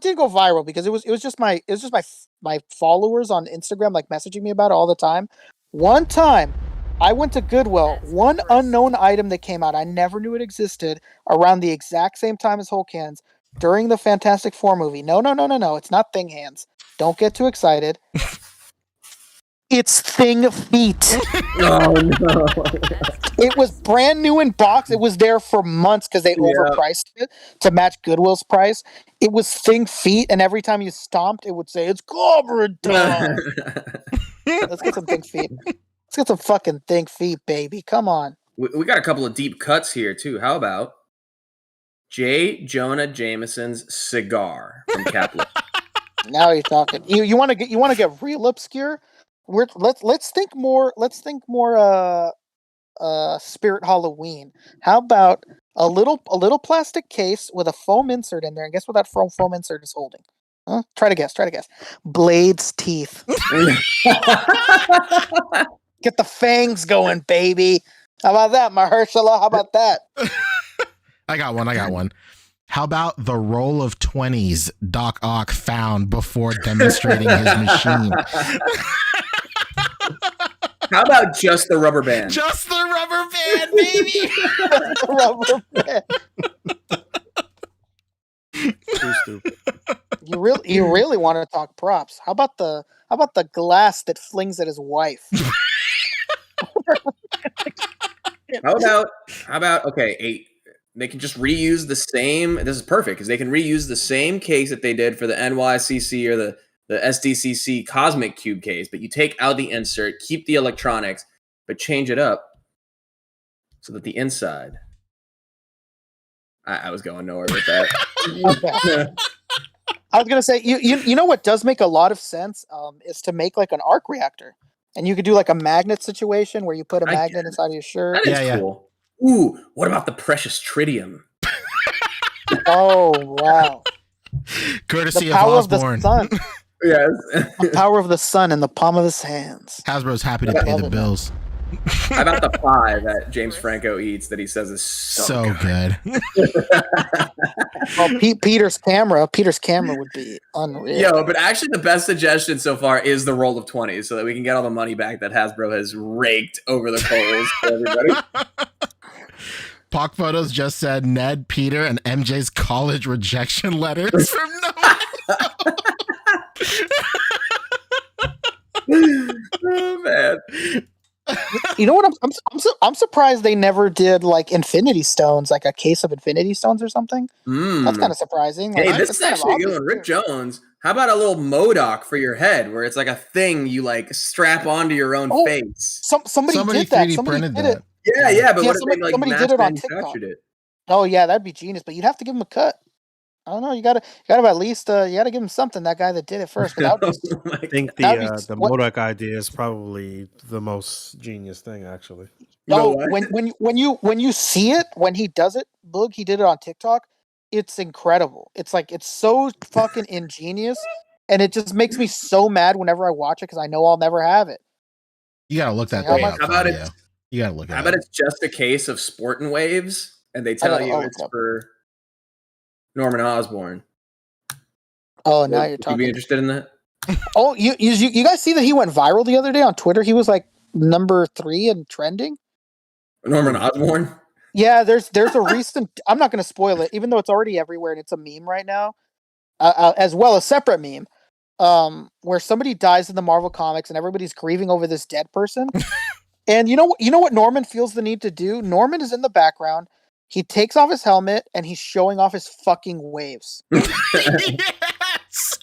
didn't go viral because it was just my followers on Instagram like messaging me about it all the time. One time I went to Goodwill, one unknown item that came out, I never knew it existed, around the exact same time as Hulk hands during the Fantastic Four movie. No, it's not Thing hands. Don't get too excited. It's Thing feet. Oh no. It was brand new in box. It was there for months because they overpriced it to match Goodwill's price. It was Thing feet, and every time you stomped, it would say, "It's clobber time." Let's get some Thing feet. Let's get some fucking Thing feet, baby. Come on. We got a couple of deep cuts here too. How about J. Jonah Jameson's cigar from Kaplan? Now you're talking. You want to get real obscure? Let's think more. Spirit Halloween. How about a little plastic case with a foam insert in there? And guess what that foam insert is holding? Huh? Try to guess. Blade's teeth. Get the fangs going, baby. How about that, Mahershala? How about that? I got one. How about the roll of 20s Doc Ock found before demonstrating his machine? How about just the rubber band? Just the rubber band, baby. Rubber band. Too stupid. You really want to talk props? How about the glass that flings at his wife? How about okay, they can just reuse the same. This is perfect because they can reuse the same case that they did for the NYCC or the SDCC Cosmic Cube case, but you take out the insert, keep the electronics, but change it up so that the inside. I was going nowhere with that. Okay. I was gonna say you know what does make a lot of sense is to make like an arc reactor, and you could do like a magnet situation where you put a magnet inside of your shirt. That is cool. Ooh, what about the precious tritium? Oh wow! Courtesy The power of of the Osborne. sun. Yes. The power of the sun in the palm of his hands. Hasbro's happy to pay the bills. How about the pie that James Franco eats that he says is so good? Well, Peter's camera would be unreal. Yo, but actually the best suggestion so far is the roll of 20s so that we can get all the money back that Hasbro has raked over the coals for everybody. Pock Photos just said Ned, Peter, and MJ's college rejection letters from no. Oh man. You know what? I'm surprised they never did like Infinity Stones, like a case of Infinity Stones or something. That's kind of surprising. Hey, Like, this that's is actually a good one. Rick Jones. How about a little MODOK for your head, where it's like a thing you like strap onto your own face? Somebody did that. 3D Somebody printed did that. it. Yeah, but Yeah, what if they like somebody mass did it on manufactured TikTok. it? Oh yeah, that'd be genius. But you'd have to give him a cut. I don't know. You gotta at least you gotta give him something. That guy that did it first. But that would I think the MODOK idea is probably the most genius thing, actually. when you see it when he does it, Boog, he did it on TikTok. It's incredible. It's like it's so fucking ingenious, and it just makes me so mad whenever I watch it because I know I'll never have it. You gotta look that How thing much- up. How about Fabio. it? You gotta look at How it. about it's just a case of Sportin' Waves, and they tell gotta you look it's up. for Norman Osborn. Oh, now you're Would you talking. be interested in that? Oh, you guys see that he went viral the other day on Twitter? He was like number 3 in trending. Norman Osborn? Yeah, there's a recent. I'm not going to spoil it, even though it's already everywhere and it's a meme right now, as well as separate meme, where somebody dies in the Marvel comics and everybody's grieving over this dead person. And you know what Norman feels the need to do? Norman is in the background. He takes off his helmet and he's showing off his fucking waves. Yes.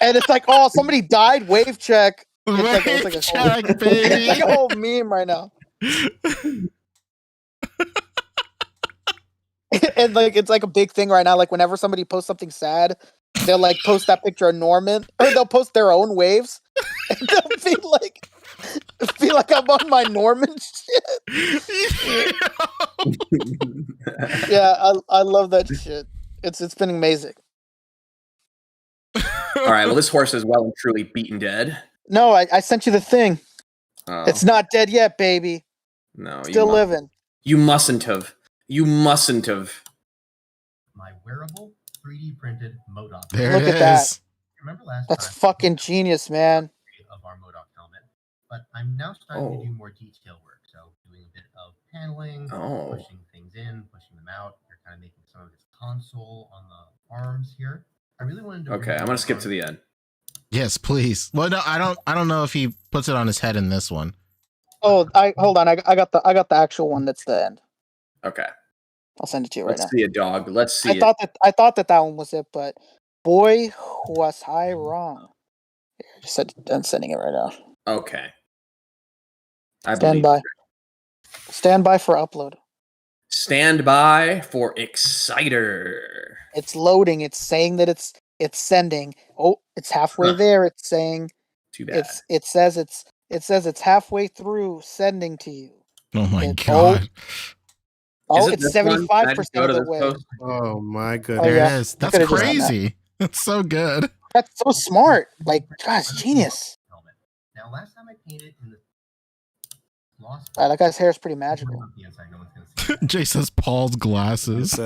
And it's like, oh, somebody died. Wave check. Wave check, baby. It's like a whole meme right now. And like it's like a big thing right now. Like whenever somebody posts something sad, they'll like post that picture of Norman, or they'll post their own waves, and they'll feel like I'm on my Norman shit. Yeah, I love that shit. It's been amazing. All right, well, this horse is well and truly beaten dead. No, I sent you the thing. Oh. It's not dead yet, baby. No, Still living. You mustn't have. You mustn't have. My wearable 3D printed MODOK. There Look it at that. is. Remember last That's time fucking genius, man. of our MODOK helmet, but I'm now starting to do more detail work. So doing a bit of paneling, pushing things in, pushing them out. You're kind of making some of this console on the arms here. I really wanted to. Okay, I'm gonna skip to the end. Yes, please. Well, no, I don't know if he puts it on his head in this one. Oh, hold on. I got the actual one. That's the end. Okay. I'll send it to you right now. Let's see a dog. Let's see. I thought that one was it, but boy, was I wrong. Here, I'm sending it right now. Okay. Stand by. Stand by for upload. Stand by for Exciter. It's loading. It's saying that it's sending. Oh, it's halfway there. It's saying. Too bad. It says it's halfway through sending to you. Oh my god. Oh, it's 75% of the way. Oh my There goodness. yeah. it is. That's crazy. That's so good. That's so smart. Like, gosh, genius. Now, last time I painted in the lost. That guy's hair is pretty magical. The inside, no one's gonna see Jay says Paul's glasses.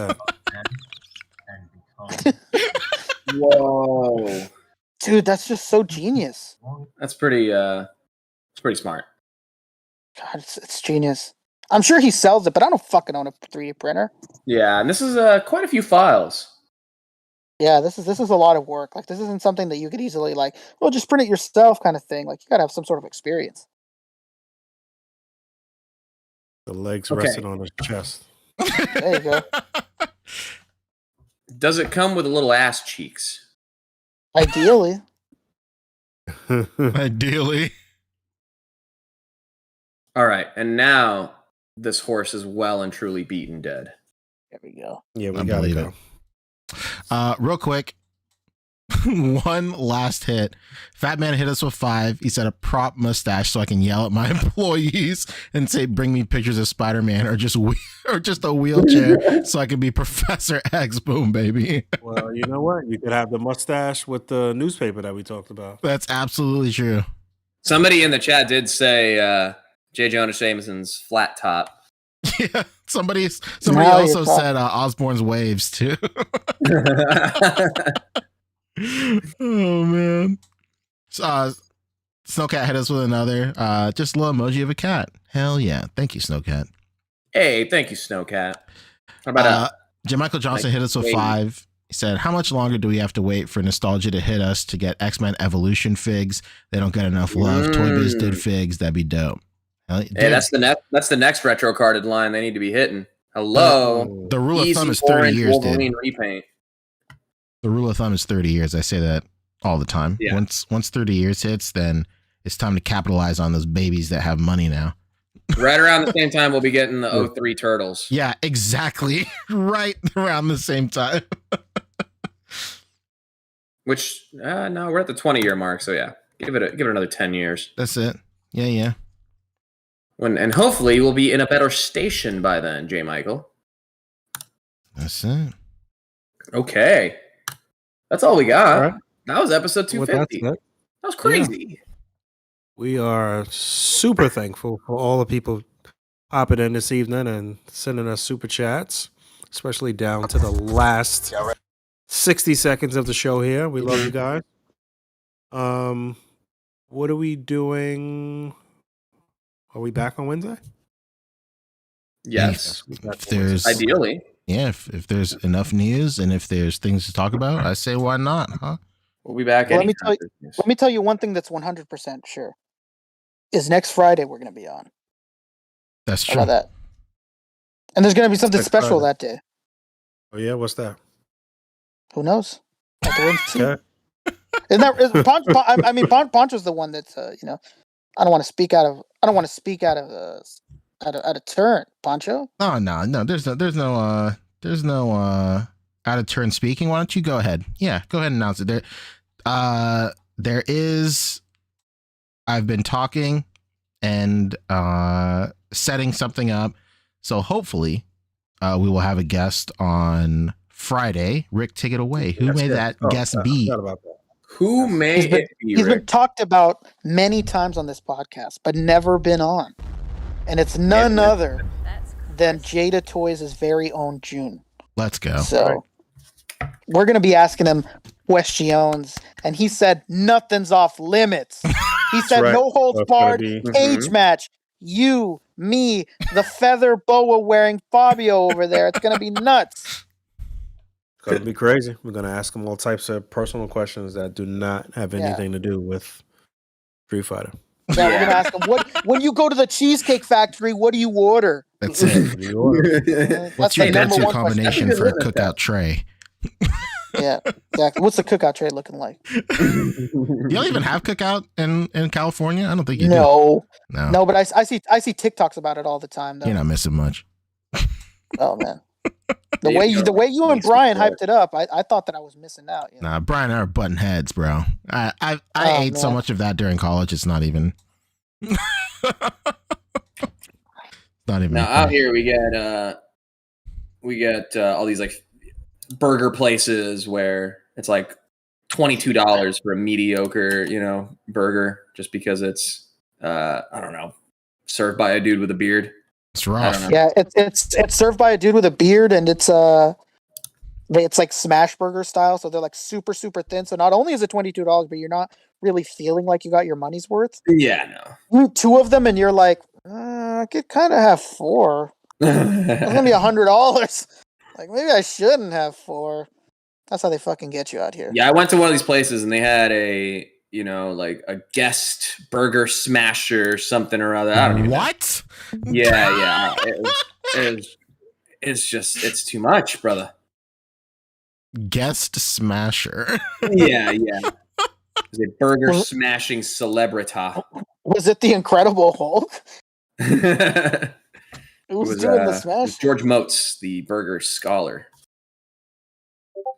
Whoa. Dude, that's just so genius. That's pretty. It's pretty smart. God, it's genius. I'm sure he sells it, but I don't fucking own a 3D printer. Yeah, and this is quite a few files. Yeah, this is a lot of work. Like, this isn't something that you could easily just print it yourself kind of thing. Like, you gotta have some sort of experience. The legs resting on his chest. There you go. Does it come with a little ass cheeks? Ideally. Ideally. All right, and now this horse is well and truly beaten dead. There we go. Yeah, we gotta go. Real quick, one last hit. Fat Man hit us with 5. He said a prop mustache so I can yell at my employees and say, "Bring me pictures of Spider-Man," or just a wheelchair so I can be Professor X. Boom, baby. Well, you know what? You could have the mustache with the newspaper that we talked about. That's absolutely true. Somebody in the chat did say J. Jonah Jameson's flat top. Yeah, somebody Now also you're said Osborne's waves too. Oh man. Snowcat hit us with another just a little emoji of a cat. Hell yeah. Thank you, Snowcat. Hey, thank you, Snowcat. How about J. Michael Johnson hit us with 5. He said, "How much longer do we have to wait for nostalgia to hit us to get X-Men Evolution figs? They don't get enough love. Toy Biz did figs. That'd be dope." Hey, that's the next retro carded line they need to be hitting. Hello. The rule of Easy thumb is 30 years, dude. Wolverine repaint. The rule of thumb is 30 years. I say that all the time. Yeah. Once 30 years hits, then it's time to capitalize on those babies that have money now. Right around the same time, we'll be getting the 03 Turtles. Yeah, exactly. Right around the same time. Which, no, we're at the 20-year mark. So yeah, give it another 10 years. That's it. Yeah. And hopefully we'll be in a better station by then, J. Michael. That's it. Okay. That's all we got. All right. That was episode 250. Well, that was crazy. Yeah. We are super thankful for all the people popping in this evening and sending us super chats, especially down to the last 60 seconds of the show here. We love you guys. What are we doing? Are we back on Wednesday? Yes. If there's ideally. Yeah, if there's enough news and if there's things to talk about, I say why not, huh? We'll be back. Well, let me tell you one thing that's 100% sure. Is next Friday we're going to be on. That's How true. about that? And there's going to be something Next special Friday. that day. Oh yeah, what's that? Who knows? Have to wait and see. Okay. Isn't that? I mean, Poncho's the one that's you know. I don't want to speak out of turn, Poncho. No. There's no out of turn speaking. Why don't you go ahead? Yeah, go ahead and announce it. There is. I've been talking and setting something up, so hopefully, we will have a guest on Friday. Rick, take it away. Who may that guest be? Who may it be? He's been talked about many times on this podcast, but never been on. And it's none other than Jada Toys' very own Jun. Let's go. So we're going to be asking him questions, and he said nothing's off limits. He said right. no holds That's barred, gonna cage match. You, me, the feather boa wearing Fabio over there. It's going to be nuts. It's going to be crazy. We're going to ask him all types of personal questions that do not have anything to do with Street Fighter. Yeah, we're going to ask him, when you go to the Cheesecake Factory, what do you order? That's it. What's your go-to combination for a cookout tray? Yeah, exactly. What's the cookout tray looking like? You don't even have cookout in California? I don't think you do. No, but I see TikToks about it all the time, though. You're not missing much. Oh, man. The way you and Brian hyped it up, I thought that I was missing out. You know? Nah, Brian and I are button heads, bro. I ate so much of that during college. It's not even. Not even. Now out here we get all these like burger places where it's like $22 for a mediocre, burger just because it's I don't know, served by a dude with a beard. It's rough. Yeah, it's served by a dude with a beard, and it's like smash burger style, so they're like super super thin. So not only is it $22, but you're not really feeling like you got your money's worth. Yeah, no. You eat 2 of them, and you're like, I could kind of have 4. It's gonna be $100. Like maybe I shouldn't have 4. That's how they fucking get you out here. Yeah, I went to one of these places and they had a like a guest burger smasher something or other. I don't even what? Know. Yeah. It's too much, brother. Guest smasher. Yeah. It's a burger smashing celebrita. Was it the Incredible Hulk? Who's doing the smash? It was George Motes, the burger scholar.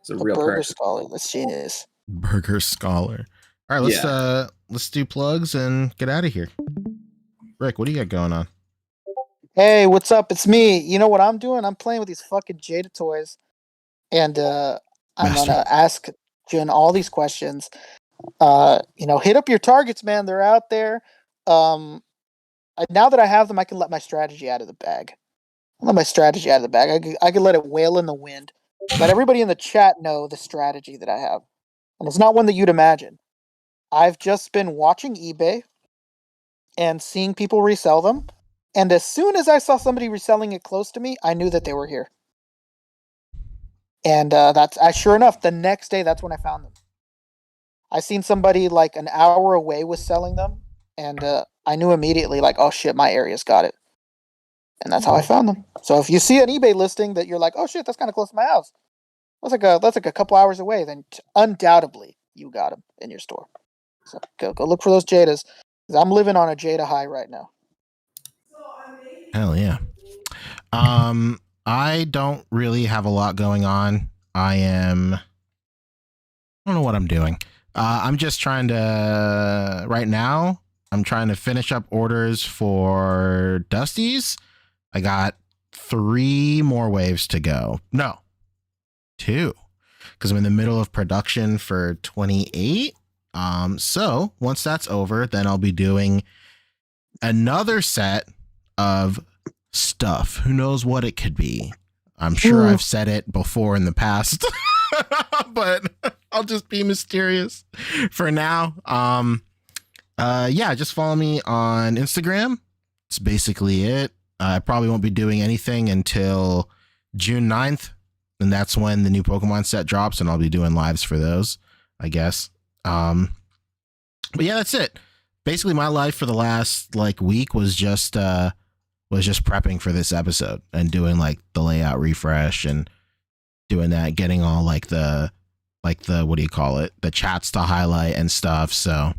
It's a real burger person. scholar. That's genius. Burger scholar. All right, let's do plugs and get out of here. Rick, what do you got going on? Hey, what's up? It's me. You know what I'm doing? I'm playing with these fucking Jada toys, and I'm gonna ask Jun all these questions. Hit up your targets, man. They're out there. Now that I have them, I can let my strategy out of the bag. I can let it wail in the wind. Let everybody in the chat know the strategy that I have, and it's not one that you'd imagine. I've just been watching eBay and seeing people resell them. And as soon as I saw somebody reselling it close to me, I knew that they were here. And sure enough, the next day, that's when I found them. I seen somebody like an hour away was selling them. And I knew immediately, like, oh shit, my area's got it. And that's how I found them. So if you see an eBay listing that you're like, oh shit, that's kind of close to my house. That's like a couple hours away. Then undoubtedly you got them in your store. So go look for those Jadas. I'm living on a Jada high right now. Hell yeah. I don't really have a lot going on. I don't know what I'm doing. I'm just trying to, right now, I'm trying to finish up orders for Dusties. I got 3 more waves to go. No, 2, because I'm in the middle of production for 28. So once that's over, then I'll be doing another set of stuff. Who knows what it could be? I'm sure I've said it before in the past. but I'll just be mysterious for now. Yeah, just follow me on Instagram. It's basically it. I probably won't be doing anything until June 9th, and that's when the new Pokemon set drops, and I'll be doing lives for those, I guess. But yeah, that's it. Basically, my life for the last week was just prepping for this episode and doing the layout refresh and doing that, getting all the what do you call it, the chats to highlight and stuff. So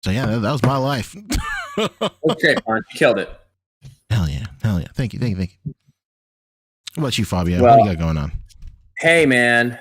yeah, that was my life. Okay, Mark, you killed it. Hell yeah. Thank you. What about you, Fabio? What do you got going on? Hey, man.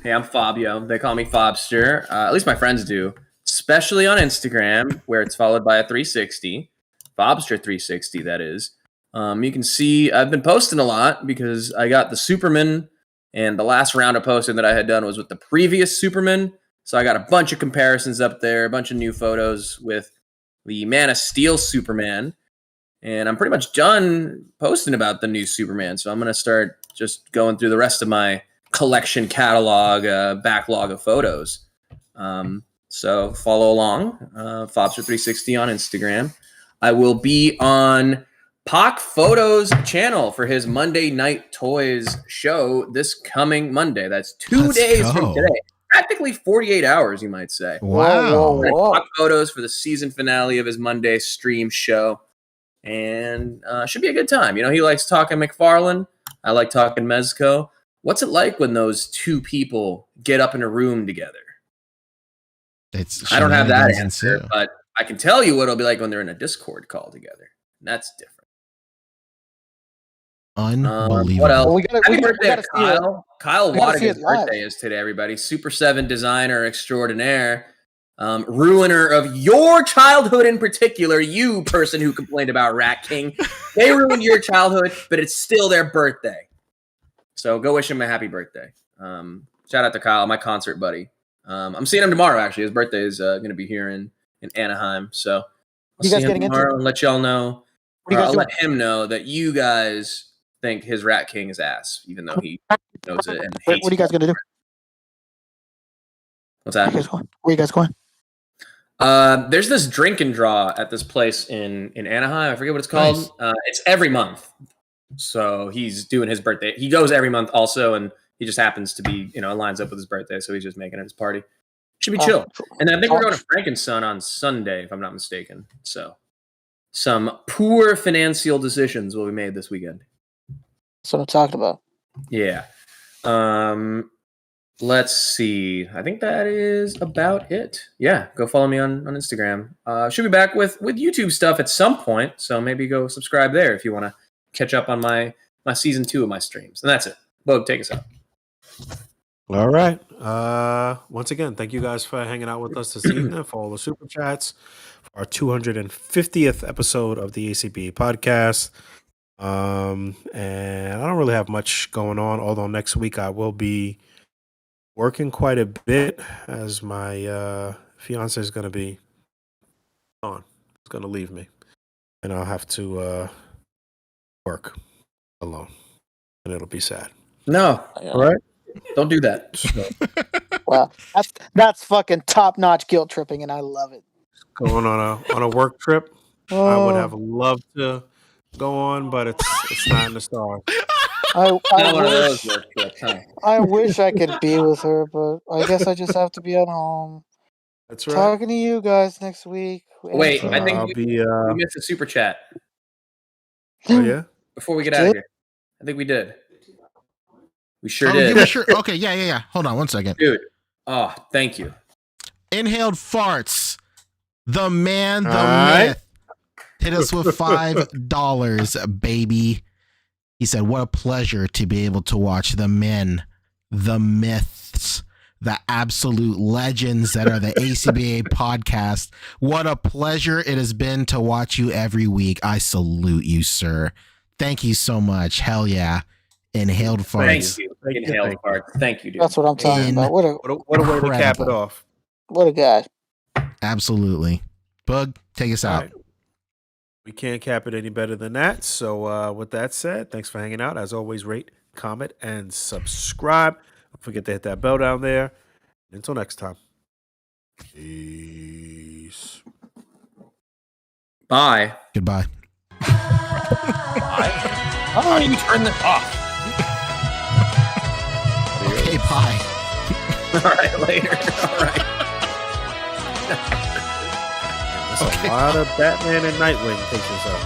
Hey, I'm Fabio. They call me Fobster. At least my friends do, especially on Instagram, where it's followed by a 360. Fobster 360, that is. You can see I've been posting a lot because I got the Superman, and the last round of posting that I had done was with the previous Superman. So I got a bunch of comparisons up there, a bunch of new photos with the Man of Steel Superman. And I'm pretty much done posting about the new Superman. So I'm going to start just going through the rest of my collection catalog, backlog of photos. So follow along, Fobster360 on Instagram. I will be on Pac Photo's channel for his Monday Night Toys show this coming Monday. That's 2 days from today. Practically 48 hours, you might say. Wow. Pac Photos for the season finale of his Monday stream show. And should be a good time. You know, he likes talking McFarlane. I like talking Mezco. What's it like when those two people get up in a room together? I don't have that answer, but I can tell you what it'll be like when they're in a Discord call together. That's different. Unbelievable. What else? Well, Happy birthday to Kyle. Kyle we gotta see Wadding's it live. birthday is today, everybody. Super 7 designer extraordinaire. Ruiner of your childhood in particular, you person who complained about Rat King. They ruined your childhood, but it's still their birthday. So go wish him a happy birthday. Shout out to Kyle, my concert buddy. I'm seeing him tomorrow, actually. His birthday is going to be here in Anaheim. So I'll You guys see him getting into tomorrow and let y'all know. What are you guys I'll doing? let him know that you guys think his Rat King is ass, even though he knows it and hates What are you guys going to do? What's Where that? are you guys going? There's this drink and draw at this place in Anaheim. I forget what it's called. Nice. It's every month. So he's doing his birthday. He goes every month also, and he just happens to be, it lines up with his birthday, so he's just making it his party. Should be chill. And then I think we're going to Frankenson on Sunday, if I'm not mistaken. So some poor financial decisions will be made this weekend. That's what I'm talking about. Yeah. Let's see. I think that is about it. Yeah, go follow me on Instagram. Should be back with YouTube stuff at some point, so maybe go subscribe there if you want to catch up on my season 2 of my streams. And that's it. Boog, take us out. All right. Once again, thank you guys for hanging out with us this evening, for all the super chats, for our 250th episode of the A.C.B.A podcast. And I don't really have much going on, although next week I will be working quite a bit as my fiance is going to be gone. It's going to leave me. And I'll have to work alone. And it'll be sad. No. All right. Don't do that. Wow, that's fucking top-notch guilt tripping, and I love it. Going on a work trip. I would have loved to go on, but it's not in the stars. I wish I could be with her, but I guess I just have to be at home. That's right. Talking to you guys next week. Wait, I think we missed a super chat. Oh yeah. Before we get out of here, I think we did. We sure did. You were sure? Okay, yeah. Hold on one second. Dude. Oh, thank you. Inhaled Farts. The man, the right. myth. Hit us with $5, baby. He said, what a pleasure to be able to watch the men, the myths, the absolute legends that are the A.C.B.A podcast. What a pleasure it has been to watch you every week. I salute you, sir. Thank you so much. Hell yeah. Inhaled Farts. Thank you. Inhaled Farts. Thank you, dude. That's what I'm talking about. What a way to cap it off. What a guy. Absolutely. Boog, take us out. Right. We can't cap it any better than that. So with that said, thanks for hanging out. As always, rate, comment, and subscribe. Don't forget to hit that bell down there. Until next time. Peace. Bye. Goodbye. How do you turn this off? Okay, bye. All right, later. All right. There's a lot of Batman and Nightwing pictures up.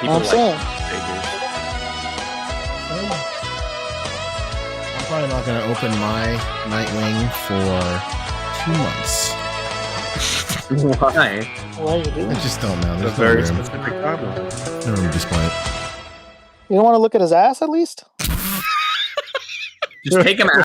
People I'm saying. figures. I'm probably not going to open my Nightwing for 2 months. Why? Why are you doing? I just don't know. A There's very no room. specific timeline. No room to display it. You don't want to look at his ass at least? Just take him out.